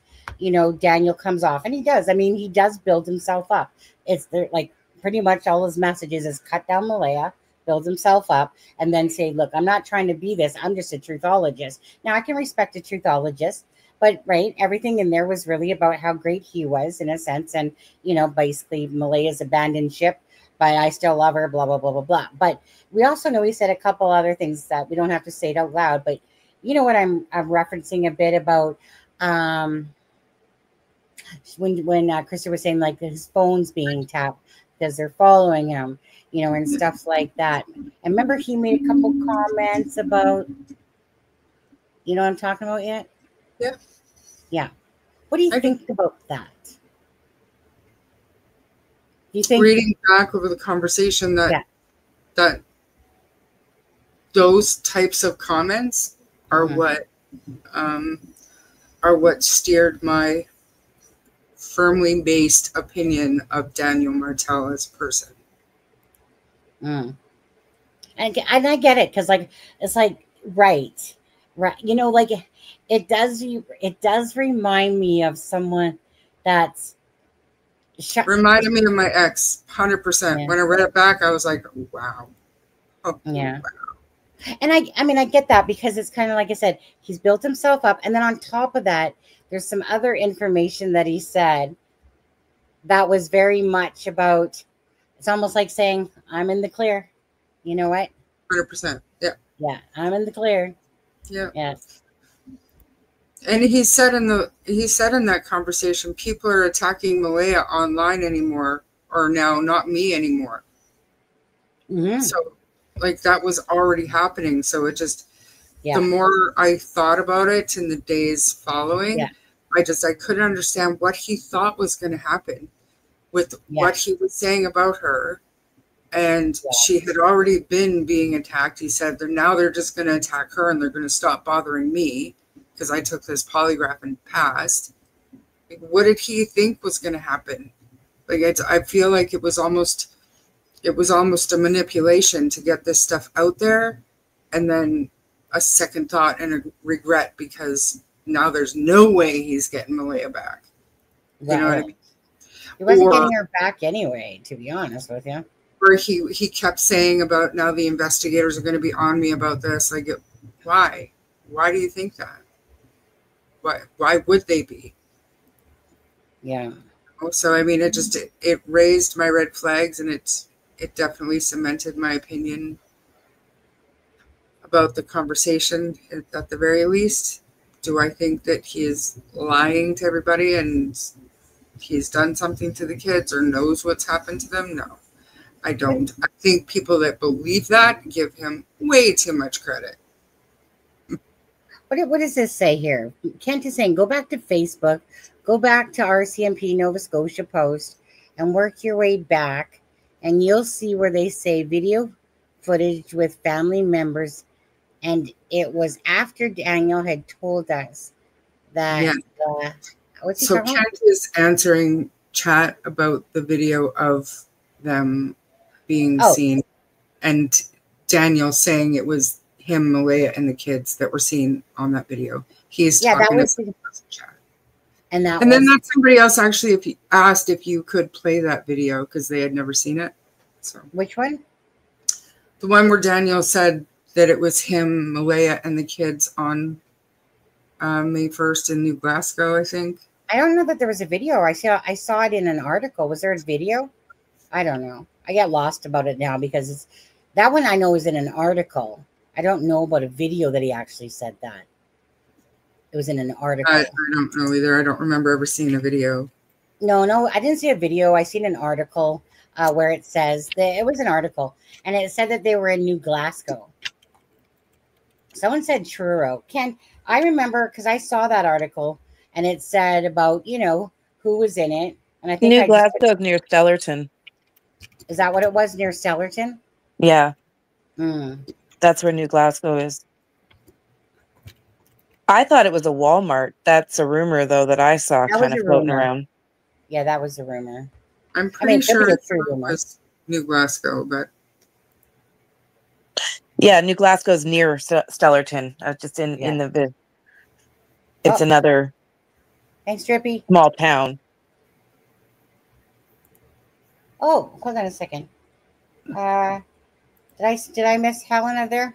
Daniel comes off, and he does. I mean, he does build himself up. It's there, like pretty much all his messages is cut down Malaya, build himself up, and then say, look, I'm not trying to be this. I'm just a truthologist. Now, I can respect a truthologist, but right, everything in there was really about how great he was in a sense. And, basically Malaya's abandoned ship, but I still love her, blah, blah, blah, blah, blah. But we also know he said a couple other things that we don't have to say it out loud, but you know what I'm referencing a bit about when Krista was saying like his phone's being tapped because they're following him, and stuff like that. And remember he made a couple comments about, what I'm talking about yet? Yeah. Yeah. What do you think about that? Do you think reading back over the conversation that those types of comments are what steered my firmly based opinion of Daniel Martell as a person. And I get it, because it's right, like it does remind me of someone that's reminded me of my ex 100%. When I read it back, I was like, wow, Yeah. And I mean, I get that because it's kind of like I said, he's built himself up. And then on top of that, there's some other information that he said that was very much about, it's almost like saying, I'm in the clear. You know what? 100%. Yeah. Yeah, I'm in the clear. Yeah. Yeah. And he said in that conversation, people are attacking Malaya online anymore, or now not me anymore. Mm-hmm. So like that was already happening. So it just, Yeah. the more I thought about it in the days following, Yeah. I couldn't understand what he thought was going to happen with what he was saying about her. And she had already been being attacked. He said that now they're just going to attack her and they're going to stop bothering me because I took this polygraph and passed. Like, what did he think was going to happen? Like I feel like it was almost a manipulation to get this stuff out there, and then a second thought and a regret because now there's no way he's getting Malaya back. Right. You know what I mean? He wasn't getting her back anyway, to be honest with you. Or he kept saying about now the investigators are going to be on me about this. Like, why? Why do you think that? Why would they be? Yeah. So I mean, it raised my red flags, and it definitely cemented my opinion about the conversation at the very least. Do I think that he is lying to everybody and he's done something to the kids or knows what's happened to them? No, I don't. I think people that believe that give him way too much credit. What does this say here? Kent is saying, go back to Facebook, go back to RCMP Nova Scotia Post, and work your way back, and you'll see where they say video footage with family members. And it was after Daniel had told us that. Yeah. So Kent is answering chat about the video of them being seen, and Daniel saying it was him, Malaya, and the kids that were seen on that video. He's talking about the chat. And then that somebody else actually asked if you could play that video because they had never seen it. So which one? The one where Daniel said that it was him, Malaya, and the kids on May 1st in New Glasgow, I think. I don't know that there was a video. I saw it in an article. Was there a video? I don't know. I get lost about it now because that one I know is in an article. I don't know about a video that he actually said that. It was in an article. I don't know either. I don't remember ever seeing a video. No, I didn't see a video. I seen an article where it says that it was an article, and it said that they were in New Glasgow. Someone said Truro. Ken, I remember because I saw that article, and it said about who was in it, and I think New Glasgow is near Stellarton. Is that what it was, near Stellarton? Yeah. Mm. That's where New Glasgow is. I thought it was a Walmart. That's a rumor, though, that I saw kind of floating around. Yeah, that was the rumor. I'm pretty sure it was New Glasgow, but... Yeah, New Glasgow is near Stellarton. Just in the... It's another... Thanks, Drippy. Small town. Oh, hold on a second. Did I miss Helena there?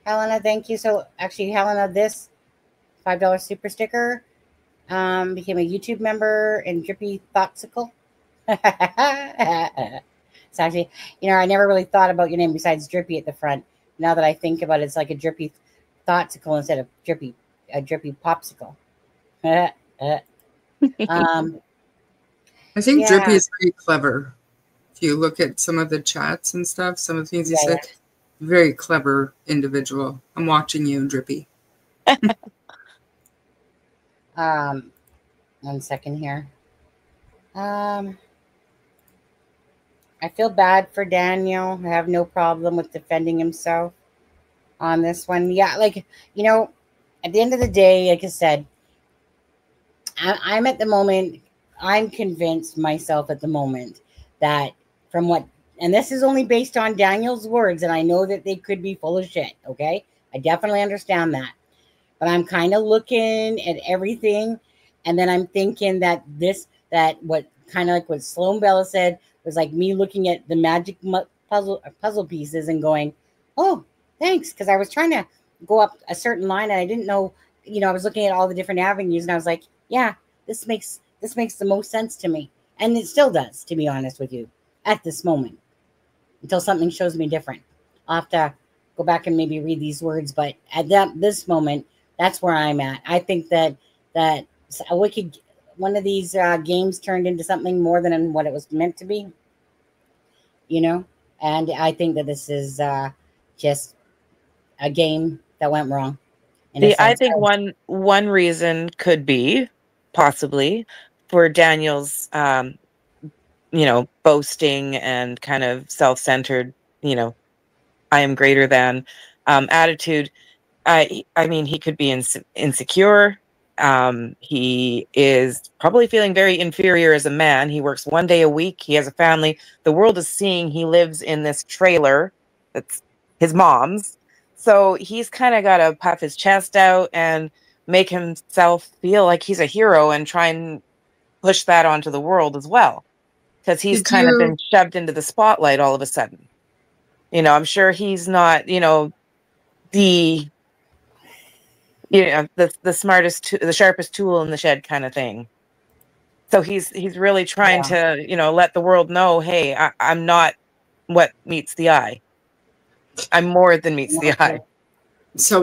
Helena, thank you. So actually, Helena, this $5 super sticker became a YouTube member and Drippy Thoughtsicles. It's actually, I never really thought about your name besides Drippy at the front. Now that I think about it, it's like a Drippy Thoughtsicles instead of a Drippy Popsicle. I think Drippy is very clever. If you look at some of the chats and stuff, some of the things he said, very clever individual. I'm watching you, Drippy. 1 second here. I feel bad for Daniel. I have no problem with defending himself on this one. Yeah, at the end of the day, like I said, I'm at the moment, I'm convinced myself at the moment that and this is only based on Daniel's words, and I know that they could be full of shit, okay? I definitely understand that. But I'm kind of looking at everything, and then I'm thinking what Sloan Bella said was like me looking at the magic puzzle pieces and going, oh, thanks, because I was trying to go up a certain line and I didn't know, I was looking at all the different avenues and I was like, yeah, this makes the most sense to me, and it still does, to be honest with you, at this moment, until something shows me different. I'll have to go back and maybe read these words, but at this moment, that's where I'm at. I think that one of these games turned into something more than what it was meant to be, and I think that this is just a game that went wrong. See, I think one reason could be possibly for Daniel's, boasting and kind of self-centered, I am greater than attitude. I mean, he could be insecure. He is probably feeling very inferior as a man. He works 1 day a week. He has a family. The world is seeing he lives in this trailer that's his mom's. So he's kind of got to puff his chest out and make himself feel like he's a hero and try and push that onto the world as well. Because he's kind of been shoved into the spotlight all of a sudden. I'm sure he's not, the smartest, the sharpest tool in the shed kind of thing. So he's really trying to, let the world know, hey, I'm not what meets the eye. I'm more than meets the eye. So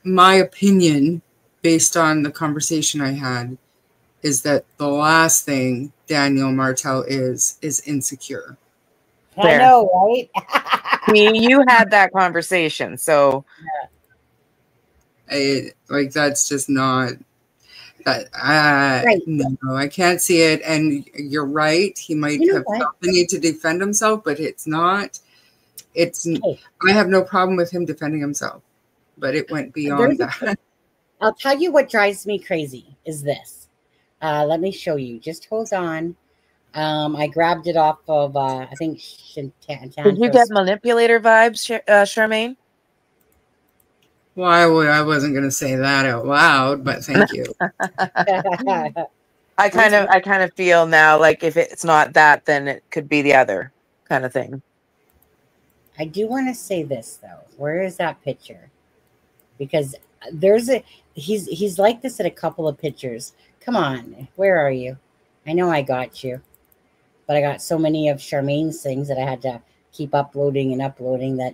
my opinion, based on the conversation I had, is that the last thing Daniel Martell is insecure. I know, right? You had that conversation, so that's just not that. Right. No, I can't see it. And you're right. He might have felt the need to defend himself, but it's not. I have no problem with him defending himself, but it went beyond that. I'll tell you what drives me crazy is this. Let me show you. Just hold on. I grabbed it off of, I think, Did you get manipulator vibes, Charmaine? Well, I wasn't going to say that out loud, but thank you. I kind of feel now like if it's not that, then it could be the other kind of thing. I do want to say this though. Where is that picture? Because he's like this at a couple of pictures. Come on, where are you? I know I got you, but I got so many of Charmaine's things that I had to keep uploading and uploading that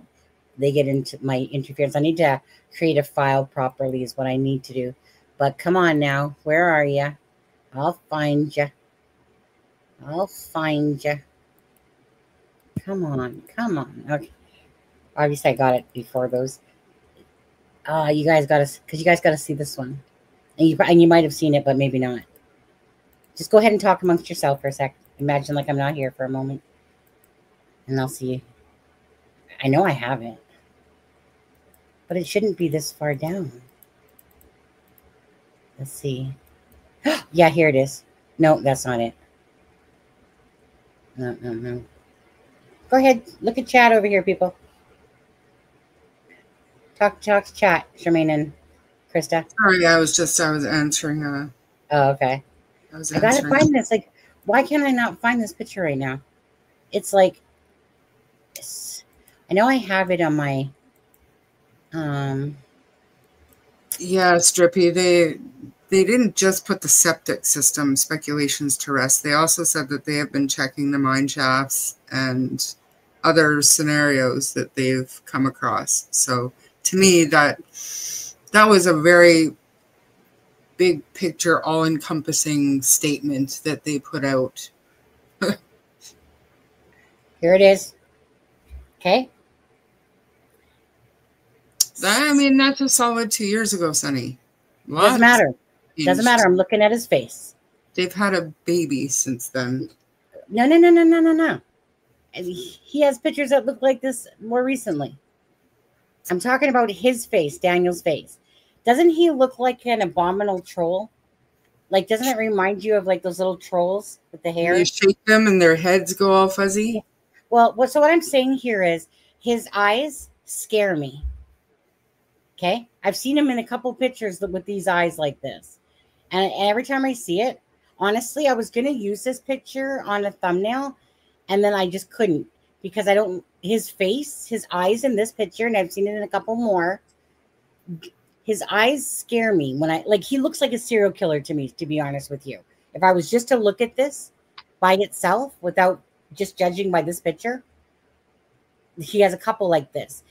they get into my interference. I need to create a file properly is what I need to do. But come on now, where are you? I'll find you. I'll find you. Come on. Okay. Obviously, I got it before those. You guys got to, because you guys got to see this one, and you might have seen it, but maybe not. Just go ahead and talk amongst yourself for a sec. Imagine like I'm not here for a moment, and I'll see you. I know I have it, but it shouldn't be this far down. Let's see. Yeah, here it is. No, that's not it. No. Go ahead. Look at chat over here, people. Talk chat, Charmaine and Krista. Sorry, I was answering. Oh, okay. I gotta find this. Like, why can't I not find this picture right now? It's like, I know I have it on my. Yeah, Strippy. They didn't just put the septic system speculations to rest. They also said that they have been checking the mine shafts and other scenarios that they've come across. So to me, that was a very big picture, all-encompassing statement that they put out. Here it is. Okay. I mean, that's a solid 2 years ago, Sonny. Doesn't matter. Doesn't matter. I'm looking at his face. They've had a baby since then. No. He has pictures that look like this more recently. I'm talking about his face, Daniel's face. Doesn't he look like an abominable troll? Like, doesn't it remind you of like those little trolls with the hair? You shake them and their heads go all fuzzy. Well, so what I'm saying here is his eyes scare me. Okay, I've seen him in a couple pictures with these eyes like this, and every time I see it, honestly, I was gonna use this picture on a thumbnail, and then I just couldn't because I don't, his face, his eyes in this picture, and I've seen it in a couple more. His eyes scare me when he looks like a serial killer to me, to be honest with you. If I was just to look at this by itself without just judging by this picture, he has a couple like this.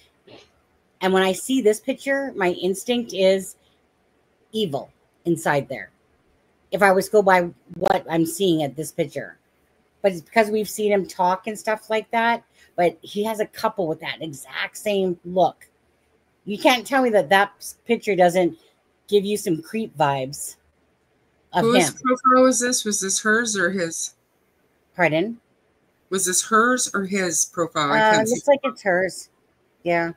And when I see this picture, my instinct is evil inside there. If I was to go by what I'm seeing at this picture. But it's because we've seen him talk and stuff like that. But he has a couple with that exact same look. You can't tell me that that picture doesn't give you some creep vibes of Whose him. profile was this? Was this hers or his? Pardon? Was this hers or his profile? It looks like it's hers. Yeah.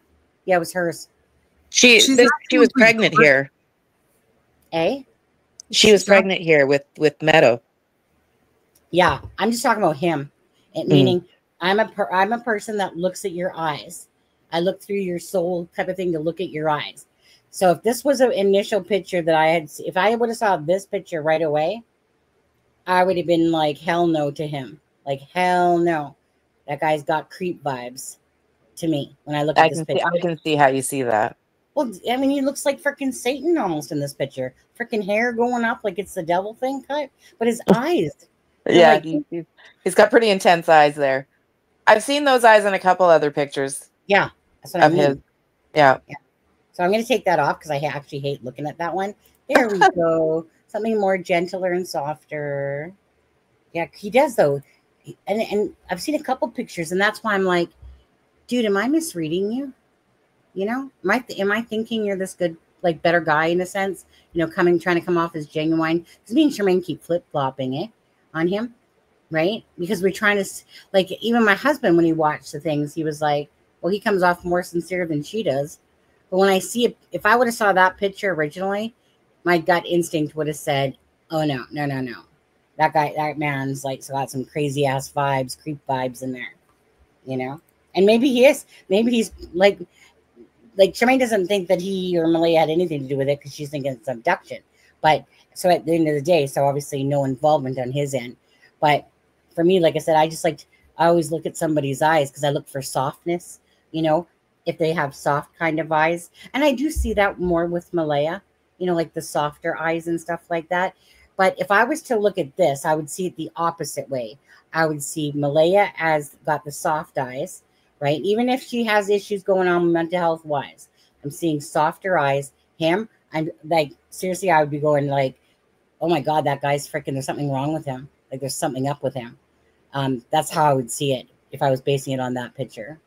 Yeah, it was hers. She was pregnant here. Eh? She was pregnant here with Meadow. Yeah, I'm just talking about him. Meaning I'm a person that looks at your eyes. I look through your soul type of thing to look at your eyes. So if this was an initial picture that I had, if I would have saw this picture right away, I would have been like, hell no to him. Like, hell no. That guy's got creep vibes to me when I look at this picture. I can see how you see that. Well, I mean, he looks like freaking Satan almost in this picture. Freaking hair going up like it's the devil thing cut. But his eyes. Yeah, he's got pretty intense eyes there. I've seen those eyes in a couple other pictures. Yeah, that's what I mean. His. Yeah. So I'm going to take that off because I actually hate looking at that one. There we go. Something more gentler and softer. Yeah, he does though. And I've seen a couple pictures, and that's why I'm like, dude, am I misreading you? You know, am I thinking you're this good, like better guy in a sense? You know, trying to come off as genuine. Because me and Charmaine keep flip-flopping on him, right? Because we're trying to, like, even my husband, when he watched the things, he was like, well, he comes off more sincere than she does. But when I see it, if I would have saw that picture originally, my gut instinct would have said, oh, no. That man's like, so got some crazy ass vibes, creep vibes in there, you know? And maybe he's like Charmaine doesn't think that he or Malaya had anything to do with it because she's thinking it's abduction. But so at the end of the day, so obviously no involvement on his end. But for me, like I said, I always look at somebody's eyes because I look for softness, you know, if they have soft kind of eyes. And I do see that more with Malaya, you know, like the softer eyes and stuff like that. But if I was to look at this, I would see it the opposite way. I would see Malaya as got the soft eyes, right? Even if she has issues going on mental health wise, I'm seeing softer eyes. Him, I'm like, seriously, I would be going like, oh my God, that guy's freaking, there's something wrong with him. Like there's something up with him. That's how I would see it if I was basing it on that picture.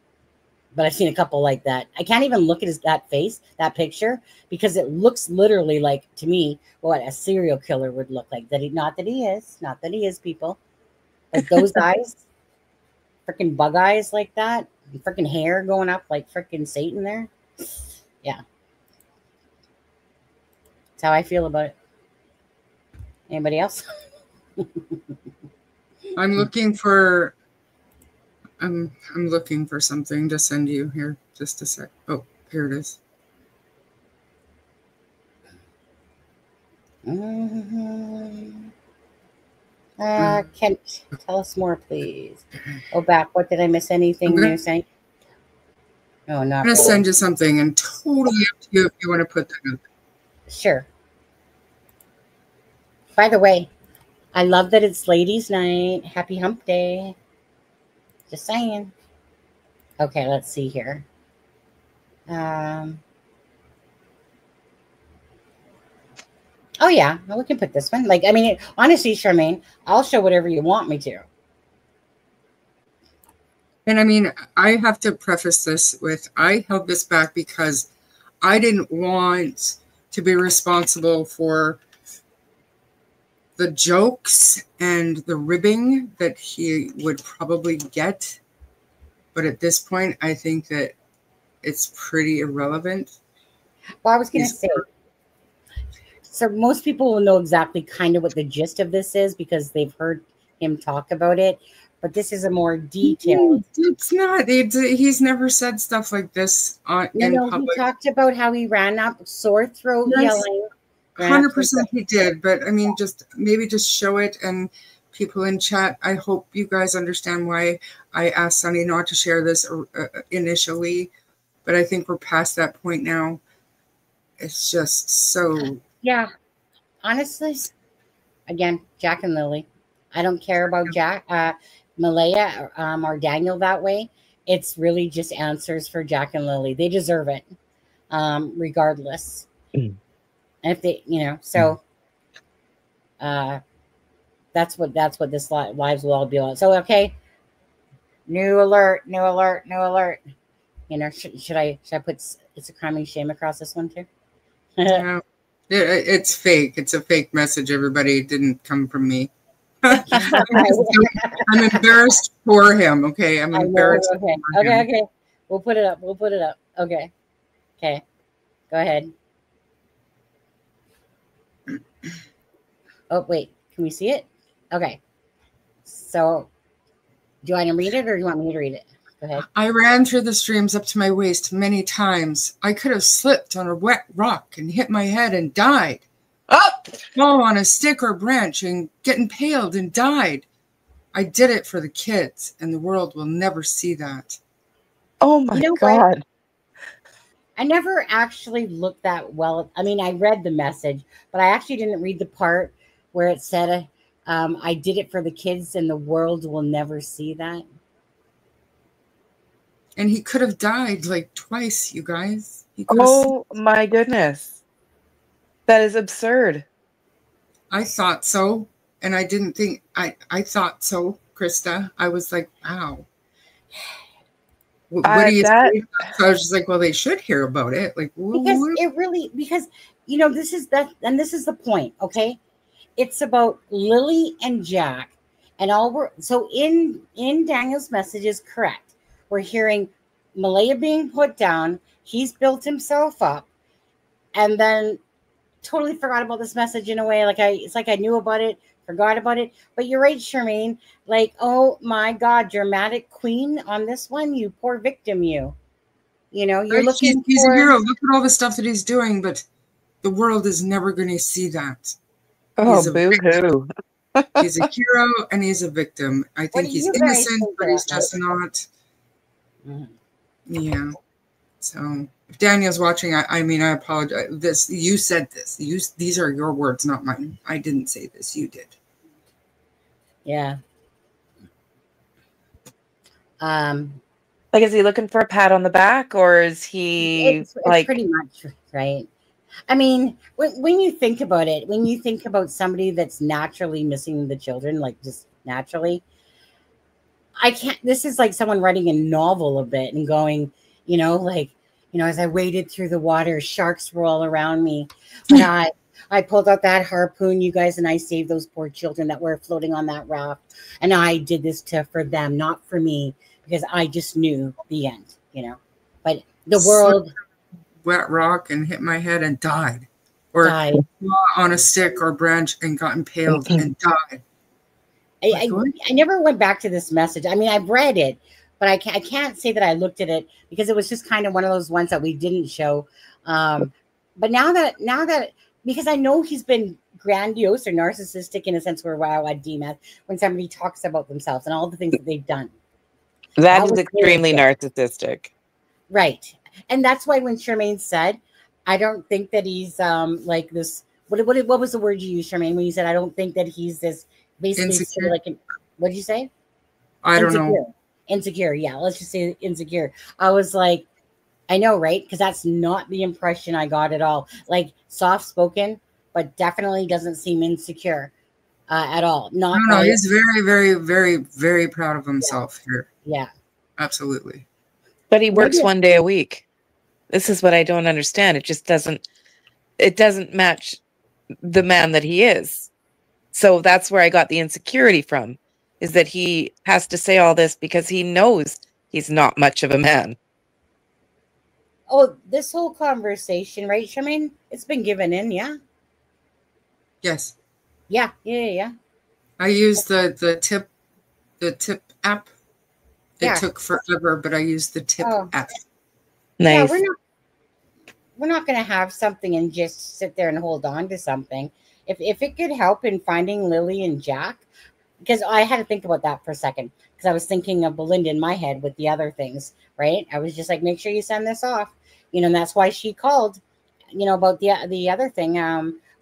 But I've seen a couple like that. I can't even look at that face, that picture, because it looks literally like, to me, what a serial killer would look like. Not that he is, people. Like those eyes, freaking bug eyes like that, freaking hair going up like freaking Satan there. Yeah. That's how I feel about it. Anybody else? I'm looking for something to send you here. Just a sec. Oh, here it is. Kent, tell us more, please. Go back. What did I miss? Anything new saying? No, not. I'm going to send you something, and totally up to you if you want to put that in. Sure. By the way, I love that it's ladies' night. Happy hump day. Just saying. Okay, let's see here. Oh, yeah. Well, we can put this one. Like, I mean, honestly, Charmaine, I'll show whatever you want me to. And I mean, I have to preface this with, I held this back because I didn't want to be responsible for the jokes and the ribbing that he would probably get. But at this point, I think that it's pretty irrelevant. Well, I was going to say, so most people will know exactly kind of what the gist of this is because they've heard him talk about it. But this is a more detailed. It's not. He's never said stuff like this in public. He talked about how he ran up, sore throat, yelling. 100% he did. But I mean, maybe just show it. And people in chat, I hope you guys understand why I asked Sunny not to share this initially, but I think we're past that point now. It's just so... Yeah, honestly, again, Jack and Lily. I don't care about Jack, Malaya, or Daniel that way. It's really just answers for Jack and Lily. They deserve it, regardless. And if they, so that's what this lives will all be on. So okay, new alert. Should I put it's a crime and shame across this one too? Yeah. It's fake. It's a fake message, everybody. It didn't come from me. I'm embarrassed for him. Okay. I'm embarrassed. Okay. We'll put it up. Okay. Go ahead. Oh, wait. Can we see it? Okay. So do you want to read it or do you want me to read it? Go ahead. I ran through the streams up to my waist many times. I could have slipped on a wet rock and hit my head and died. Fall on a stick or branch and get impaled and died. I did it for the kids, and the world will never see that. Oh my God. What? I never actually looked that well. I mean, I read the message, but I actually didn't read the part where it said, I did it for the kids, and the world will never see that. And he could have died like twice, you guys. Oh my goodness. That is absurd. I thought so. And I didn't think, I thought so, Krista. I was like, wow. What do you say? So I was just like, well, they should hear about it. Like, because this is the point, okay? It's about Lily and Jack, and so in Daniel's message is correct. We're hearing Malaya being put down. He's built himself up, and then totally forgot about this message in a way. It's like I knew about it, forgot about it. But you're right, Charmaine. Like, oh my God, dramatic queen on this one. You poor victim, you're looking. He's a hero. Look at all the stuff that he's doing, but the world is never going to see that. Oh, boo-hoo. He's a hero and he's a victim. I think he's innocent, but he's just not. Yeah. So if Daniel's watching, I mean, I apologize. You said this. These are your words, not mine. I didn't say this. You did. Yeah. Like, is he looking for a pat on the back, or is he it's pretty much right? I mean, when you think about it, when you think about somebody that's naturally missing the children, like just naturally, this is like someone writing a novel a bit and going, as I waded through the water, sharks were all around me. But I pulled out that harpoon, you guys, and I saved those poor children that were floating on that raft. And I did this for them, not for me, because I just knew the end, But the world... wet rock and hit my head and died. Or on a stick or branch and got impaled and died. I never went back to this message. I mean, I've read it, but I can't say that I looked at it because it was just kind of one of those ones that we didn't show. But now that because I know he's been grandiose or narcissistic in a sense where I deem it when somebody talks about themselves and all the things that they've done. That is extremely narcissistic. Right. And that's why when Charmaine said, I don't think that he's like this. What was the word you used, Charmaine, when you said, I don't think that he's this basically sort of like, what did you say? I don't know. Insecure. Yeah. Let's just say insecure. I was like, I know, right? Because that's not the impression I got at all. Like soft spoken, but definitely doesn't seem insecure at all. No, he's very, very, very, very proud of himself here. Yeah. Absolutely. But he works one day a week. This is what I don't understand. It just doesn't match the man that he is. So that's where I got the insecurity from, is that he has to say all this because he knows he's not much of a man. Oh, this whole conversation, right, Charmaine? It's been given in, yeah? Yes. Yeah. I used the tip app. It took forever, but I used the tip app. Nice. Yeah, we're not going to have something and just sit there and hold on to something. If it could help in finding Lily and Jack, because I had to think about that for a second, because I was thinking of Belinda in my head with the other things, right? I was just like, make sure you send this off, and that's why she called, about the other thing,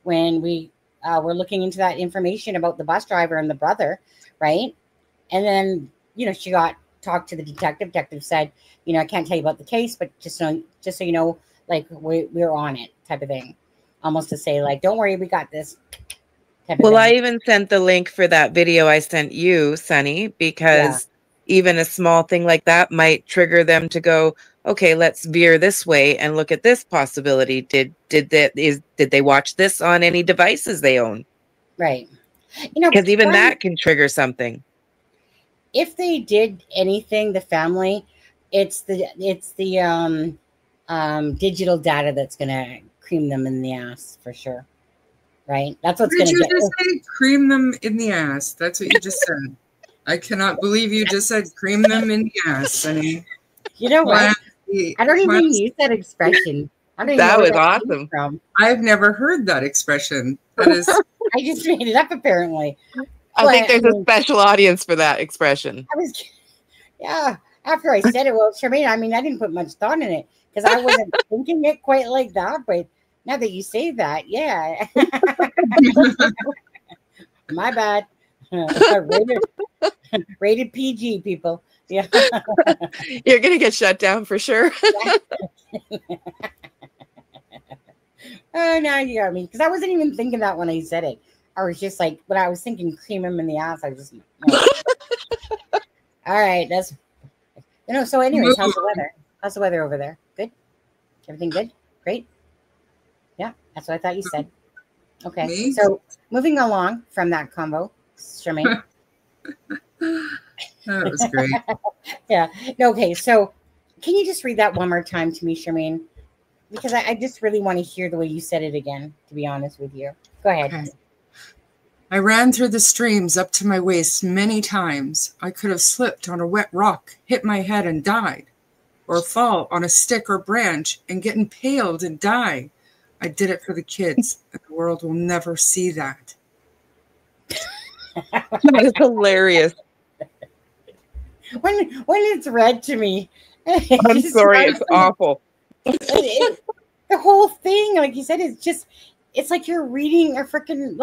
when we were looking into that information about the bus driver and the brother, right? And then, she talked to the detective. Detective said, I can't tell you about the case, but just so you know, like, we're on it, type of thing. Almost to say, like, don't worry, we got this. Well, I even sent the link for that video I sent you, Sunny, because even a small thing like that might trigger them to go, okay, let's veer this way and look at this possibility. Did they watch this on any devices they own? Right. Because even that can trigger something. If they did anything, the family, it's the digital data that's gonna cream them in the ass for sure. Right? That's what's gonna get. Did you just say cream them in the ass? That's what you just said. I cannot believe you just said cream them in the ass, Sunny. You know what? I don't even use that expression. I don't even that know was where awesome. From. I've never heard that expression. That is. I just made it up apparently. I think there's a special audience for that expression. After I said it, well, Charmaine, I didn't put much thought in it because I wasn't thinking it quite like that. But now that you say that, yeah. My bad. Rated PG, people. Yeah. You're going to get shut down for sure. Oh, now you got me. Because I wasn't even thinking that when I said it. I was just like, when I was thinking cream him in the ass, I just. All right. That's. So anyways, how's the weather? How's the weather over there? Good? Everything good? Great? Yeah, that's what I thought you said. Okay. Me? So moving along from that combo, Charmaine. That was great. Yeah. Okay. So can you just read that one more time to me, Charmaine? Because I just really want to hear the way you said it again, to be honest with you. Go ahead. Okay. I ran through the streams up to my waist many times. I could have slipped on a wet rock, hit my head and died, or fall on a stick or branch and get impaled and die. I did it for the kids, and the world will never see that. That is hilarious. When it's read to me, I'm sorry, it's awful. The whole thing, like you said, it's like you're reading a freaking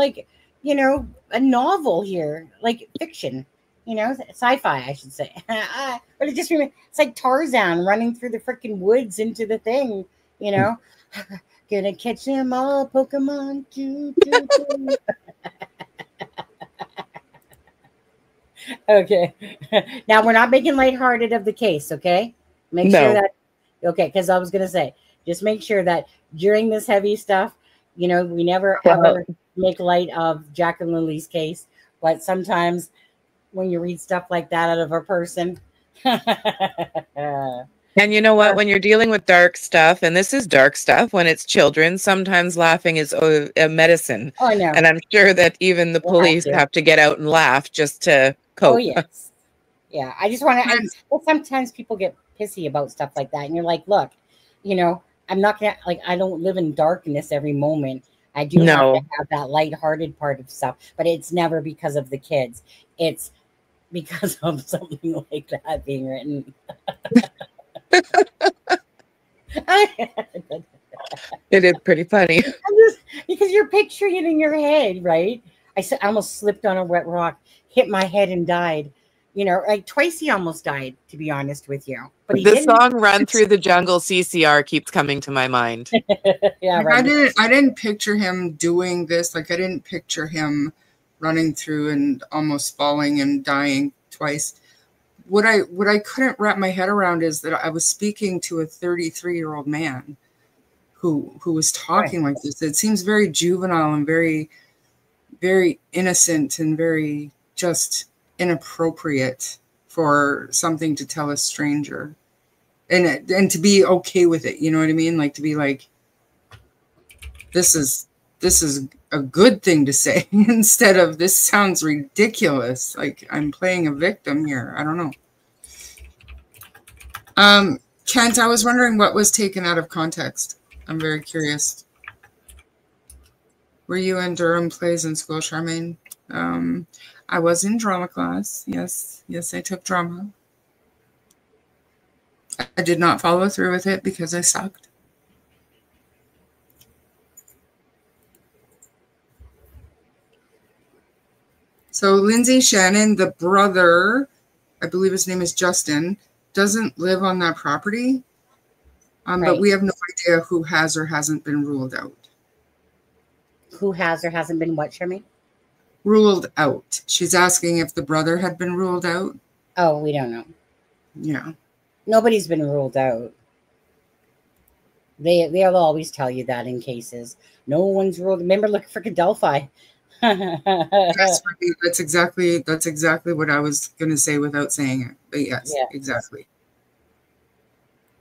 a novel here, like fiction, sci-fi, I should say. But it just it's like Tarzan running through the freaking woods into the thing, Gonna catch them all, Pokemon. Okay. Now we're not making lighthearted of the case, okay? Make sure that because I was gonna say, just make sure that during this heavy stuff, we never ever make light of Jack and Lily's case, but sometimes when you read stuff like that out of a person. And you know what? When you're dealing with dark stuff, and this is dark stuff, when it's children, sometimes laughing is a medicine. Oh, I know. And I'm sure that even the police have to get out and laugh just to cope. Oh, yes. Yeah. I just want to, sometimes people get pissy about stuff like that. And you're like, look, I'm not going to, I don't live in darkness every moment. I do have to have that lighthearted part of stuff, but it's never because of the kids. It's because of something like that being written. It is pretty funny. Because you're picturing it in your head, right? I almost slipped on a wet rock, hit my head and died. Like twice he almost died, to be honest with you. But the song Run Through the Jungle CCR keeps coming to my mind. Yeah, right. I didn't picture him doing this. Like, I didn't picture him running through and almost falling and dying twice. What I couldn't wrap my head around is that I was speaking to a 33-year-old man who was talking like this. It seems very juvenile and very, very innocent and very just inappropriate for something to tell a stranger, and to be okay with it. You know what I mean? Like, to be like, this is a good thing to say instead of this sounds ridiculous. Like, I'm playing a victim here. I don't know. Kent, I was wondering what was taken out of context. I'm very curious. Were you in Durham Plays in school, Charmaine? I was in drama class. Yes, I took drama. I did not follow through with it because I sucked. So Lindsay Shannon, the brother, I believe his name is Justin, doesn't live on that property. Right. But we have no idea who has or hasn't been ruled out. Who has or hasn't been what, Shermy? Ruled out. She's asking if the brother had been ruled out. Oh, we don't know. Yeah. Nobody's been ruled out. They'll always tell you that in cases. No one's ruled. Remember, look for Delphi. Yes, that's exactly what I was going to say without saying it. But yes, yeah. Exactly.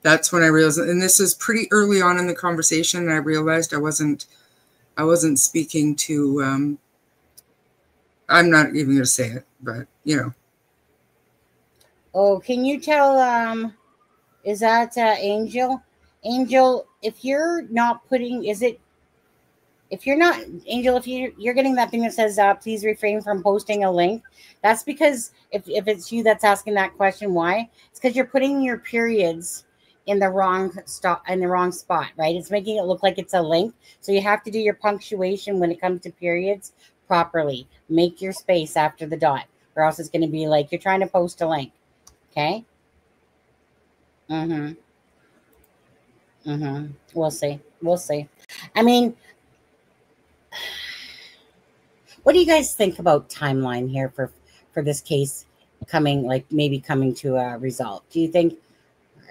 That's when I realized, and this is pretty early on in the conversation, and I realized I wasn't speaking to, I'm not even going to say it, but, you know. Oh, can you tell, is that Angel? Angel, if you're not putting, if you're not, Angel, if you're getting that thing that says, please refrain from posting a link, that's because if it's you that's asking that question, why? It's because you're putting your periods in the wrong spot, right? It's making it look like it's a link. So you have to do your punctuation when it comes to periods properly. Make your space after the dot, or else it's going to be like you're trying to post a link. Okay? We'll see. I mean, what do you guys think about timeline here for this case maybe coming to a result? Do you think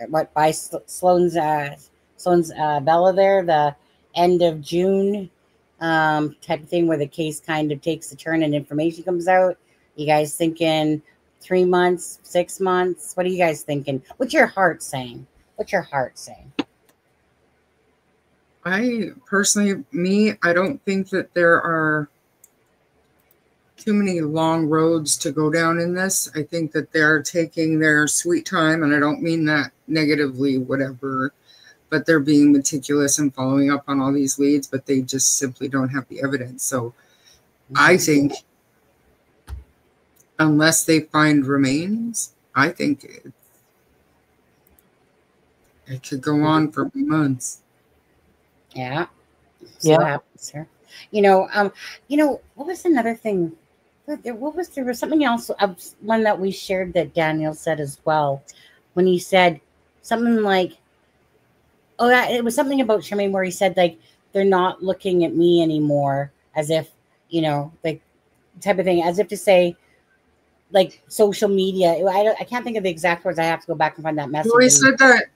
what by Sloan's Bella there, the end of June type of thing, where the case kind of takes a turn and information comes out? You guys thinking 3 months, 6 months? What are you guys thinking? What's your heart saying? I personally, I don't think that there are too many long roads to go down in this. I think that they're taking their sweet time, and I don't mean that negatively, whatever, but they're being meticulous and following up on all these leads, but they just simply don't have the evidence. So I think unless they find remains, I think it could go on for months. Yeah. So what happens here? What was another thing? There was something else, one that we shared that Daniel said as well, when he said something like, it was something about Charmaine where he said, like, they're not looking at me anymore, as if, like, type of thing, as if to say, like, social media. I can't think of the exact words. I have to go back and find that message. Well, he said that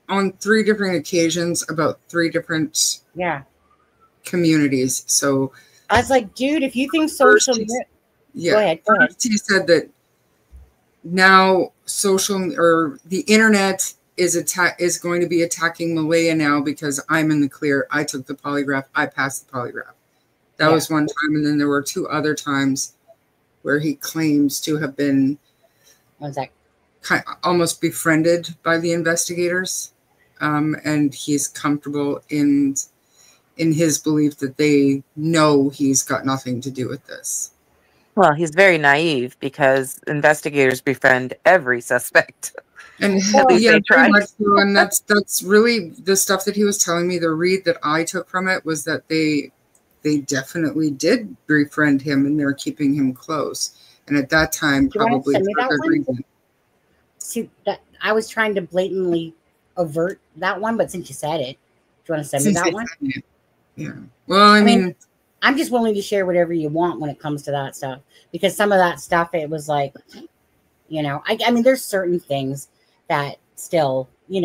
on 3 different occasions about 3 different communities. So I was like, dude, if you think social media, go ahead. He said that now the internet is going to be attacking Malaya now because I'm in the clear. I took the polygraph. I passed the polygraph. That was one time, and then there were 2 other times where he claims to have been almost befriended by the investigators, and he's comfortable in his belief that they know he's got nothing to do with this. Well, he's very naive because investigators befriend every suspect. And very much so, and that's really the stuff that he was telling me. The read that I took from it was that they definitely did befriend him, and they're keeping him close. And at that time, probably for that reason. See, that I was trying to blatantly avert that one, but since you said it, do you want to send me that one? Yeah. Well, I mean, I'm just willing to share whatever you want when it comes to that stuff, because some of that stuff, it was like, I mean, there's certain things that still, they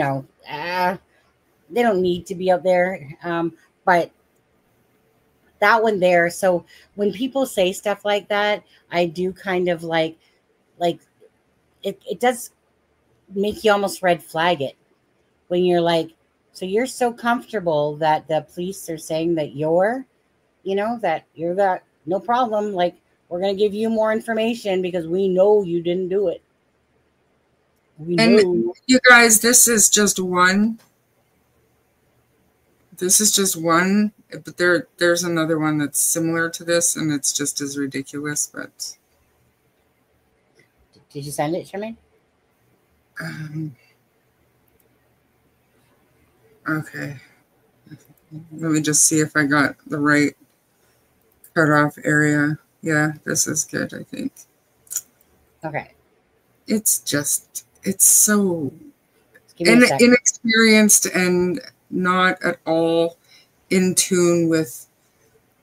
don't need to be out there. But that one there. So when people say stuff like that, I do kind of like it does make you almost red flag it when you're like, so you're so comfortable that the police are saying that you're that no problem. Like, we're going to give you more information because we know you didn't do it. You guys, this is just one This is just one, but there's another one that's similar to this, and it's just as ridiculous. But did you send it, Charmaine? Okay. Let me just see if I got the right cutoff area. Yeah, this is good, I think. Okay. It's so inexperienced and not at all in tune with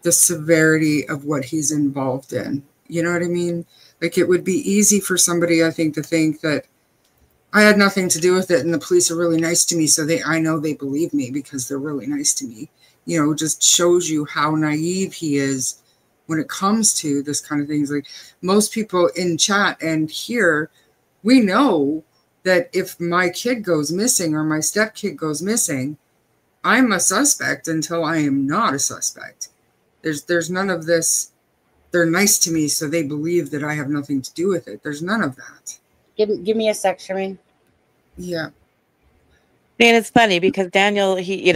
the severity of what he's involved in. You know what I mean? Like, it would be easy for somebody, I think, to think that I had nothing to do with it and the police are really nice to me, so I know they believe me because they're really nice to me. You know, just shows you how naive he is when it comes to this kind of things. Like, most people in chat and here, we know that if my kid goes missing or my stepkid goes missing, I'm a suspect until I am not a suspect. There's none of this, they're nice to me, so they believe that I have nothing to do with it. There's none of that. Give me a sec, Charmaine. Yeah. And it's funny because Daniel, he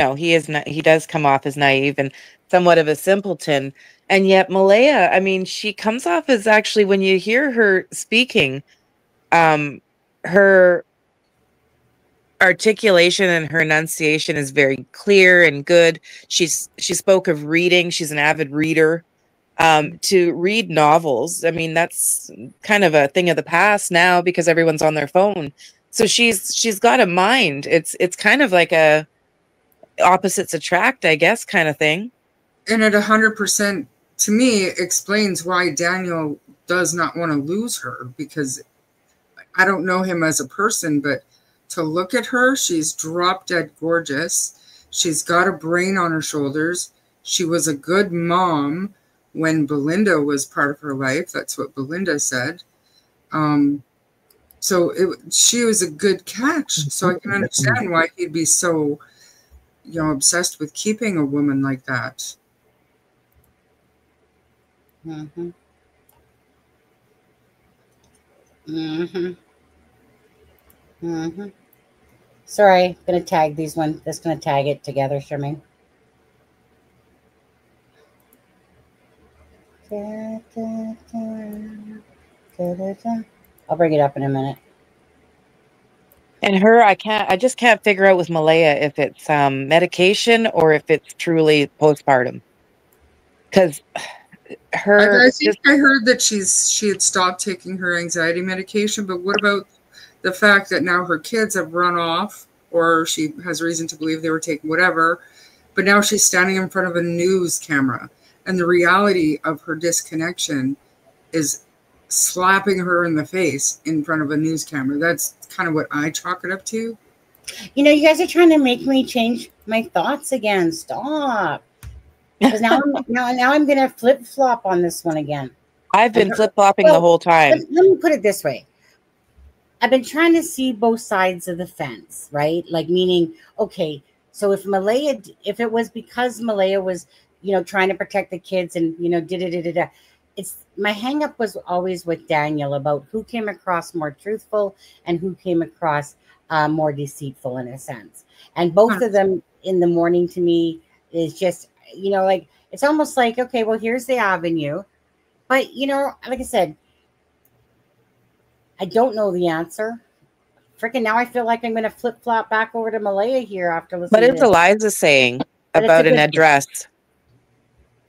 does come off as naive and somewhat of a simpleton. And yet Malaya, I mean, she comes off as actually, when you hear her speaking, her articulation and her enunciation is very clear and good. She spoke of reading. She's an avid reader. To read novels, I mean, that's kind of a thing of the past now because everyone's on their phone. So she's got a mind. It's kind of like a opposites attract, I guess, kind of thing. And it 100% to me explains why Daniel does not want to lose her, because I don't know him as a person, but to look at her, she's drop dead gorgeous. She's got a brain on her shoulders. She was a good mom when Belinda was part of her life. That's what Belinda said. So she was a good catch. So I can understand why he'd be so, obsessed with keeping a woman like that. Mm-hmm. Mm-hmm. Mm-hmm. Sorry, I'm gonna tag these one. Just gonna tag it together, Charmaine. I'll bring it up in a minute. And her, I just can't figure out with Malaya if it's medication or if it's truly postpartum. Because I heard that she had stopped taking her anxiety medication, but what about the fact that now her kids have run off, or she has reason to believe they were taking whatever, but now she's standing in front of a news camera, and the reality of her disconnection is slapping her in the face in front of a news camera. That's kind of what I chalk it up to. You know, you guys are trying to make me change my thoughts again. Stop. Because now I'm going to flip-flop on this one again. I've been flip-flopping the whole time. Let me put it this way. I've been trying to see both sides of the fence, right? Like, meaning, okay, so if it was because Malaya was, trying to protect the kids and, it's my hang up was always with Daniel about who came across more truthful and who came across more deceitful in a sense. And both of them in the morning to me is just, like, it's almost like, okay, well, here's the avenue. But, like I said, I don't know the answer. Freaking now I feel like I'm going to flip-flop back over to Malaya here after listening to this. What is Eliza saying about an address?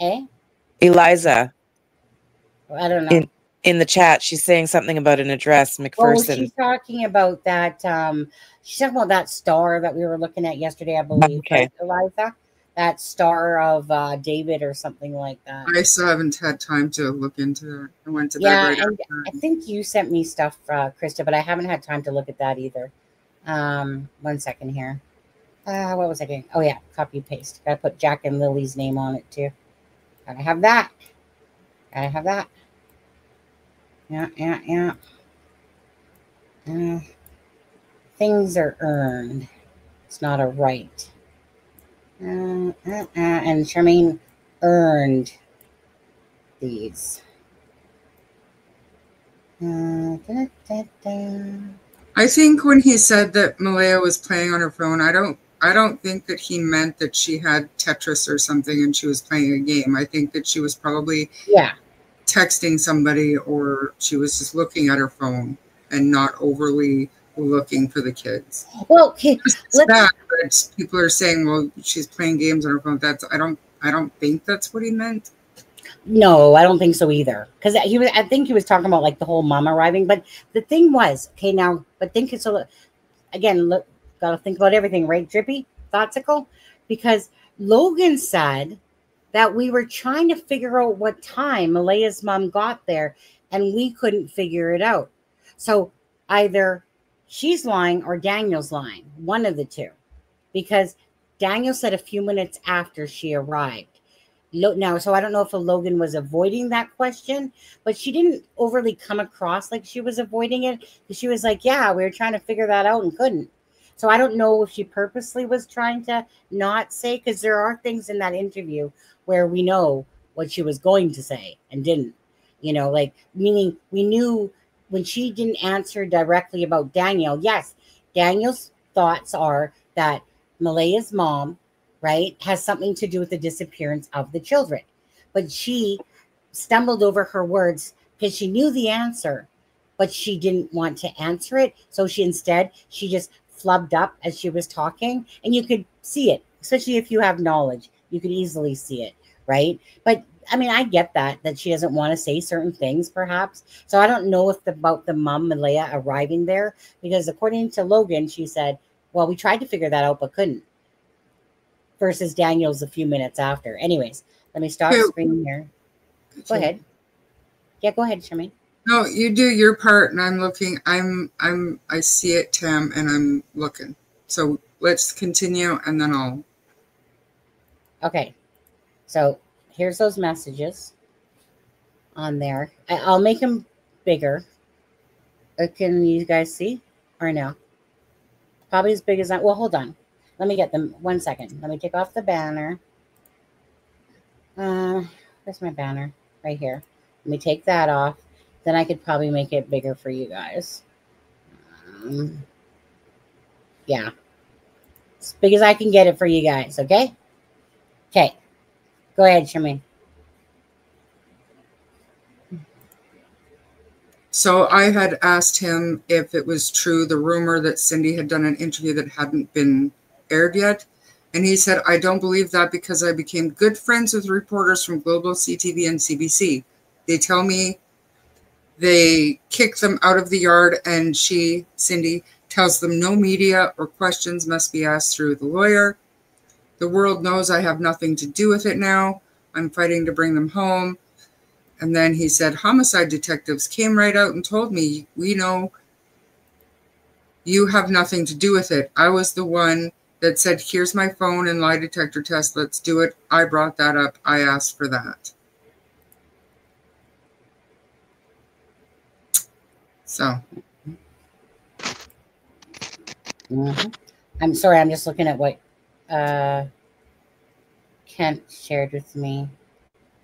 Eh? Eliza. I don't know. In the chat, she's saying something about an address, McPherson. Oh, she's talking about that. She's talking about that star that we were looking at yesterday, I believe. Okay. Right, Eliza? That star of David or something like that. I still haven't had time to look into that. I went to bed right after. I think you sent me stuff, Krista, but I haven't had time to look at that either. 1 second here. What was I doing? Oh, yeah, copy paste. Got to put Jack and Lily's name on it, too. Gotta have that. Gotta have that. Yeah. Things are earned. It's not a right. And Charmaine earned these. I think when he said that Malaya was playing on her phone, I don't I don't think that he meant that she had Tetris or something and she was playing a game. I think that she was probably texting somebody, or she was just looking at her phone and not overly looking for the kids. Well, okay, it's bad, but people are saying, well, she's playing games on her phone. I don't think that's what he meant. No, I don't think so either. Because I think he was talking about like the whole mom arriving. But the thing was, okay, now, but think it's again, look, gotta think about everything, right, Drippy? Thoughtsicles? Because Logan said that we were trying to figure out what time Malaya's mom got there, and we couldn't figure it out. So either she's lying or Daniel's lying, one of the two, because Daniel said a few minutes after she arrived. Now, so I don't know if Logan was avoiding that question, but she didn't overly come across like she was avoiding it. She was like, yeah, we were trying to figure that out and couldn't. So I don't know if she purposely was trying to not say, because there are things in that interview where we know what she was going to say and didn't, you know, like, meaning we knew when she didn't answer directly about Daniel. Yes, Daniel's thoughts are that Malaya's mom, right, has something to do with the disappearance of the children. But she stumbled over her words because she knew the answer, but she didn't want to answer it. So she just flubbed up as she was talking. And you could see it, especially if you have knowledge. You could easily see it, right? But I mean, I get that she doesn't want to say certain things, perhaps. So I don't know about the mom, Malaya, arriving there, because according to Logan, she said, well, we tried to figure that out, but couldn't. Versus Daniel's a few minutes after. Anyways, let me stop screening here. Go ahead. Yeah, go ahead, Charmaine. No, you do your part, and I'm looking. I see it, Tam, and I'm looking. So let's continue, and then I'll. Okay. So here's those messages on there. I'll make them bigger. Can you guys see or no? Probably as big as that. Well, hold on. Let me get them. 1 second. Let me take off the banner. Where's my banner? Right here. Let me take that off. Then I could probably make it bigger for you guys. Yeah. As big as I can get it for you guys, okay? Okay. Go ahead, Charmaine. So I had asked him if it was true, the rumor that Cindy had done an interview that hadn't been aired yet. And he said, I don't believe that because I became good friends with reporters from Global, CTV, and CBC. They tell me they kick them out of the yard, and Cindy, tells them no media or questions must be asked through the lawyer. The world knows I have nothing to do with it now. I'm fighting to bring them home. And then he said, homicide detectives came right out and told me, we know you have nothing to do with it. I was the one that said, here's my phone and lie detector test. Let's do it. I brought that up. I asked for that. So. I'm sorry. I'm just looking at what Kent shared with me.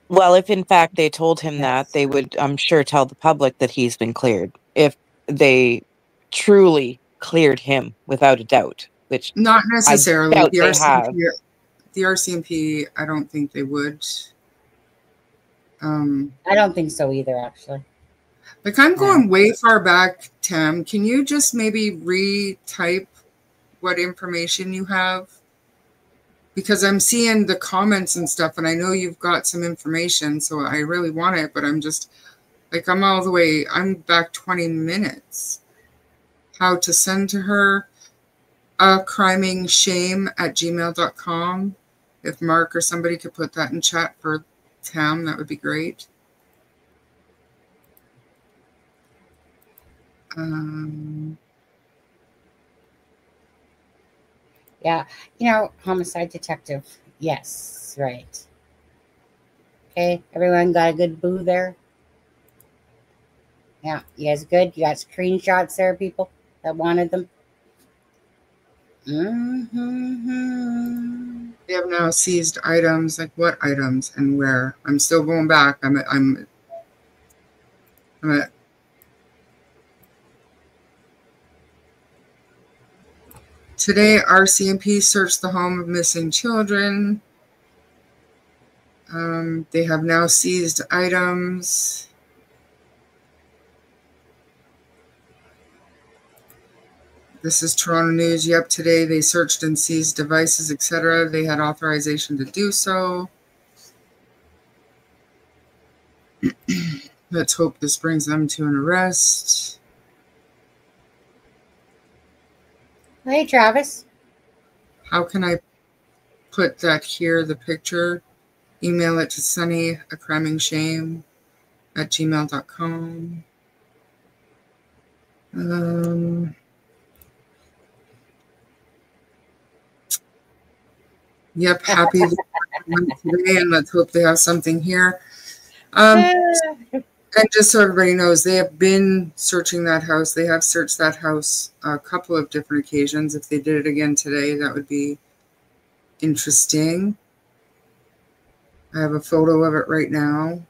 Well, if in fact they told him that, they would, I'm sure, tell the public that he's been cleared. If they truly cleared him without a doubt, which not necessarily. I doubt they have. The RCMP, I don't think they would. I don't think so either, actually. Like, I'm going way far back, Tam. Can you just maybe retype what information you have? Because I'm seeing the comments and stuff, and I know you've got some information, so I really want it, but I'm just, like, I'm all the way, I'm back 20 minutes. How to send to her, crimingshame@gmail.com. If Mark or somebody could put that in chat for Tam, that would be great. Yeah, you know, homicide detective. Yes, right. Okay, everyone got a good boo there? Yeah, you guys good? You got screenshots there, people that wanted them? They have now seized items. Like, what items and where? I'm still going back. I'm at Today, RCMP searched the home of missing children. They have now seized items. This is Toronto News. Yep, today they searched and seized devices, etc. They had authorization to do so. Let's hope this brings them to an arrest. Hey, Travis. How can I put that here, the picture? Email it to Sunny, a cramming shame at gmail.com. Yep, happy today, and let's hope they have something here. And just so everybody knows, they have been searching that house. They have searched that house a couple of different occasions. If they did it again today, that would be interesting. I have a photo of it right now.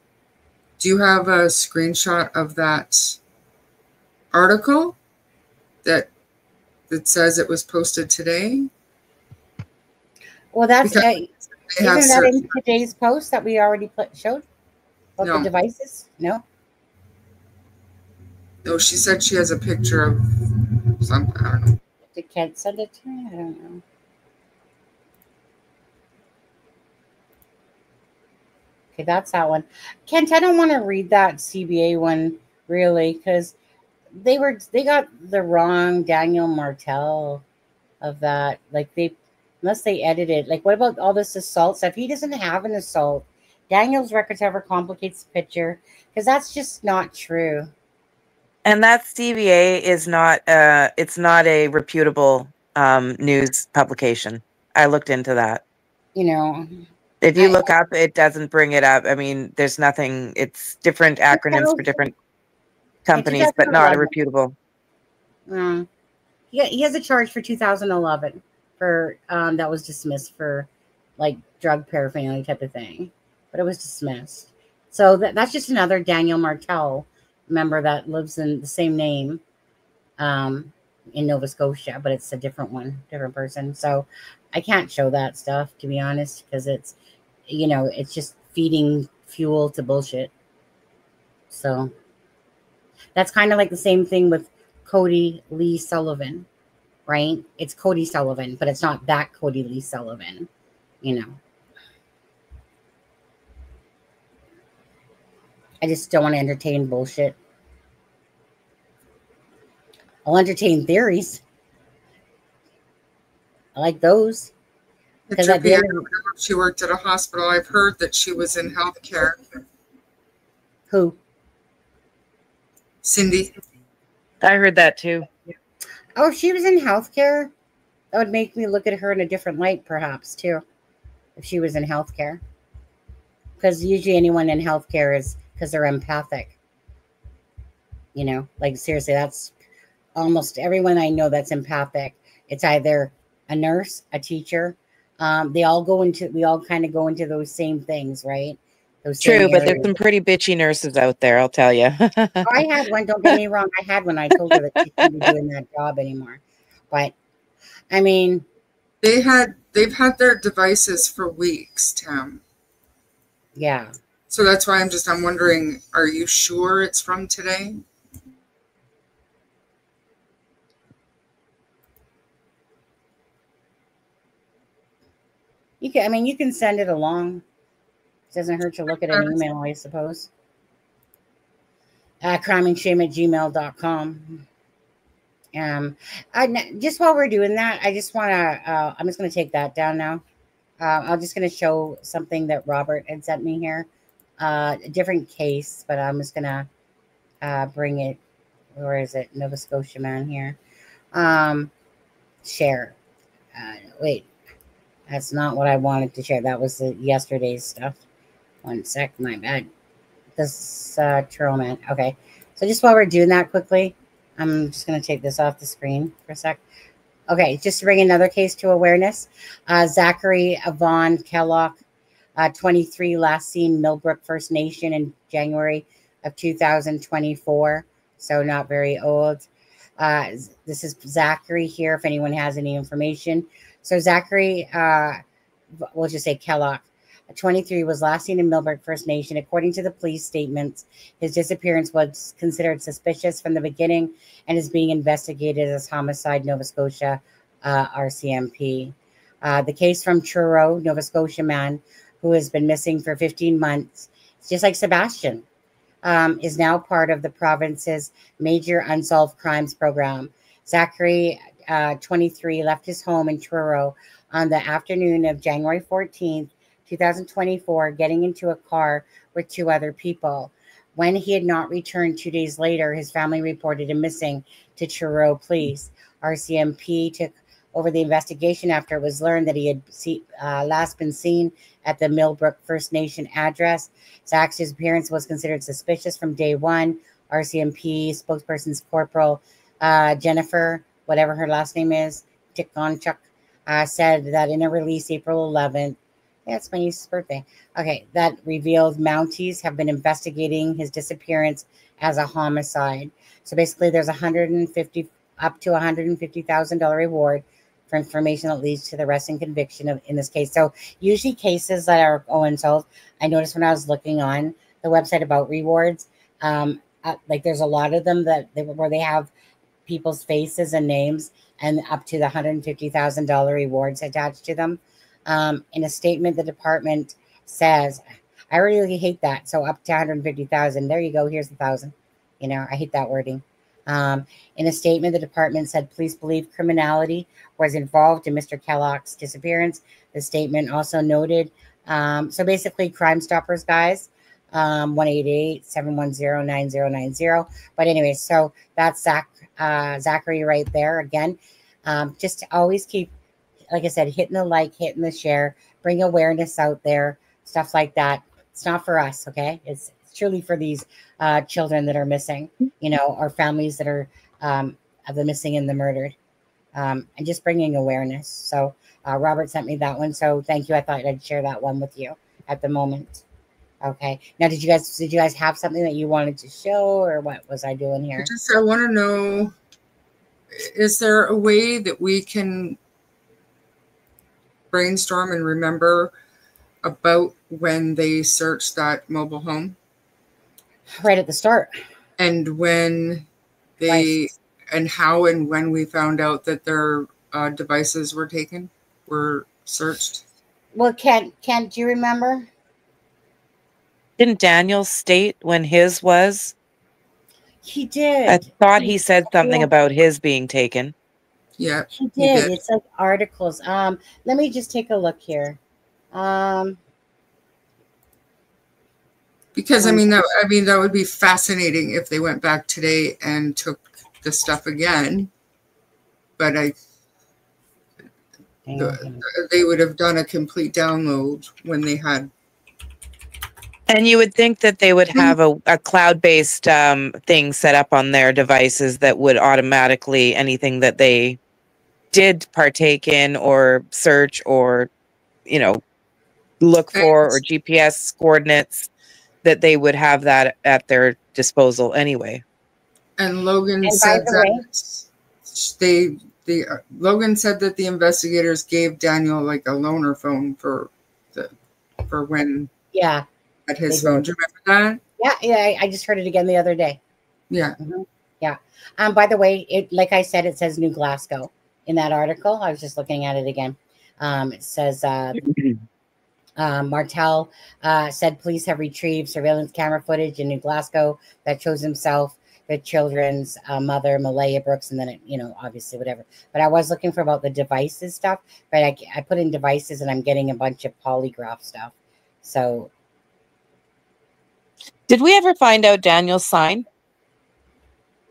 Do you have a screenshot of that article that says it was posted today? Well, that's isn't that in today's post that we already showed? About the devices? No. No, she said she has a picture of something. I don't know. Did Kent send it to me? I don't know. Okay, that's that one. Kent, I don't want to read that CBA one really, because they got the wrong Daniel Martell of that. Like unless they edited. Like, what about all this assault stuff? He doesn't have an assault. Daniel's records ever complicates the picture, because that's just not true. And that CBA is not it's not a reputable news publication. I looked into that. You know, if you look up, it doesn't bring it up. I mean, there's nothing. It's different acronyms for different companies, but not a reputable. He has a charge for 2011 for that was dismissed for like drug paraphernalia type of thing, but it was dismissed. So that's just another Daniel Martell member that lives in the same name in Nova Scotia, but it's a different one, different person. So I can't show that stuff, to be honest, because it's, you know, it's just feeding fuel to bullshit. So that's kind of like the same thing with Cody Lee Sullivan, right? It's Cody Sullivan, but it's not that Cody Lee Sullivan, you know. I just don't want to entertain bullshit. I'll entertain theories. I like those. Because at the end, she worked at a hospital. I've heard that she was in healthcare. Who? Cindy. I heard that too. Oh, she was in healthcare? That would make me look at her in a different light, perhaps, too, if she was in healthcare. Because usually anyone in healthcare is because they're empathic. You know, like seriously, that's almost everyone I know that's empathic. It's either a nurse, a teacher. We all kind of go into those same things, right? Those True, but there's some pretty bitchy nurses out there, I'll tell you. I had one, don't get me wrong. I had one. I told her that she couldn't be doing that job anymore. But I mean, they've had their devices for weeks, Tam. Yeah. So that's why I'm wondering, are you sure it's from today? You can send it along. It doesn't hurt to look at an email, I suppose. crimingshame@gmail.com. Just while we're doing that, I just want to, I'm just going to take that down now. I'm just going to show something that Robert had sent me here. A different case, but I'm just going to bring it. Where is it? Nova Scotia man here. Share. Wait. That's not what I wanted to share. That was yesterday's stuff. One sec, my bad. This Truro man. Okay. So just while we're doing that quickly, I'm just going to take this off the screen for a sec. Okay, just to bring another case to awareness. Zachary Avon Gairloch, 23, last seen Millbrook First Nation in January of 2024. So not very old. This is Zachary here, if anyone has any information. So Zachary, we'll just say Gairloch, 23, was last seen in Millbrook First Nation. According to the police statements, his disappearance was considered suspicious from the beginning and is being investigated as homicide, Nova Scotia, RCMP. The case from Truro, Nova Scotia man who has been missing for 15 months, just like Sebastian, is now part of the province's major unsolved crimes program. Zachary, 23, left his home in Truro on the afternoon of January 14th, 2024, getting into a car with 2 other people. When he had not returned 2 days later, his family reported him missing to Truro police. RCMP took over the investigation after it was learned that he had last been seen at the Millbrook First Nation address. Zach's disappearance was considered suspicious from day one. RCMP spokesperson's Corporal Jennifer, whatever her last name is, Tikonchuk, said that in a release April 11th, yeah, it's my niece's birthday. Okay, that revealed Mounties have been investigating his disappearance as a homicide. So basically, there's up to $150,000 reward for information that leads to the arrest and conviction in this case. So usually cases that are unsolved, I noticed when I was looking on the website about rewards, like there's a lot of them where they have people's faces and names and up to the $150,000 rewards attached to them. In a statement, the department says, I really hate that. So up to 150,000. There you go. Here's 1,000. You know, I hate that wording. In a statement, the department said police believe criminality was involved in Mr. Gairloch's disappearance. The statement also noted, so basically Crime Stoppers, guys, 1-888-710-9090. But anyway, so that's Zachary right there again. Just to always keep, like I said, hitting the like, hitting the share, bring awareness out there, stuff like that. It's not for us, okay? It's truly for these children that are missing, you know, or families that are of the missing and the murdered, and just bringing awareness. So Robert sent me that one, so thank you. I thought I'd share that one with you at the moment. Okay. Now, did you guys have something that you wanted to show, or what was I doing here? I want to know, is there a way that we can brainstorm and remember about when they searched that mobile home? Right at the start. And when they, and how and when we found out that their devices were searched? Well, Kent, do you remember? Didn't Daniel state when his was? He did. I thought he said something about his being taken. Yeah, he did. It's like articles. Let me just take a look here. Because that would be fascinating if they went back today and took the stuff again. But they would have done a complete download when they had. And you would think that they would have a cloud-based thing set up on their devices that would automatically, anything that they did partake in or search or, you know, look for, or GPS coordinates, that they would have that at their disposal anyway. And Logan said Logan said that the investigators gave Daniel like a loaner phone for when at his phone. Do you remember that? Yeah, I just heard it again the other day. Yeah. Yeah. By the way, it, like I said, it says New Glasgow in that article. I was just looking at it again. It says Martell said police have retrieved surveillance camera footage in New Glasgow that shows himself, the children's mother, Malaya Brooks, and then it, you know, obviously whatever. But I was looking for about the devices stuff, but I put in devices and I'm getting a bunch of polygraph stuff. So, did we ever find out Daniel's sign?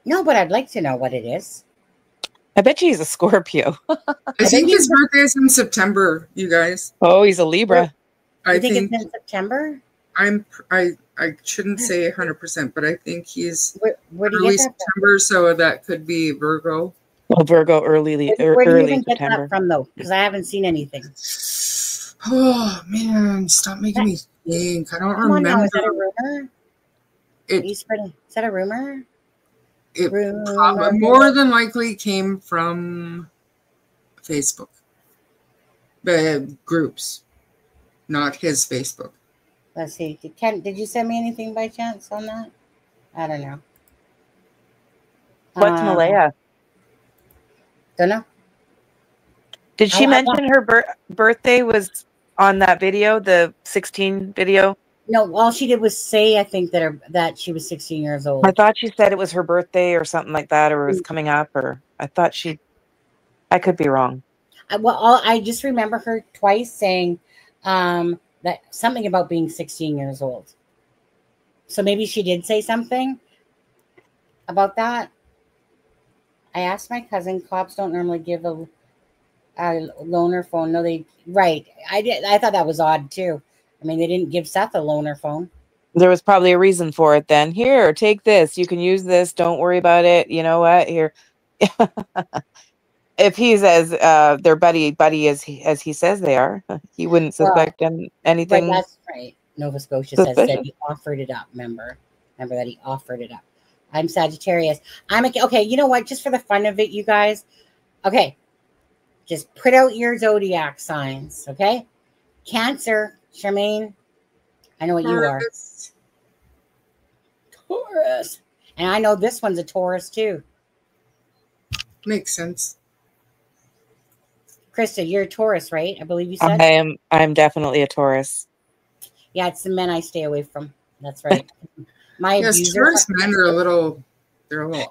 No, but I'd like to know what it is. I bet you he's a Scorpio. I think his birthday is in September, you guys. Oh, he's a Libra. I think it's in September. I shouldn't say 100%, but I think he's early September, so that could be Virgo. Well, Virgo early Where do you even get September. that from, though? Because I haven't seen anything. Oh man, stop making me think. I don't remember. Now, is that a rumor? Is that a rumor? It Rumor more than likely came from Facebook. The groups, not his Facebook. Let's see. Did you send me anything by chance on that? I don't know. What's Malaya? Don't know. Did she mention her birthday was on that video, the 16 video? No, all she did was say, I think, that she was 16 years old. I thought she said it was her birthday or something like that, or it was coming up, or I thought I could be wrong. I just remember her twice saying that something about being 16 years old. So maybe she did say something about that. I asked my cousin, cops don't normally give a loaner phone. No, right. I thought that was odd too. I mean, they didn't give Seth a loaner phone. There was probably a reason for it then. Here, take this. You can use this. Don't worry about it. You know what? Here. If he's as their buddy as he says they are, he wouldn't suspect anything. Right, that's right. Nova Scotia said he offered it up. Remember that he offered it up. I'm Sagittarius. Okay. You know what? Just for the fun of it, you guys. Okay. Just put out your zodiac signs. Okay. Cancer, Charmaine. I know what you are. Taurus. And I know this one's a Taurus too. Makes sense. Krista, you're a Taurus, right? I believe you said. I'm definitely a Taurus. Yeah, it's the men I stay away from. That's right. Taurus men are a little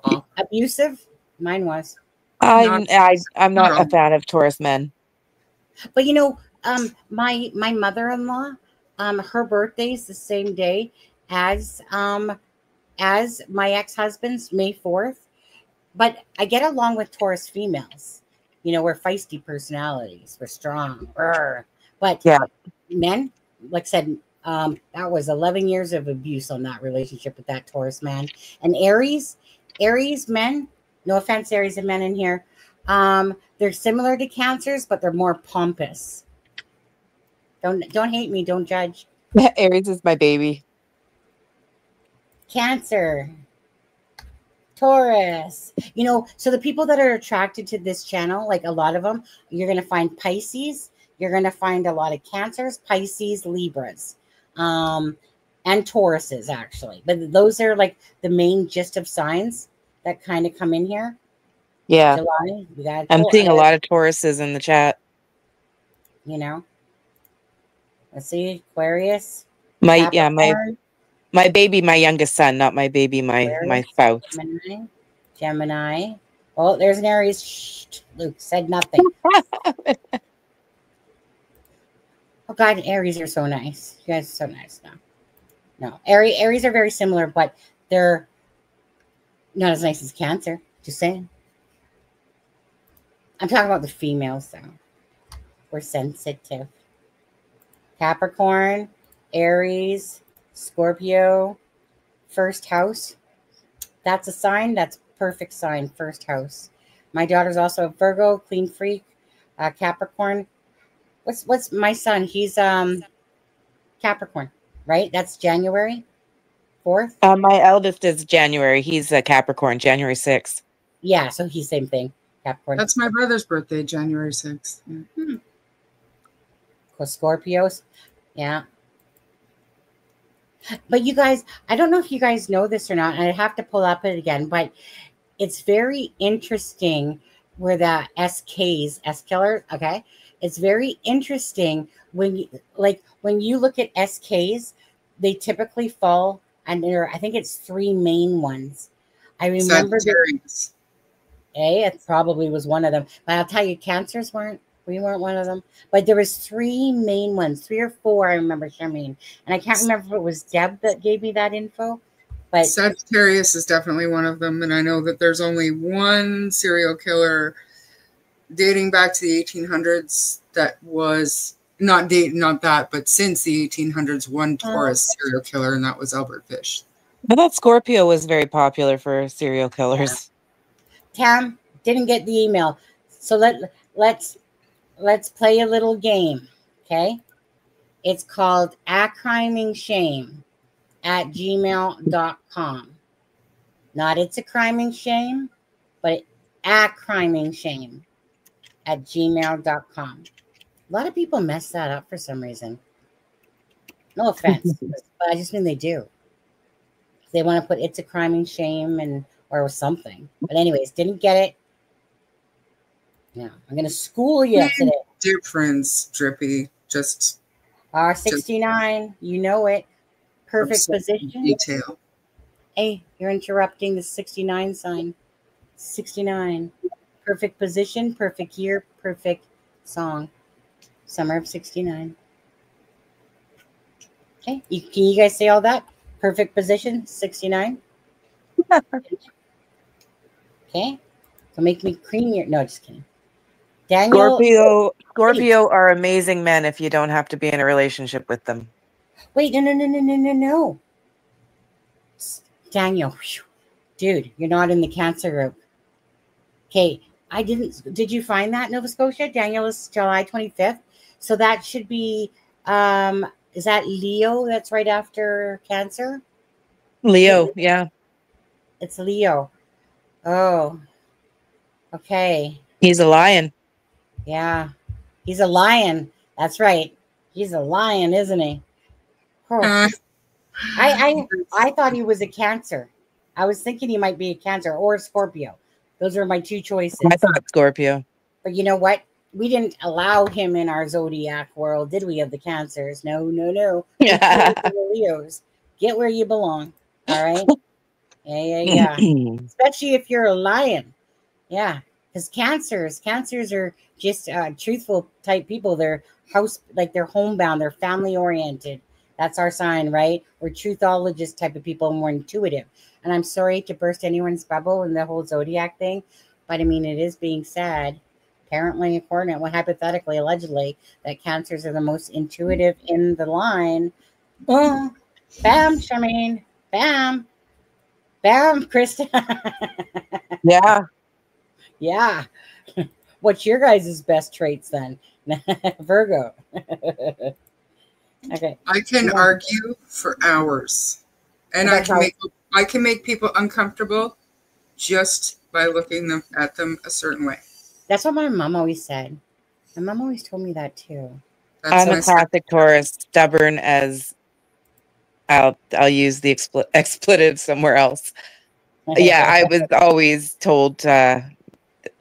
off. Abusive. Mine was. I'm not a fan of Taurus men. But you know, my mother-in-law, her birthday's the same day as my ex-husband's, May 4th. But I get along with Taurus females. You know, we're feisty personalities. We're strong. But yeah, men, like I said, that was 11 years of abuse on that relationship with that Taurus man. And Aries men, no offense, Aries and men in here, they're similar to Cancers, but they're more pompous. Don't hate me. Don't judge. Aries is my baby. Cancer. Taurus. You know, so the people that are attracted to this channel, like a lot of them, you're going to find Pisces. You're going to find a lot of Cancers, Pisces, Libras, and Tauruses, actually. But those are like the main gist of signs that kind of come in here. Yeah. July, I'm seeing a lot of Tauruses in the chat. You know. Let's see. Aquarius. My baby, my youngest son, not my baby, my spouse. Gemini. Oh, there's an Aries. Shh, Luke said nothing. Oh God, Aries are so nice. You guys are so nice now. No, Aries are very similar, but they're not as nice as Cancer. Just saying. I'm talking about the females, though. We're sensitive. Capricorn, Aries, Scorpio, first house. That's a sign. That's a perfect sign. First house. My daughter's also a Virgo, clean freak, Capricorn. What's my son? He's Capricorn, right? That's January 4th. My eldest is January. He's a Capricorn, January 6th. Yeah, so he's same thing. Capricorn. That's my brother's birthday, January 6th. Yeah. Scorpios. Yeah. But you guys, I don't know if you guys know this or not, and I have to pull up it again, but it's very interesting where the SKs, S killers, okay? It's very interesting when you look at SKs, they typically fall under, I think it's 3 main ones. I remember it probably was one of them, but I'll tell you, Cancers we weren't one of them, but there was 3 main ones, 3 or 4. I remember, Charmaine, and I can't remember if it was Deb that gave me that info. But Sagittarius is definitely one of them, and I know that there's only one serial killer dating back to the 1800s that was not that, but since the 1800s, one Taurus serial killer, and that was Albert Fish. I thought Scorpio was very popular for serial killers. Yeah. Tam didn't get the email, so let's play a little game, okay? It's called @crimingshame@gmail.com. Not it's a criming shame, but at criming shame at gmail.com. A lot of people mess that up for some reason. No offense, but I just mean they do. They want to put it's a criming shame and or something. But anyways, didn't get it. Yeah, I'm gonna school you today. Difference, Drippy. Just R69, you know it. Perfect position. Detail. Hey, you're interrupting the 69 sign. 69. Perfect position, perfect year, perfect song. Summer of 69. Okay, can you guys say all that? Perfect position, 69. Okay, so make me cream your. No, just kidding. Daniel. Scorpio are amazing men if you don't have to be in a relationship with them. Wait, no. Daniel, dude, you're not in the Cancer group. Okay, did you find that, Nova Scotia? Daniel is July 25th. So that should be, is that Leo? That's right after Cancer? Leo, yeah. It's Leo. Oh, okay. He's a lion. Yeah, he's a lion. That's right. He's a lion, isn't he? Oh. I thought he was a Cancer. I was thinking he might be a Cancer or a Scorpio. Those are my two choices. I thought Scorpio. But you know what? We didn't allow him in our zodiac world, did we, of the Cancers? No. Yeah. Leos. Get where you belong. All right? Yeah. Especially if you're a lion. Yeah. Because cancers are just truthful type people. They're they're homebound, they're family oriented. That's our sign, right? We're truthologist type of people, more intuitive. And I'm sorry to burst anyone's bubble in the whole zodiac thing, but I mean, it is being said, apparently, according to, hypothetically, allegedly, that Cancers are the most intuitive in the line. Boom, bam, Charmaine, bam, Krista. Yeah. What's your guys' best traits then? Virgo. Okay. I can argue for hours, and I can make people uncomfortable just by looking at them a certain way. That's what my mom always said. My mom always told me that too. I'm a classic Taurus, stubborn as I'll use the expletive somewhere else. Yeah, I was always told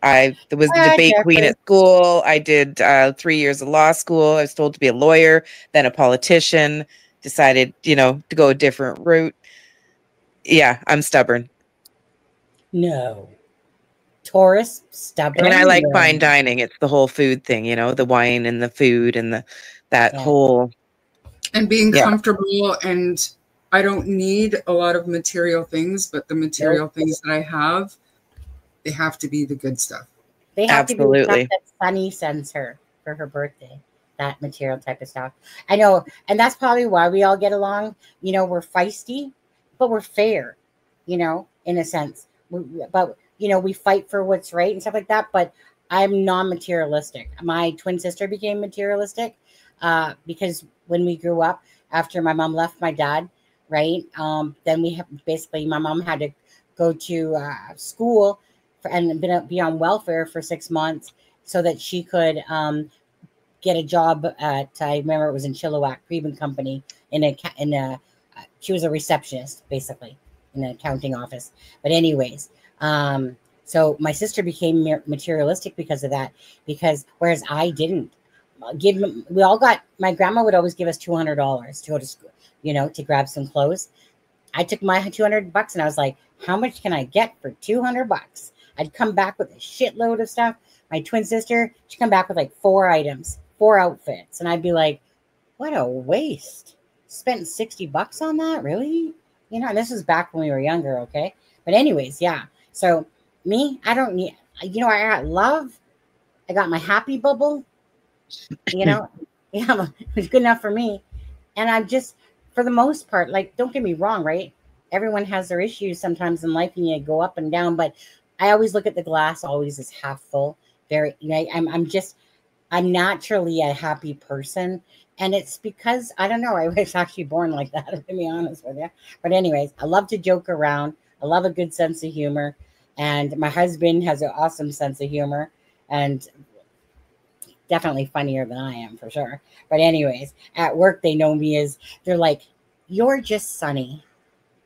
I was the debate queen at school. I did 3 years of law school. I was told to be a lawyer, then a politician, decided, to go a different route. Yeah, I'm stubborn. No. Taurus, stubborn. And I like fine dining. It's the whole food thing, the wine and the food and that whole. And being comfortable, and I don't need a lot of material things, but the material things that I have, they have to be the good stuff. They have to be the stuff that Sunny sends her for her birthday. That material type of stuff. I know. And that's probably why we all get along. We're feisty, but we're fair, in a sense. But, we fight for what's right and stuff like that. But I'm non-materialistic. My twin sister became materialistic because when we grew up, after my mom left my dad, right? Then my mom had to go to school and be on welfare for 6 months so that she could get a job at, I remember it was in Chilliwack, Creban Company, she was a receptionist, basically, in an accounting office. But anyways, so my sister became materialistic because of that, whereas I didn't. My grandma would always give us $200 to go to school, to grab some clothes. I took my $200 and I was like, how much can I get for $200? I'd come back with a shitload of stuff. My twin sister, she'd come back with like 4 items, 4 outfits. And I'd be like, what a waste. Spent $60 on that? Really? And this was back when we were younger, okay? But anyways, yeah. So me, I don't need, I got love. I got my happy bubble. Yeah, it's good enough for me. And I'm just, for the most part, like, don't get me wrong, right? Everyone has their issues sometimes in life and you go up and down, but I always look at the glass always as half full. I'm naturally a happy person. And it's because, I don't know, I was actually born like that, to be honest with you. But anyways, I love to joke around. I love a good sense of humor. And my husband has an awesome sense of humor and definitely funnier than I am for sure. But anyways, at work, they know me as, they're like, you're just Sunny.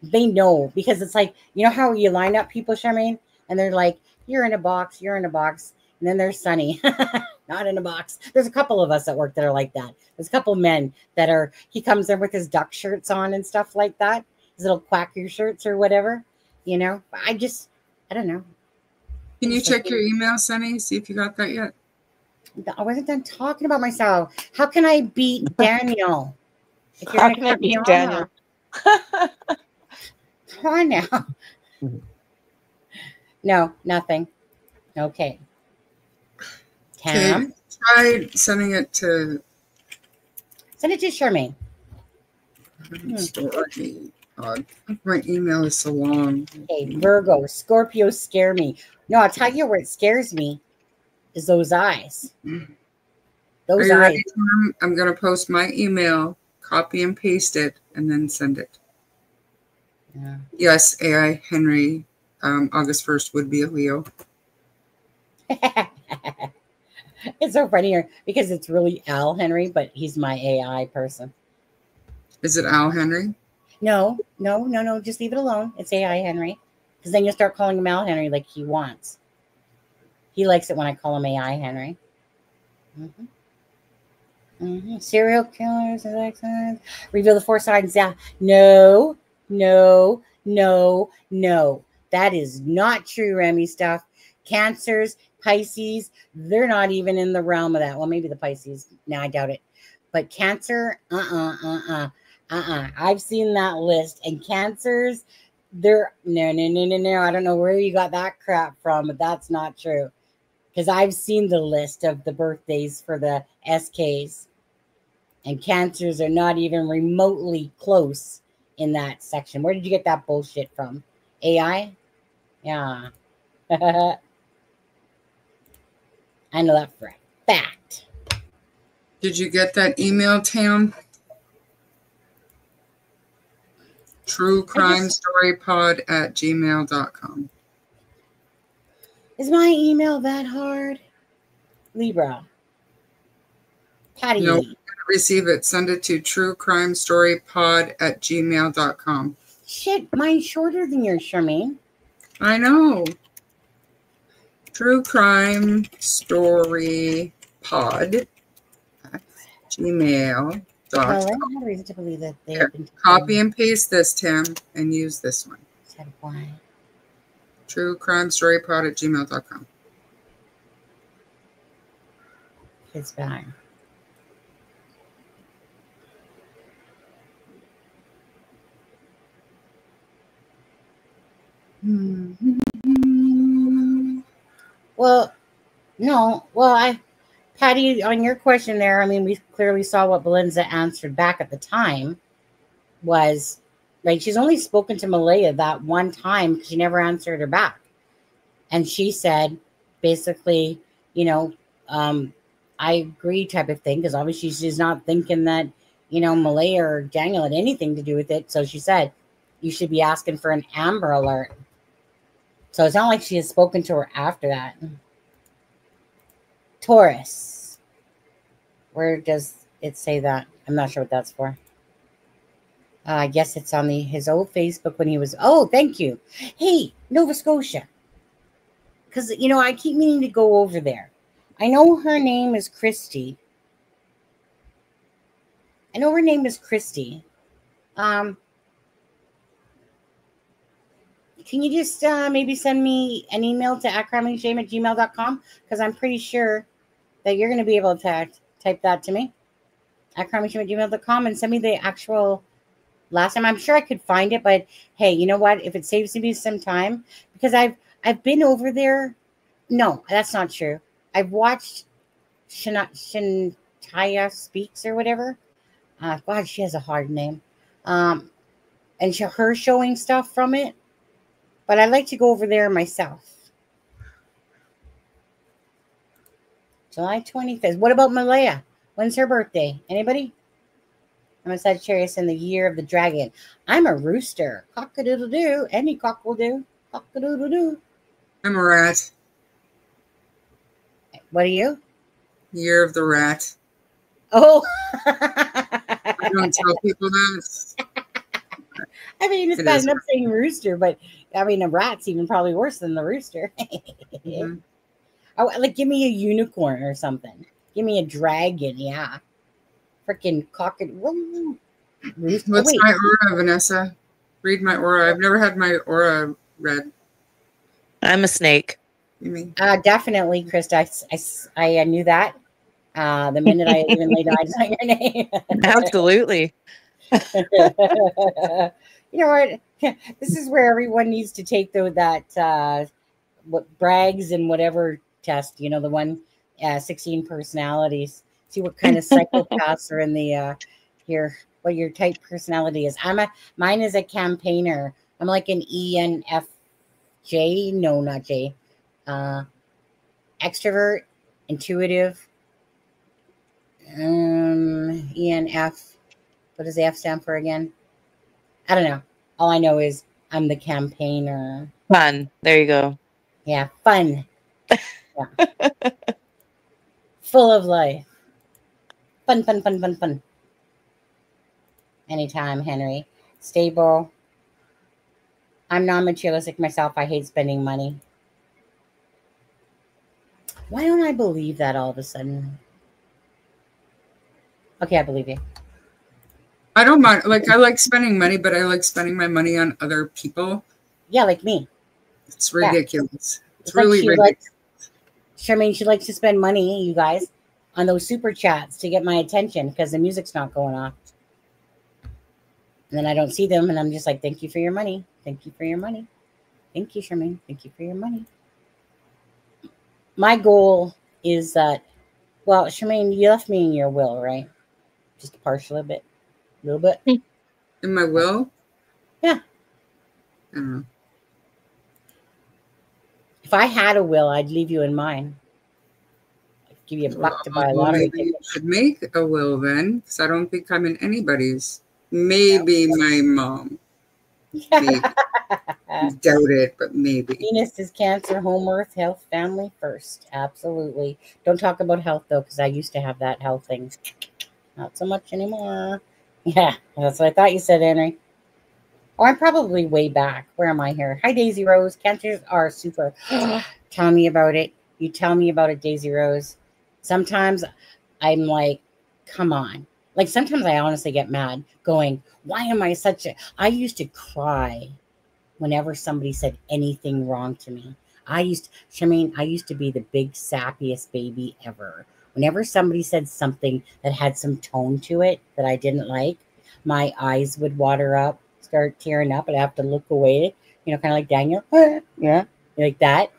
They know, because it's like, you know how you line up people, Charmaine? And they're like, you're in a box, you're in a box. And then there's Sunny, not in a box. There's a couple of us at work that are like that. There's a couple men that are, he comes in with his duck shirts on and stuff like that. His little quacker shirts or whatever, you know. I don't know. Can you check your email, Sunny? See if you got that yet. I wasn't done talking about myself. How can I beat Daniel? If you're How can I beat Daniel? Come on now. No, nothing. Okay. Tam? Okay, try sending it to... Send it to Charmaine. My email is so long. Okay, Virgo, Scorpio scare me. No, I'll tell you where it scares me is those eyes. Those Are you eyes. ready, Tom? I'm going to post my email, copy and paste it, and then send it. Yeah. Yes, AI Henry, August 1st would be a Leo. It's so funny here because it's really Al Henry, but he's my AI person. Is it Al Henry? No. Just leave it alone. It's AI Henry. Because then you'll start calling him Al Henry like he wants. He likes it when I call him AI Henry. Serial killers. Reveal the 4 signs. Yeah. No. That is not true, Remy stuff. Cancers, Pisces, they're not even in the realm of that. Well, maybe the Pisces. No, I doubt it. But Cancer, I've seen that list. And Cancers, they're no. I don't know where you got that crap from, but that's not true. Because I've seen the list of the birthdays for the SKs. And Cancers are not even remotely close in that section. Where did you get that bullshit from? AI? Yeah. I know that for a fact. Did you get that email, Tam? truecrimestorypod@gmail.com. Is my email that hard? Libra. Patty. No, receive it. Send it to truecrimestorypod@gmail.com. Shit, mine's shorter than yours, Charmaine. I know. truecrimestorypod@gmail.com. Well, I have reason to believe that they have been copy and paste this, Tim, and use this one. Said why? truecrimestorypod@gmail.com. It's fine. Well, no. Well, Patty, on your question there, I mean, we clearly saw what Belinda answered back at the time was, like, she's only spoken to Malaya that one time because she never answered her back. And she said, basically, you know, I agree type of thing, because obviously she's not thinking that, you know, Malaya or Daniel had anything to do with it. So she said, you should be asking for an Amber Alert. So it's not like she has spoken to her after that. Taurus. Where does it say that? I'm not sure what that's for. I guess it's on his old Facebook when he was... Oh, thank you. Hey, Nova Scotia. Because, you know, I keep meaning to go over there. I know her name is Christy. Can you just maybe send me an email to @crimingshame@gmail.com? Because I'm pretty sure that you're going to be able to type that to me. @crimingshame@gmail.com and send me the actual last time. I'm sure I could find it, but hey, you know what? If it saves me some time, because I've been over there. No, that's not true. I've watched Shintaya Speaks or whatever. God, she has a hard name. And her showing stuff from it. But I'd like to go over there myself. July 25th. What about Malaya? When's her birthday? Anybody? I'm a Sagittarius in the year of the dragon. I'm a rooster. Cock-a-doodle-doo. Any cock will do. Cock-a-doodle-doo. I'm a rat. What are you? Year of the rat. Oh. I don't tell people that. I mean, it's bad enough saying rooster, but I mean, a rat's even probably worse than the rooster. Mm-hmm. Oh, like, give me a unicorn or something. Give me a dragon, yeah. Freaking rooster. What's my aura, Vanessa? Read my aura. I've never had my aura read. I'm a snake. You mean? Definitely, Krista. I knew that the minute I even laid eyes on your name. Absolutely. You know what? This is where everyone needs to take that what Bragg's and whatever test. You know, the one 16 personalities. See what kind of psychopaths are in the what your type personality is. Mine is a campaigner. I'm like an ENFJ. No, not J. Extrovert, intuitive. ENF. What does the F stand for again? I don't know. All I know is I'm the campaigner. Fun. There you go. Yeah, fun. Yeah. Full of life. Fun. Anytime, Henry. Stable. I'm non-materialistic myself. I hate spending money. Why don't I believe that all of a sudden? Okay, I believe you. I don't mind. Like, I like spending money, but I like spending my money on other people. Yeah, like me. It's ridiculous. Yeah. It's like really ridiculous. Charmaine, she likes to spend money, you guys, on those super chats to get my attention because the music's not going off. And then I don't see them, and I'm just like, thank you for your money. Thank you for your money. Thank you, Charmaine. Thank you for your money. My goal is that, well, Charmaine, you left me in your will, right? Just partial a bit. A little bit. In my will? Yeah. I don't know. If I had a will, I'd leave you in mine. I'd give you a buck to buy a lottery ticket. You should make a will then, because I don't think I'm in anybody's. Maybe my mom. Maybe. Doubt it, but maybe. Venus is Cancer, home, earth, health, family first. Absolutely. Don't talk about health, though, because I used to have that health thing. Not so much anymore. Yeah, that's what I thought you said, Henry. Oh, I'm probably way back. Where am I here? Hi, Daisy Rose. Cancers are super. Tell me about it. You tell me about it, Daisy Rose. Sometimes I'm like, come on. Like, sometimes I honestly get mad going, why am I such a... I used to cry whenever somebody said anything wrong to me. Charmaine, I used to be the big sappiest baby ever. Whenever somebody said something that had some tone to it that I didn't like, my eyes would water up, start tearing up, and I have to look away, you know, kind of like Daniel, yeah, like that,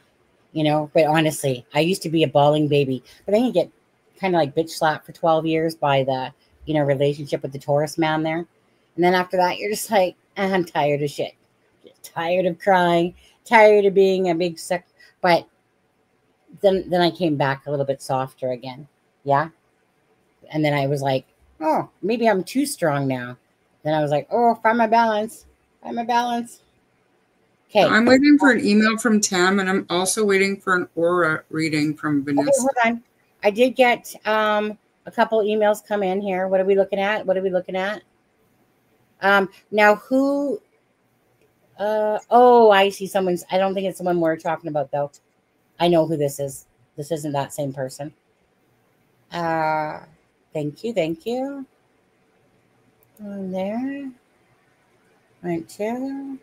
you know. But honestly, I used to be a bawling baby. But then you get kind of like bitch slapped for 12 years by the, you know, relationship with the Taurus man there. And then after that, you're just like, I'm tired of shit. Tired of crying, tired of being a big suck. But then I came back a little bit softer again. Yeah. And then I was like, oh, maybe I'm too strong now. Then I was like, oh, find my balance. Find my balance. Okay. So I'm waiting for an email from Tam, and I'm also waiting for an aura reading from Vanessa. Okay, hold on. I did get a couple emails come in here. What are we looking at? Now who... oh, I see someone's... I don't think it's the one we're talking about, though. I know who this is. This isn't that same person. Thank you. On there. Right there.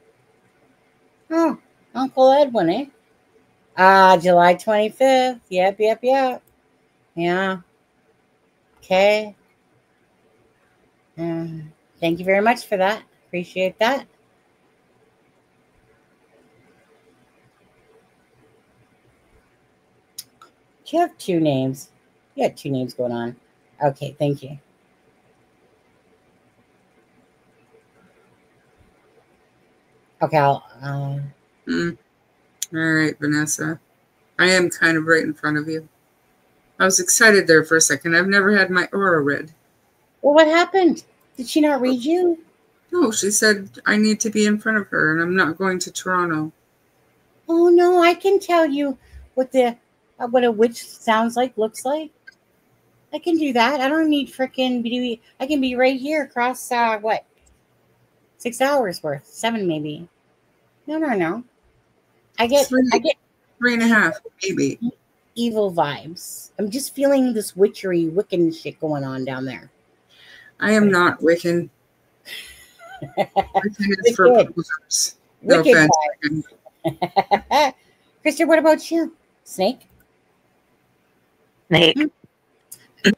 Oh, Uncle Edwin, eh? July 25th. Yep. Yeah. Okay. Thank you very much for that. Appreciate that. You have two names. You got two names going on. Okay, thank you. Okay, I'll... All right, Vanessa. I am kind of right in front of you. I was excited there for a second. I've never had my aura read. Well, what happened? Did she not read you? No, she said I need to be in front of her, and I'm not going to Toronto. Oh no, I can tell you what what a witch sounds like, looks like. I can do that. I don't need freaking. I can be right here across what 6 hours worth, 7 maybe. No. I get 3.5 maybe. evil vibes. I'm just feeling this witchery, Wiccan shit going on down there. I am not Wiccan. Wiccan is for posers. No offense, Wiccan. Krista, what about you? Snake? Snake. I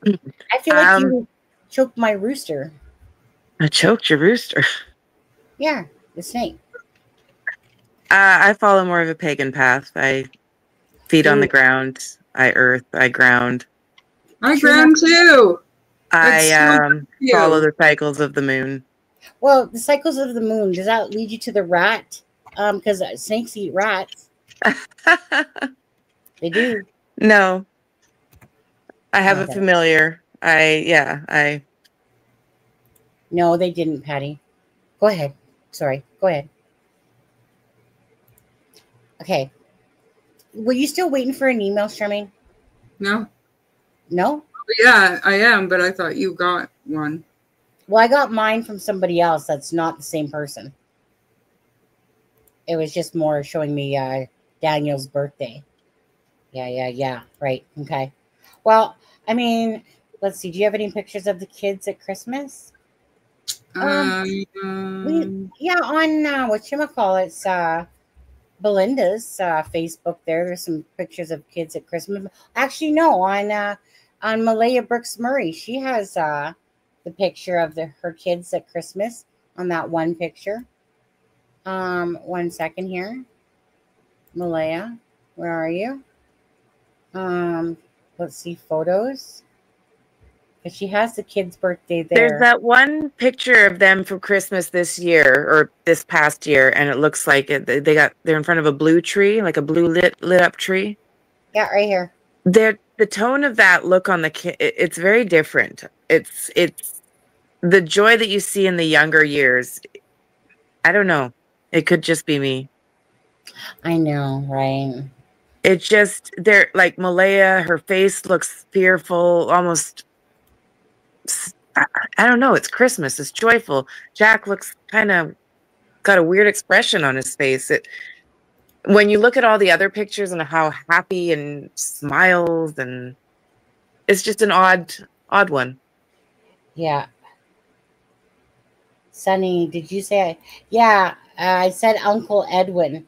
feel like you choked my rooster. I choked your rooster. Yeah, the snake. I follow more of a pagan path. I feet on the ground. I earth. I ground. I ground too. I follow the cycles of the moon. Well, the cycles of the moon, does that lead you to the rat? Because snakes eat rats. They do. No. I have a familiar. No, they didn't, Patty. Go ahead. Sorry. Go ahead. Okay. Were you still waiting for an email, Charmaine? No. No? Yeah, I am, but I thought you got one. Well, I got mine from somebody else that's not the same person. It was just more showing me Daniel's birthday. Yeah. Right. Okay. Well, I mean, let's see. Do you have any pictures of the kids at Christmas? On whatchamacallit's Belinda's Facebook there's some pictures of kids at Christmas. Actually, no, on Malaya Brooks Murray, she has the picture of her kids at Christmas on that one picture. 1 second here. Malaya, where are you? Let's see photos. Because she has the kid's birthday there. There's that one picture of them for Christmas this year or this past year, and it looks like they're in front of a blue tree, like a blue lit up tree. Yeah, right here. The tone of that look on the kid, it's very different. It's the joy that you see in the younger years. I don't know. It could just be me. I know, right? It's just they're like Malaya. Her face looks fearful, almost. I don't know. It's Christmas. It's joyful. Jack looks kind of got a weird expression on his face. When you look at all the other pictures and how happy and smiles, and it's just an odd one. Yeah. Sunny, did you say? Yeah, I said Uncle Edwin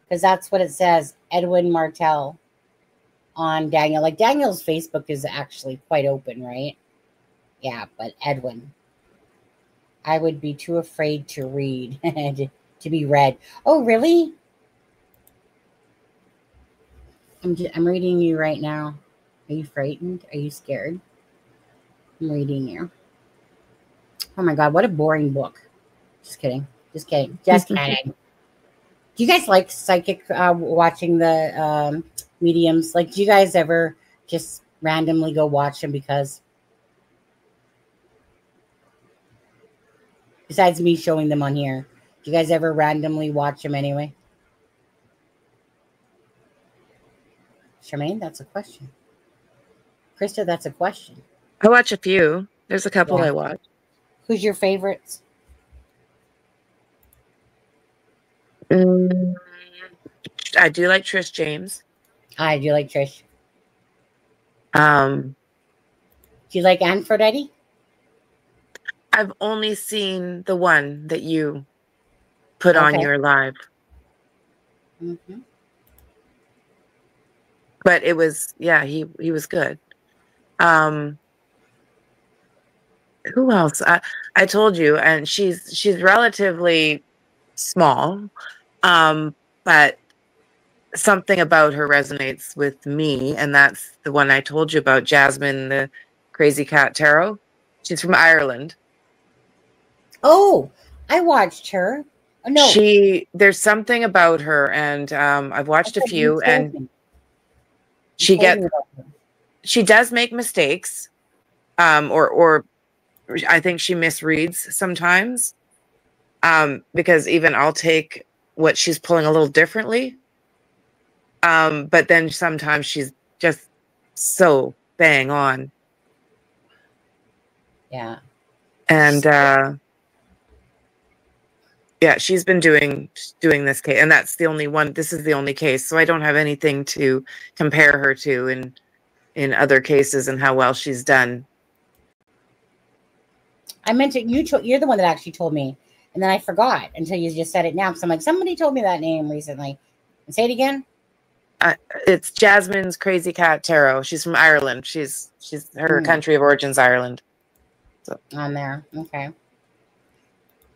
because that's what it says. Edwin Martell on Daniel. Like Daniel's Facebook is actually quite open, right? Yeah, but Edwin. I would be too afraid to read, to be read. Oh, really? I'm reading you right now. Are you frightened? Are you scared? I'm reading you. Oh my God, what a boring book. Just kidding. Just kidding. Just kidding. Do you guys like psychic watching the mediums? Like, do you guys ever just randomly go watch them because... Besides me showing them on here, do you guys ever randomly watch them anyway? Charmaine, that's a question. Krista, that's a question. I watch a few. There's a couple I watch. Who's your favorites? I do like Trish James. I do like Trish. Do you like Aphrodite? I've only seen the one that you put on your live. Mm-hmm. But it was, he was good. Who else? I told you, and she's relatively small, but something about her resonates with me, and that's the one I told you about, Jasmine, the Crazy Cat Tarot. She's from Ireland. Oh, I watched her. Oh, no, there's something about her, and I've watched a few, and she does make mistakes, or I think she misreads sometimes, because even I'll take what she's pulling a little differently. But then sometimes she's just so bang on. Yeah. And yeah, she's been doing this case, and that's the only one. This is the only case, so I don't have anything to compare her to in other cases and how well she's done. I meant it. You're the one that actually told me, and then I forgot until you just said it now. So I'm like, somebody told me that name recently. And say it again. It's Jasmine's Crazy Cat Tarot. She's from Ireland. She's her country of origin's Ireland. So. On there, okay.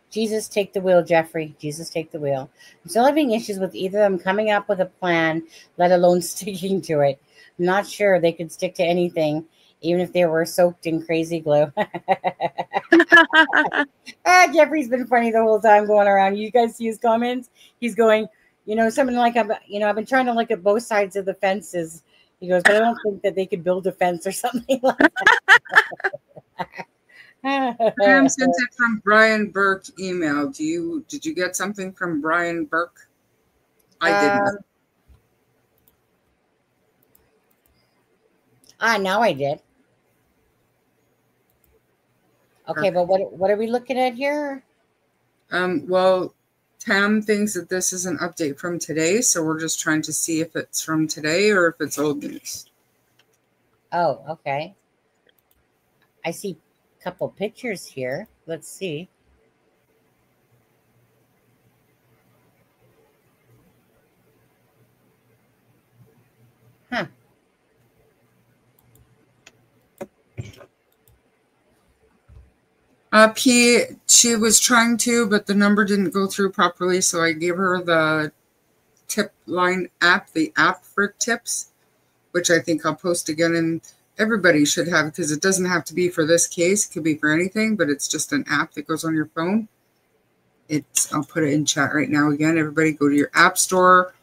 Jesus, take the wheel, Jeffrey. Jesus, take the wheel. I'm still having issues with either of them coming up with a plan, let alone sticking to it. I'm not sure they could stick to anything, even if they were soaked in crazy glue. Jeffrey's been funny the whole time going around. You guys see his comments? He's going, something like, I've been trying to look at both sides of the fences. He goes, but I don't think that they could build a fence or something like that. Pam sent it from Brian Burke email. Did you get something from Brian Burke? I didn't. Now I did. Okay, but what are we looking at here? Well, Tam thinks that this is an update from today, so we're just trying to see if it's from today or if it's old news. Oh, okay. I see a couple pictures here. Let's see. Huh. She was trying to, but the number didn't go through properly, so I gave her the tip line app, the app for tips, which I think I'll post again, and everybody should have, because it doesn't have to be for this case. It could be for anything, but it's just an app that goes on your phone. I'll put it in chat right now again. Everybody go to your app store,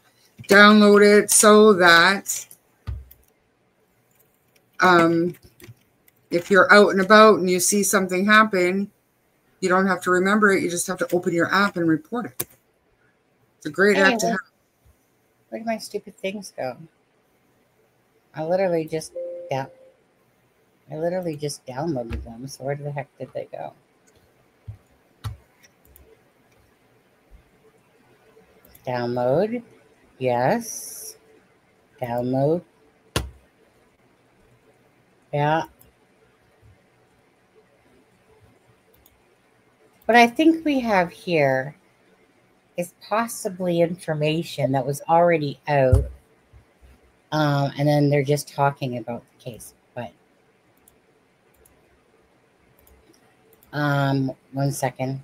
download it so that if you're out and about and you see something happen, you don't have to remember it. You just have to open your app and report it. It's a great app to have. Where did my stupid things go? I literally just downloaded them. So where the heck did they go? Download. Yes. Download. Yeah. What I think we have here is possibly information that was already out. And then they're just talking about the case. But 1 second.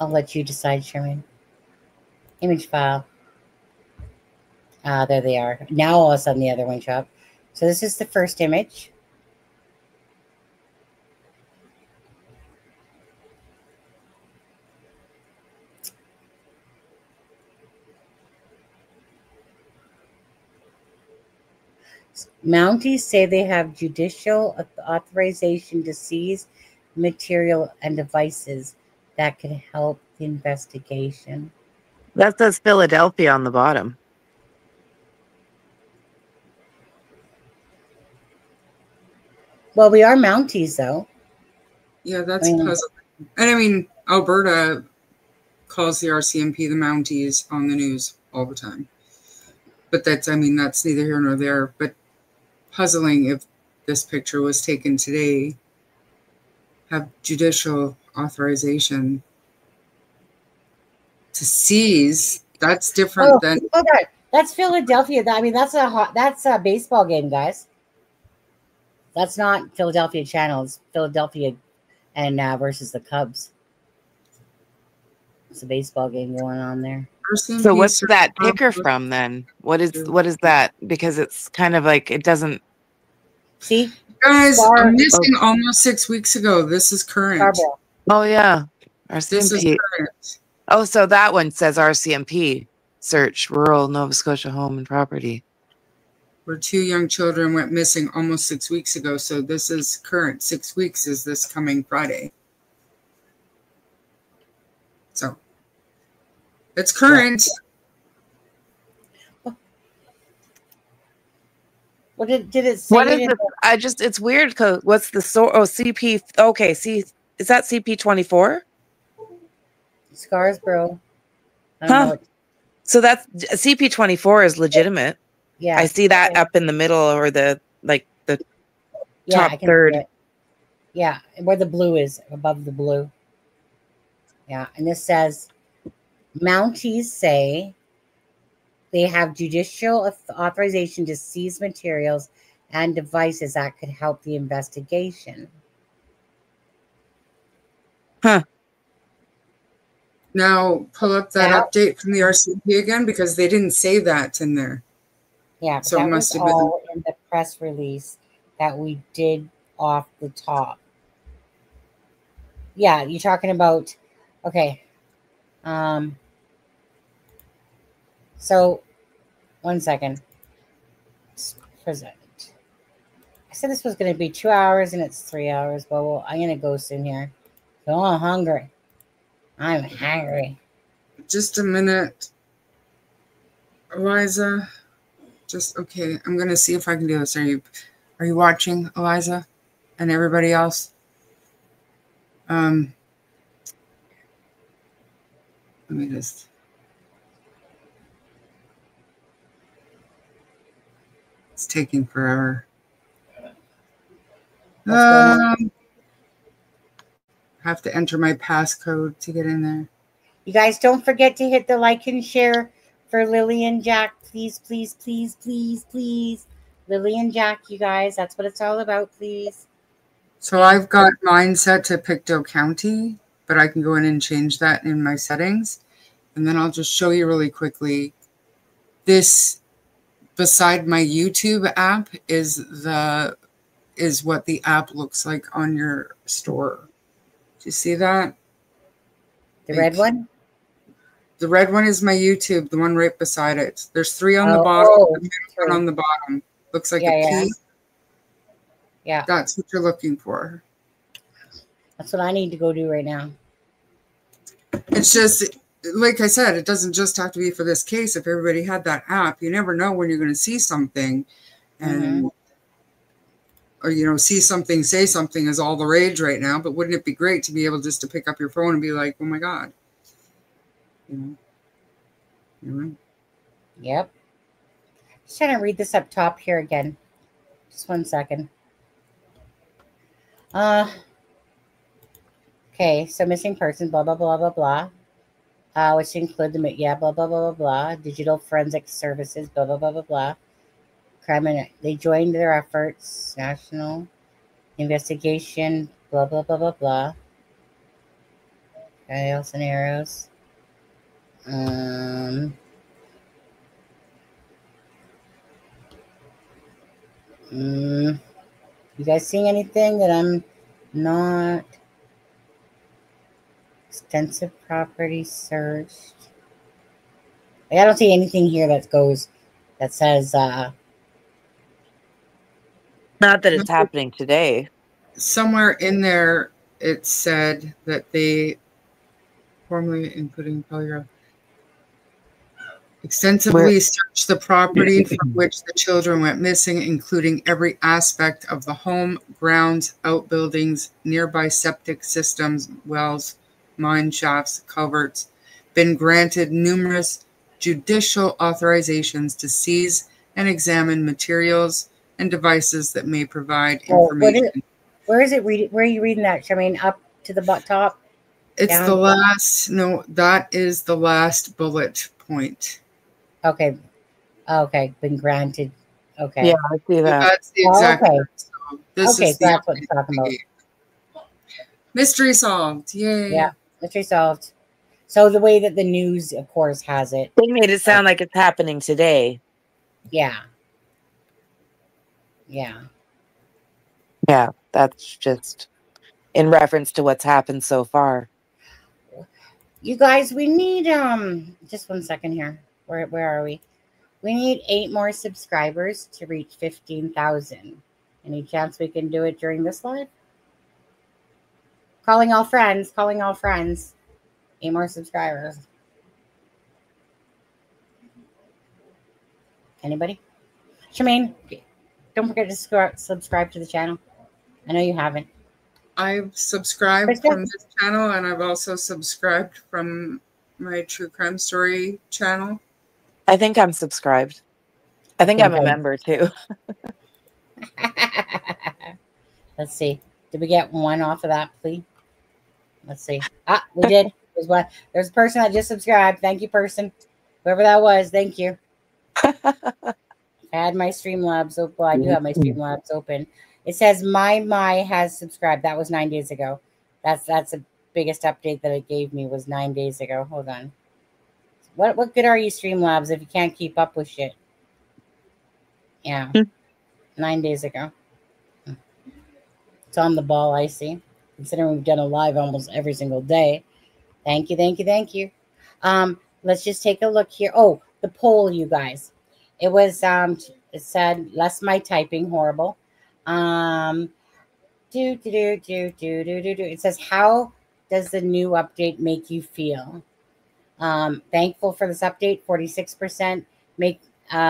I'll let you decide, Sherman. Image file. There they are. Now all of a sudden the other one showed up. So this is the first image. Mounties say they have judicial authorization to seize material and devices that could help the investigation. That says Philadelphia on the bottom. Well, we are Mounties, though. Yeah, that's puzzling. And I mean, Alberta calls the RCMP the Mounties on the news all the time. But that's neither here nor there. But puzzling if this picture was taken today, have judicial authorization to seize. That's different than. Oh God, that's Philadelphia. That's a baseball game, guys. That's not Philadelphia Channel. It's Philadelphia and versus the Cubs. It's a baseball game going on there. So what's that picker from then? What is that? Because it's kind of like it doesn't. See, guys, I'm missing almost 6 weeks ago. This is current. Scarborough. Oh yeah, RCMP. This is current. Oh, so that one says RCMP search rural Nova Scotia home and property. where 2 young children went missing almost 6 weeks ago. So this is current. 6 weeks is this coming Friday. So it's current. What did it say? What is this? It's weird because what's the source? Oh, CP. Okay, see, is that CP24? Scarsborough. I don't know. So that's CP24 is legitimate. Yeah. I see that up in the middle or the top I can third. see it. Yeah, where the blue is, above the blue. Yeah, and this says, Mounties say they have judicial authorization to seize materials and devices that could help the investigation. Huh. Now pull up that update from the RCMP again, because they didn't say that in there. Yeah, so that it must was have all in the press release that we did off the top. Yeah, you're talking about, okay. So, 1 second. Present. I said this was going to be 2 hours and it's 3 hours, but well, I'm going to go soon here. So I'm hungry. I'm hungry. Just a minute, Eliza. Okay. I'm going to see if I can do this. Are you watching, Eliza, and everybody else? Let me just. It's taking forever. Have to enter my passcode to get in there. You guys don't forget to hit the like and share for Lily and Jack. Please, please, please, please, please. Lily and Jack, you guys. That's what it's all about, please. So I've got mine set to Pictou County, but I can go in and change that in my settings. And then I'll just show you really quickly. This, beside my YouTube app, is what the app looks like on your store. Do you see that? The red one? The red one is my YouTube, the one right beside it. There's 3 on the bottom, the middle one on the bottom. Looks like a P. Yeah. That's what you're looking for. That's what I need to go do right now. It's just, like I said, it doesn't just have to be for this case. If everybody had that app, you never know when you're going to see something. And or see something, say something is all the rage right now. But wouldn't it be great to be able just to pick up your phone and be like, oh my God. Yep. Just trying to read this up top here again. Just 1 second. Okay, so missing persons, blah, blah, blah, blah, blah. Which include blah, blah, blah, blah, blah. Digital forensic services, blah, blah, blah, blah, blah. They joined their efforts. National investigation, blah, blah, blah, blah, blah. Okay, scenarios. You guys seeing anything that I'm not? Extensive property searched. I don't see anything here that says not that it's happening today. Somewhere in there it said that they formally, including polygraph, extensively searched the property from which the children went missing, including every aspect of the home, grounds, outbuildings, nearby septic systems, wells, mine shafts, culverts. Been granted numerous judicial authorizations to seize and examine materials and devices that may provide information. Where is it? Where are you reading that, Charmaine? Up to the top? It's down? The last, no, that is the last bullet point. Okay. Okay. Been granted. Okay. Yeah, I see that. So that's the exact okay. So this is so that's what it's talking about. Mystery solved. Yay. Yeah. Mystery solved. So the way that the news, of course, has it. They made it sound like it's happening today. Yeah. Yeah. Yeah, that's just in reference to what's happened so far. You guys, we need just 1 second here. Where are we? We need 8 more subscribers to reach 15,000. Any chance we can do it during this live? Calling all friends. Calling all friends. 8 more subscribers. Anybody? Shemaine, don't forget to subscribe to the channel. I know you haven't. I've subscribed from this channel, and I've also subscribed from my True Crime Story channel. I think I'm subscribed. I think I'm a member too. Let's see. Did we get 1 off of that, please? Let's see. Ah, we did. There's one. There's a person that just subscribed. Thank you, person. Whoever that was, thank you. I had my Streamlabs open. Well, I do have my Streamlabs open. It says my has subscribed. That was 9 days ago. That's the biggest update that it gave me was 9 days ago. Hold on. What good are you, Streamlabs, if you can't keep up with shit? Yeah. 9 days ago. It's on the ball, I see. Considering we've done a live almost every single day. Thank you, thank you, thank you. Let's just take a look here. Oh, the poll, you guys. It was it said less my typing, horrible. It says, how does the new update make you feel? Thankful for this update, 46%.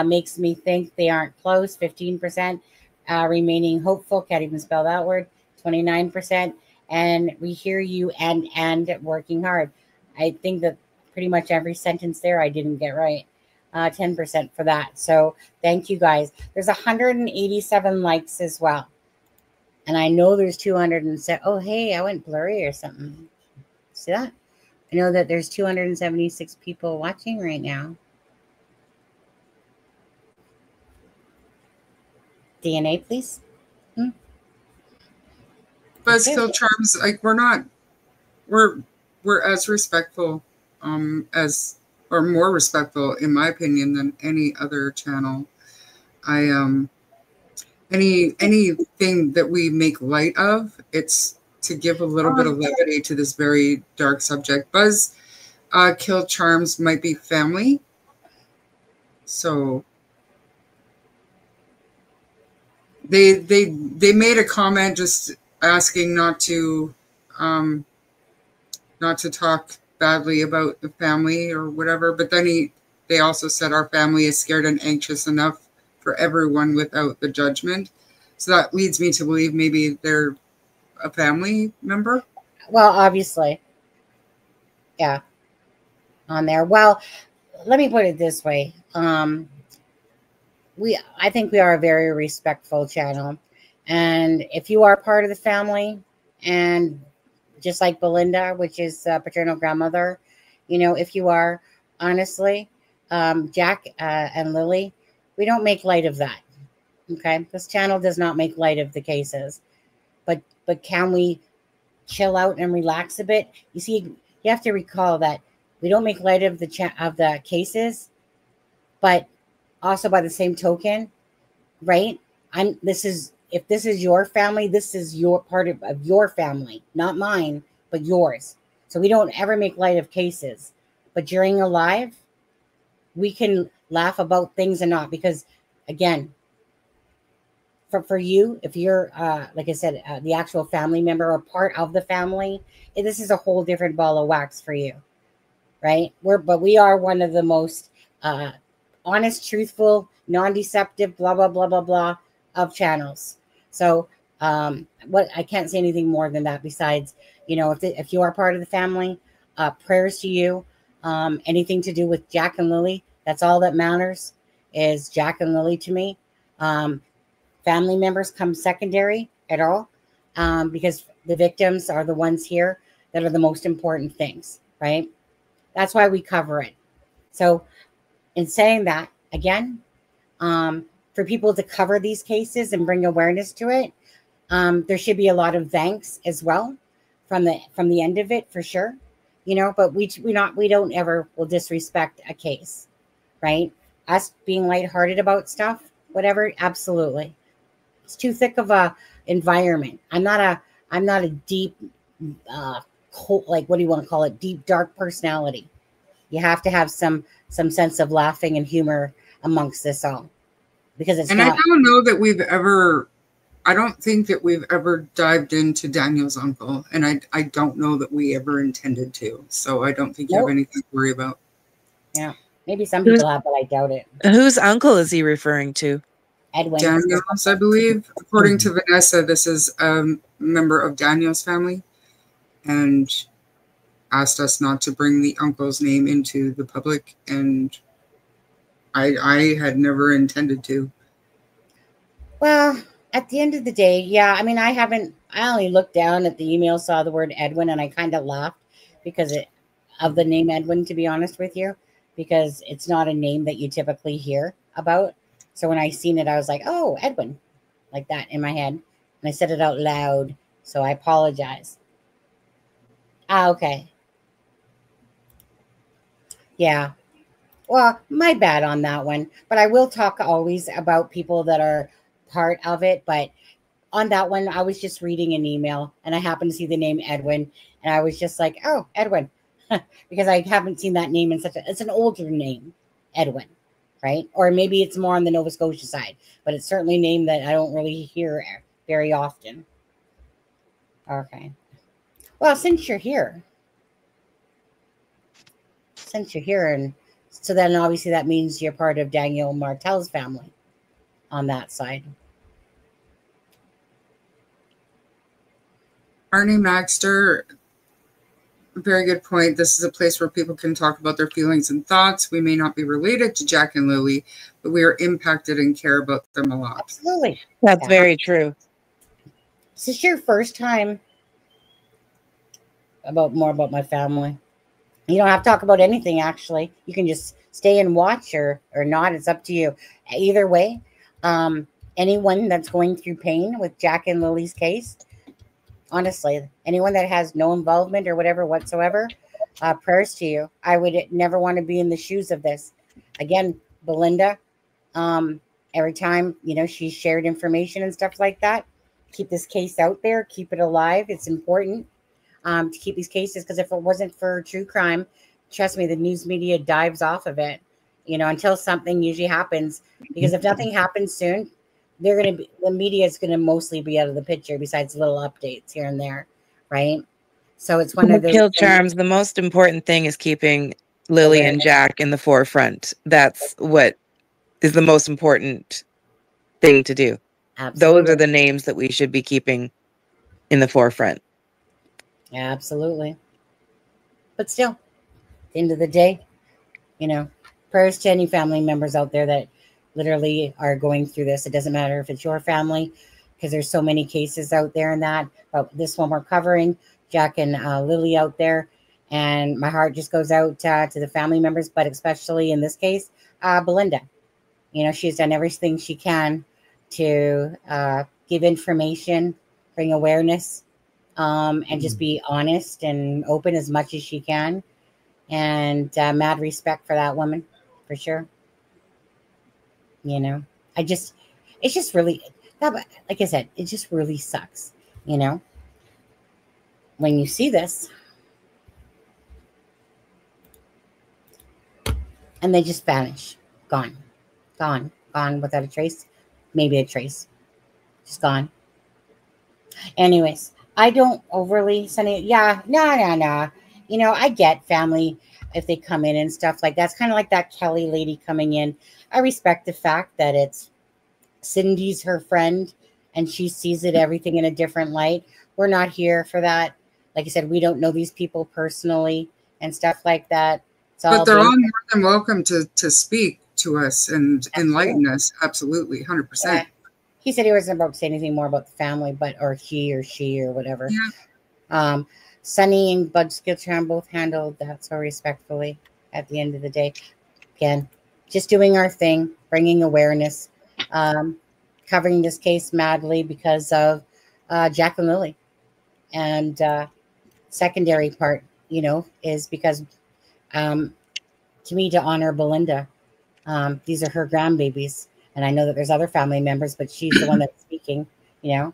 Makes me think they aren't close, 15%. Remaining hopeful, can't even spell that word, 29%. And we hear you and working hard. I think that pretty much every sentence there I didn't get right. 10% for that. So thank you guys. There's 187 likes as well. And I know there's 207. Oh, hey, I went blurry or something. See that? I know that there's 276 people watching right now. DNA, please. Buzzkill Charms, like we're as respectful as, or more respectful in my opinion than any other channel. Anything that we make light of, it's to give a little bit of levity to this very dark subject. Buzzkill Charms might be family, so they made a comment just asking not to talk badly about the family or whatever, but then they also said our family is scared and anxious enough for everyone without the judgment. So that leads me to believe maybe they're a family member. Well, obviously. Yeah. On there. Well, let me put it this way. I think we are a very respectful channel. And if you are part of the family, and just like Belinda, which is paternal grandmother, if you are, honestly, Jack and Lily, we don't make light of that. Okay, this channel does not make light of the cases, but can we chill out and relax a bit? You see, you have to recall that we don't make light of the cases, but also by the same token, right? If this is your family, this is your part of your family, not mine, but yours. So we don't ever make light of cases, but during a live, we can laugh about things and not, because again, for you, if you're, like I said, the actual family member or part of the family, this is a whole different ball of wax for you, right? But we are one of the most honest, truthful, non-deceptive, blah, blah, blah, blah, blah of channels. So I can't say anything more than that besides, if you are part of the family, prayers to you. Anything to do with Jack and Lily, that's all that matters, is Jack and Lily to me. Family members come secondary at all, because the victims are the ones here that are the most important things, right? That's why we cover it. So in saying that, again, for people to cover these cases and bring awareness to it, there should be a lot of thanks as well from the end of it, for sure. But we don't ever will disrespect a case, right? Us being lighthearted about stuff, whatever, absolutely. It's too thick of a environment. I'm not a deep, cold, like, what do you want to call it? Deep, dark personality. You have to have some sense of laughing and humor amongst this all, because it's and not. I don't know that we've ever. I don't think that we've ever dived into Daniel's uncle, and I don't know that we ever intended to. So I don't think you have anything to worry about. Yeah, maybe some people have, but I doubt it. Whose uncle is he referring to? Edwin. Daniel's, I believe. According to Vanessa, this is a member of Daniel's family, and asked us not to bring the uncle's name into the public, and I had never intended to. Well, at the end of the day, yeah, I mean, I only looked down at the email, saw the word Edwin, and I kind of laughed because of the name Edwin, to be honest with you, because it's not a name that you typically hear about. So when I seen it, I was like, oh, Edwin, like that in my head. And I said it out loud, so I apologize. Okay. Yeah. Well, my bad on that one. But I will talk always about people that are part of it. But on that one, I was just reading an email and I happened to see the name Edwin. And I was just like, oh, Edwin. Because I haven't seen that name it's an older name, Edwin, right? Or maybe it's more on the Nova Scotia side. But it's certainly a name that I don't really hear very often. Okay. Well, since you're here, and so then obviously that means you're part of Daniel Martell's family on that side. Arnie Maxter, very good point. This is a place where people can talk about their feelings and thoughts. We may not be related to Jack and Lily, but we are impacted and care about them a lot. Absolutely. That's very true. Is this your first time more about my family? You don't have to talk about anything, actually. You can just stay and watch or not. It's up to you. Either way, anyone that's going through pain with Jack and Lily's case, honestly, anyone that has no involvement or whatever whatsoever, prayers to you. I would never want to be in the shoes of this. Again, Belinda, every time, she's shared information and stuff like that, keep this case out there, keep it alive. It's important. To keep these cases, because if it wasn't for true crime, trust me, the news media dives off of it, until something usually happens. Because if nothing happens soon, the media is going to mostly be out of the picture, besides little updates here and there, right? So it's one of those kill charms. The most important thing is keeping Lily and Jack in the forefront. That's what is the most important thing to do. Absolutely. Those are the names that we should be keeping in the forefront. Absolutely. But still, at the end of the day, prayers to any family members out there that literally are going through this. It doesn't matter if it's your family, because there's so many cases out there in that. But this one we're covering, Jack and Lily out there. And my heart just goes out to the family members, but especially in this case, Belinda. She's done everything she can to give information, bring awareness, and just be honest and open as much as she can. And mad respect for that woman, for sure. It's just really, like I said, it just really sucks, when you see this. And they just vanish. Gone without a trace. Maybe a trace. Just gone. Anyways, I don't overly send it. Yeah, no. I get family if they come in and stuff like that. It's kind of like that Kelly lady coming in. I respect the fact that it's Cindy's her friend and she sees everything in a different light. We're not here for that. Like I said, we don't know these people personally and stuff like that. But they're all more than welcome to speak to us and enlighten us. Absolutely, 100%. Yeah. He said he wasn't about to say anything more about the family, or he or she or whatever. Yeah. Sunny and Bud Skiltron both handled that so respectfully at the end of the day. Again, just doing our thing, bringing awareness, covering this case madly because of Jack and Lily. And secondary part, is because to me, to honor Belinda. These are her grandbabies. And I know that there's other family members, but she's the one that's speaking, to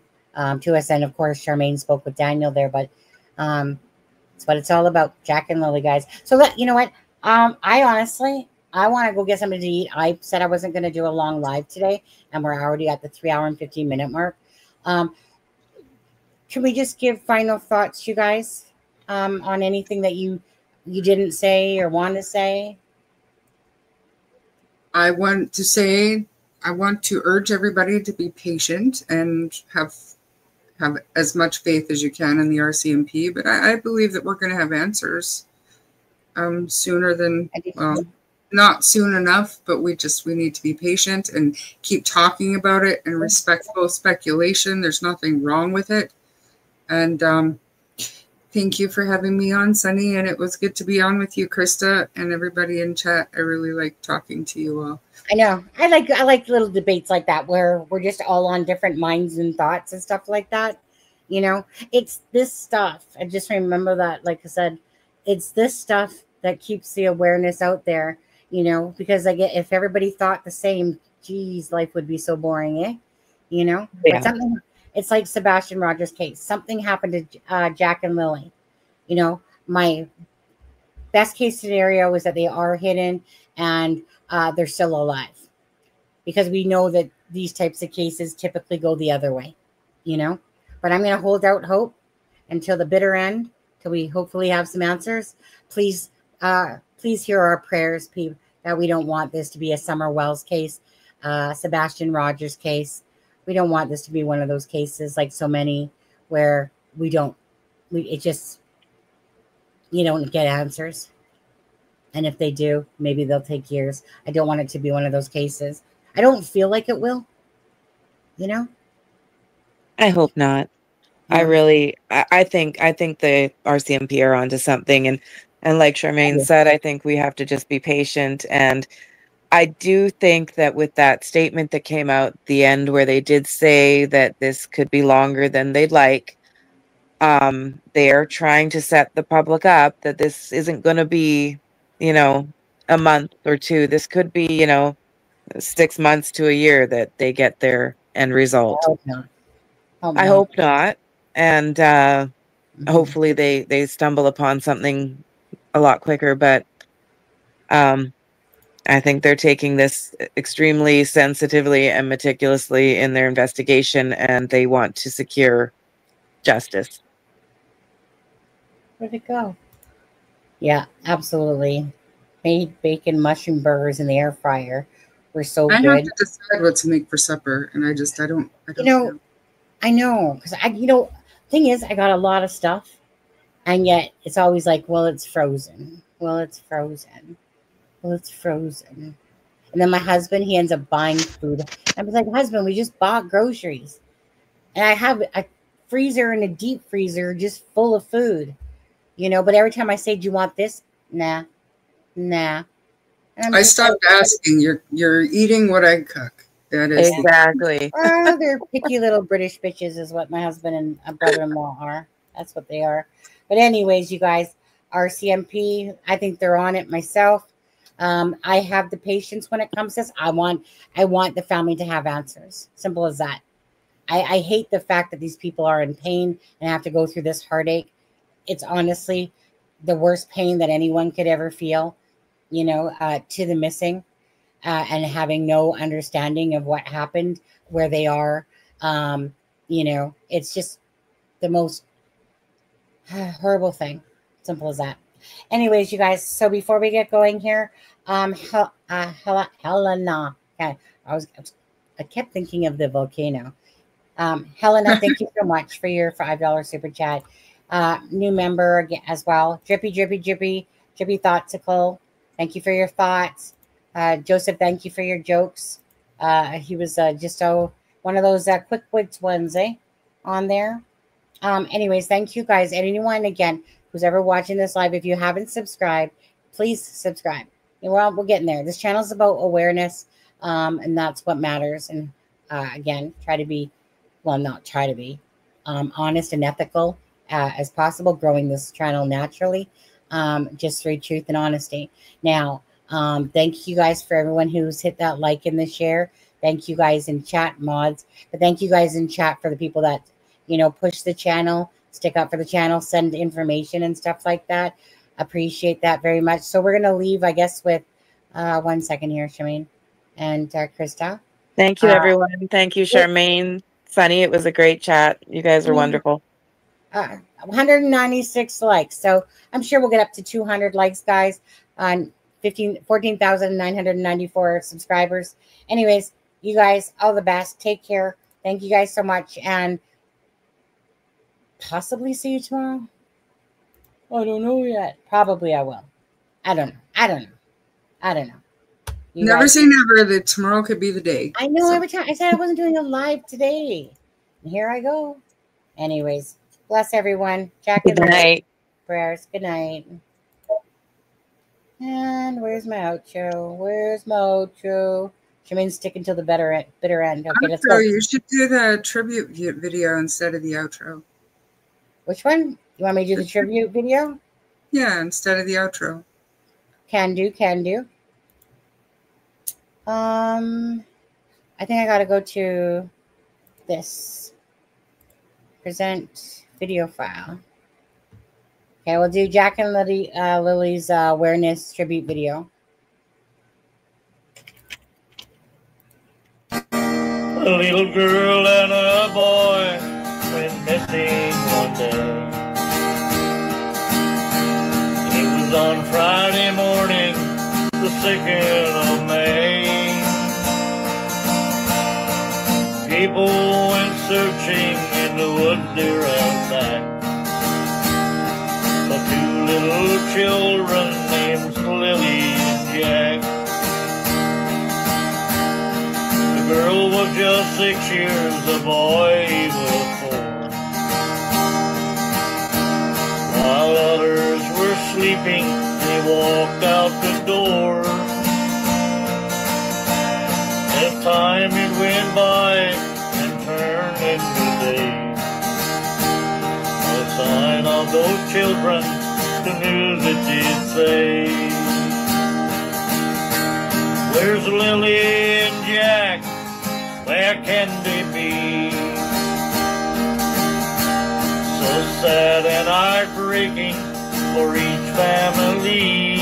us. And of course, Charmaine spoke with Daniel there, but it's what it's all about, Jack and Lily, guys. So you know what? I honestly, I want to go get something to eat. I said I wasn't going to do a long live today, and we're already at the 3 hour and 15-minute mark. Can we just give final thoughts, you guys, on anything that you didn't say or want to say? I want to urge everybody to be patient and have as much faith as you can in the RCMP. But I believe that we're going to have answers sooner than, well, not soon enough, but we need to be patient and keep talking about it and respectful speculation. There's nothing wrong with it. And thank you for having me on, Sunny. And it was good to be on with you, Krista, and everybody in chat. I really like talking to you all. I know. I like little debates like that where we're just all on different minds and thoughts and stuff like that. You know, it's this stuff. I just remember that, like I said, it's this stuff that keeps the awareness out there, you know, because if everybody thought the same, geez, life would be so boring, eh? You know, Yeah. But something, it's like Sebastian Rogers' case. Something happened to Jack and Lily. You know, my best case scenario is that they are hidden and they're still alive, because we know that these types of cases typically go the other way, you know. But I'm going to hold out hope until the bitter end, till we hopefully have some answers. Please hear our prayers, people, that we don't want this to be a Summer Wells case, Sebastian Rogers case. We don't want this to be one of those cases like so many where you don't get answers. And if they do, maybe they'll take years. I don't want it to be one of those cases. I don't feel like it will, you know? I hope not. Yeah. I think the RCMP are onto something, and like Charmaine said, I think we have to just be patient. And I do think that with that statement that came out at the end, where they did say that this could be longer than they'd like, they're trying to set the public up that this isn't going to be, you know, a month or two. This could be, 6 months to a year that they get their end result. I hope not. I hope not. And hopefully they stumble upon something a lot quicker. But I think they're taking this extremely sensitively and meticulously in their investigation, and they want to secure justice. Where'd it go? Yeah, absolutely. Made bacon mushroom burgers in the air fryer. Were so good. I have to decide what to make for supper, and I don't know. I know, because thing is, I got a lot of stuff, and yet it's always like, well, it's frozen. Well, it's frozen. Well, it's frozen. And then my husband, he ends up buying food. I was like, husband, we just bought groceries, and I have a freezer and a deep freezer just full of food, But every time I say, "Do you want this?" Nah. I stopped asking. You're eating what I cook. That is exactly. They're picky little British bitches, is what my husband and a brother-in-law are. That's what they are. But anyways, you guys, RCMP, I think they're on it myself. I have the patience when it comes to this. I want the family to have answers. Simple as that. I hate the fact that these people are in pain and have to go through this heartache. It's honestly the worst pain that anyone could ever feel, to the missing, and having no understanding of what happened, where they are. It's just the most horrible thing. Simple as that. Anyways, you guys, so before we get going here, Helena. Okay, I kept thinking of the volcano. Helena, thank you so much for your $5 super chat. New member as well. Drippy Thoughtsicles. Thank you for your thoughts. Joseph, thank you for your jokes. He was just one of those quick wits ones, on there. Anyways, thank you guys. And anyone, again, who's ever watching this live, if you haven't subscribed, please subscribe. We're getting there. This channel is about awareness, and that's what matters. And again, honest and ethical as possible, growing this channel naturally, just through truth and honesty. Now, thank you guys for everyone who's hit that like and the share. Thank you guys in chat, mods. But thank you guys in chat for the people that, push the channel, stick up for the channel, send information and stuff like that. Appreciate that very much. So we're going to leave, I guess, with 1 second here, Charmaine and Krista. Thank you, everyone. Thank you, Charmaine. Sunny, it was a great chat. You guys are wonderful. 196 likes. So I'm sure we'll get up to 200 likes, guys, on 14,994 subscribers. Anyways, you guys, all the best. Take care. Thank you guys so much. And possibly see you tomorrow. I don't know yet. Probably I will. I don't know. You never guys, say never that tomorrow could be the day. I know every time I said I wasn't doing a live today. And here I go. Anyways, bless everyone. Jack and Lily. Prayers. Good night. And where's my outro? Charmaine's sticking till the bitter end. Okay, let's go. You should do the tribute video instead of the outro. Which one? You want me to do the tribute video? Yeah, instead of the outro. Can do. I think I gotta go to this. Present video file. Okay, we'll do Jack and Lily's awareness tribute video. A little girl and a boy went missing one day. It was on Friday morning, the 2nd of May. People went searching in the woods there and back for 2 little children named Lily and Jack. The girl was just 6 years, the boy he was 4. While others were sleeping, they walked out the door. As time it went by and turned into days, no sign of those children, the news it did say. Where's Lily and Jack? Where can they be? So sad and heartbreaking for each family.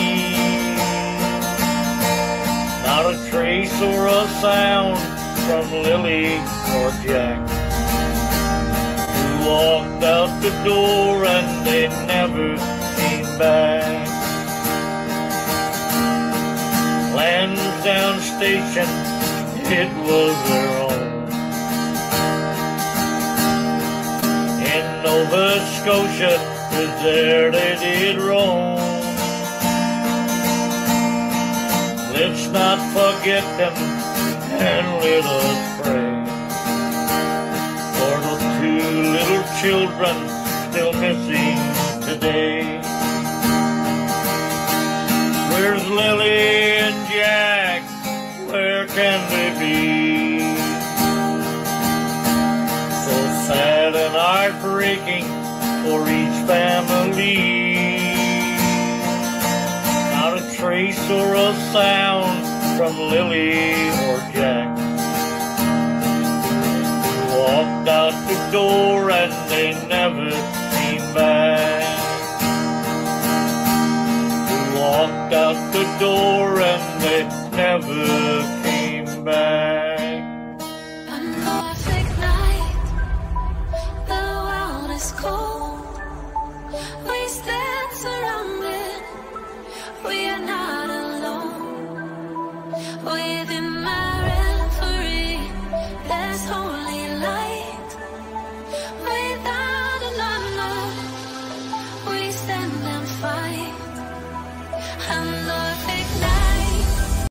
Not a trace or a sound from Lily or Jack, who walked out the door and they never came back. Lansdowne Station, it was their home. In Nova Scotia, 'cause there they did roam. Let's not forget them and let us pray for the 2 little children still missing today. Where's Lily and Jack? Where can they be? So sad and heartbreaking for each family. Not a trace or a sound from Lily or Jack, who walked out the door and they never came back. Who walked out the door and they never came back.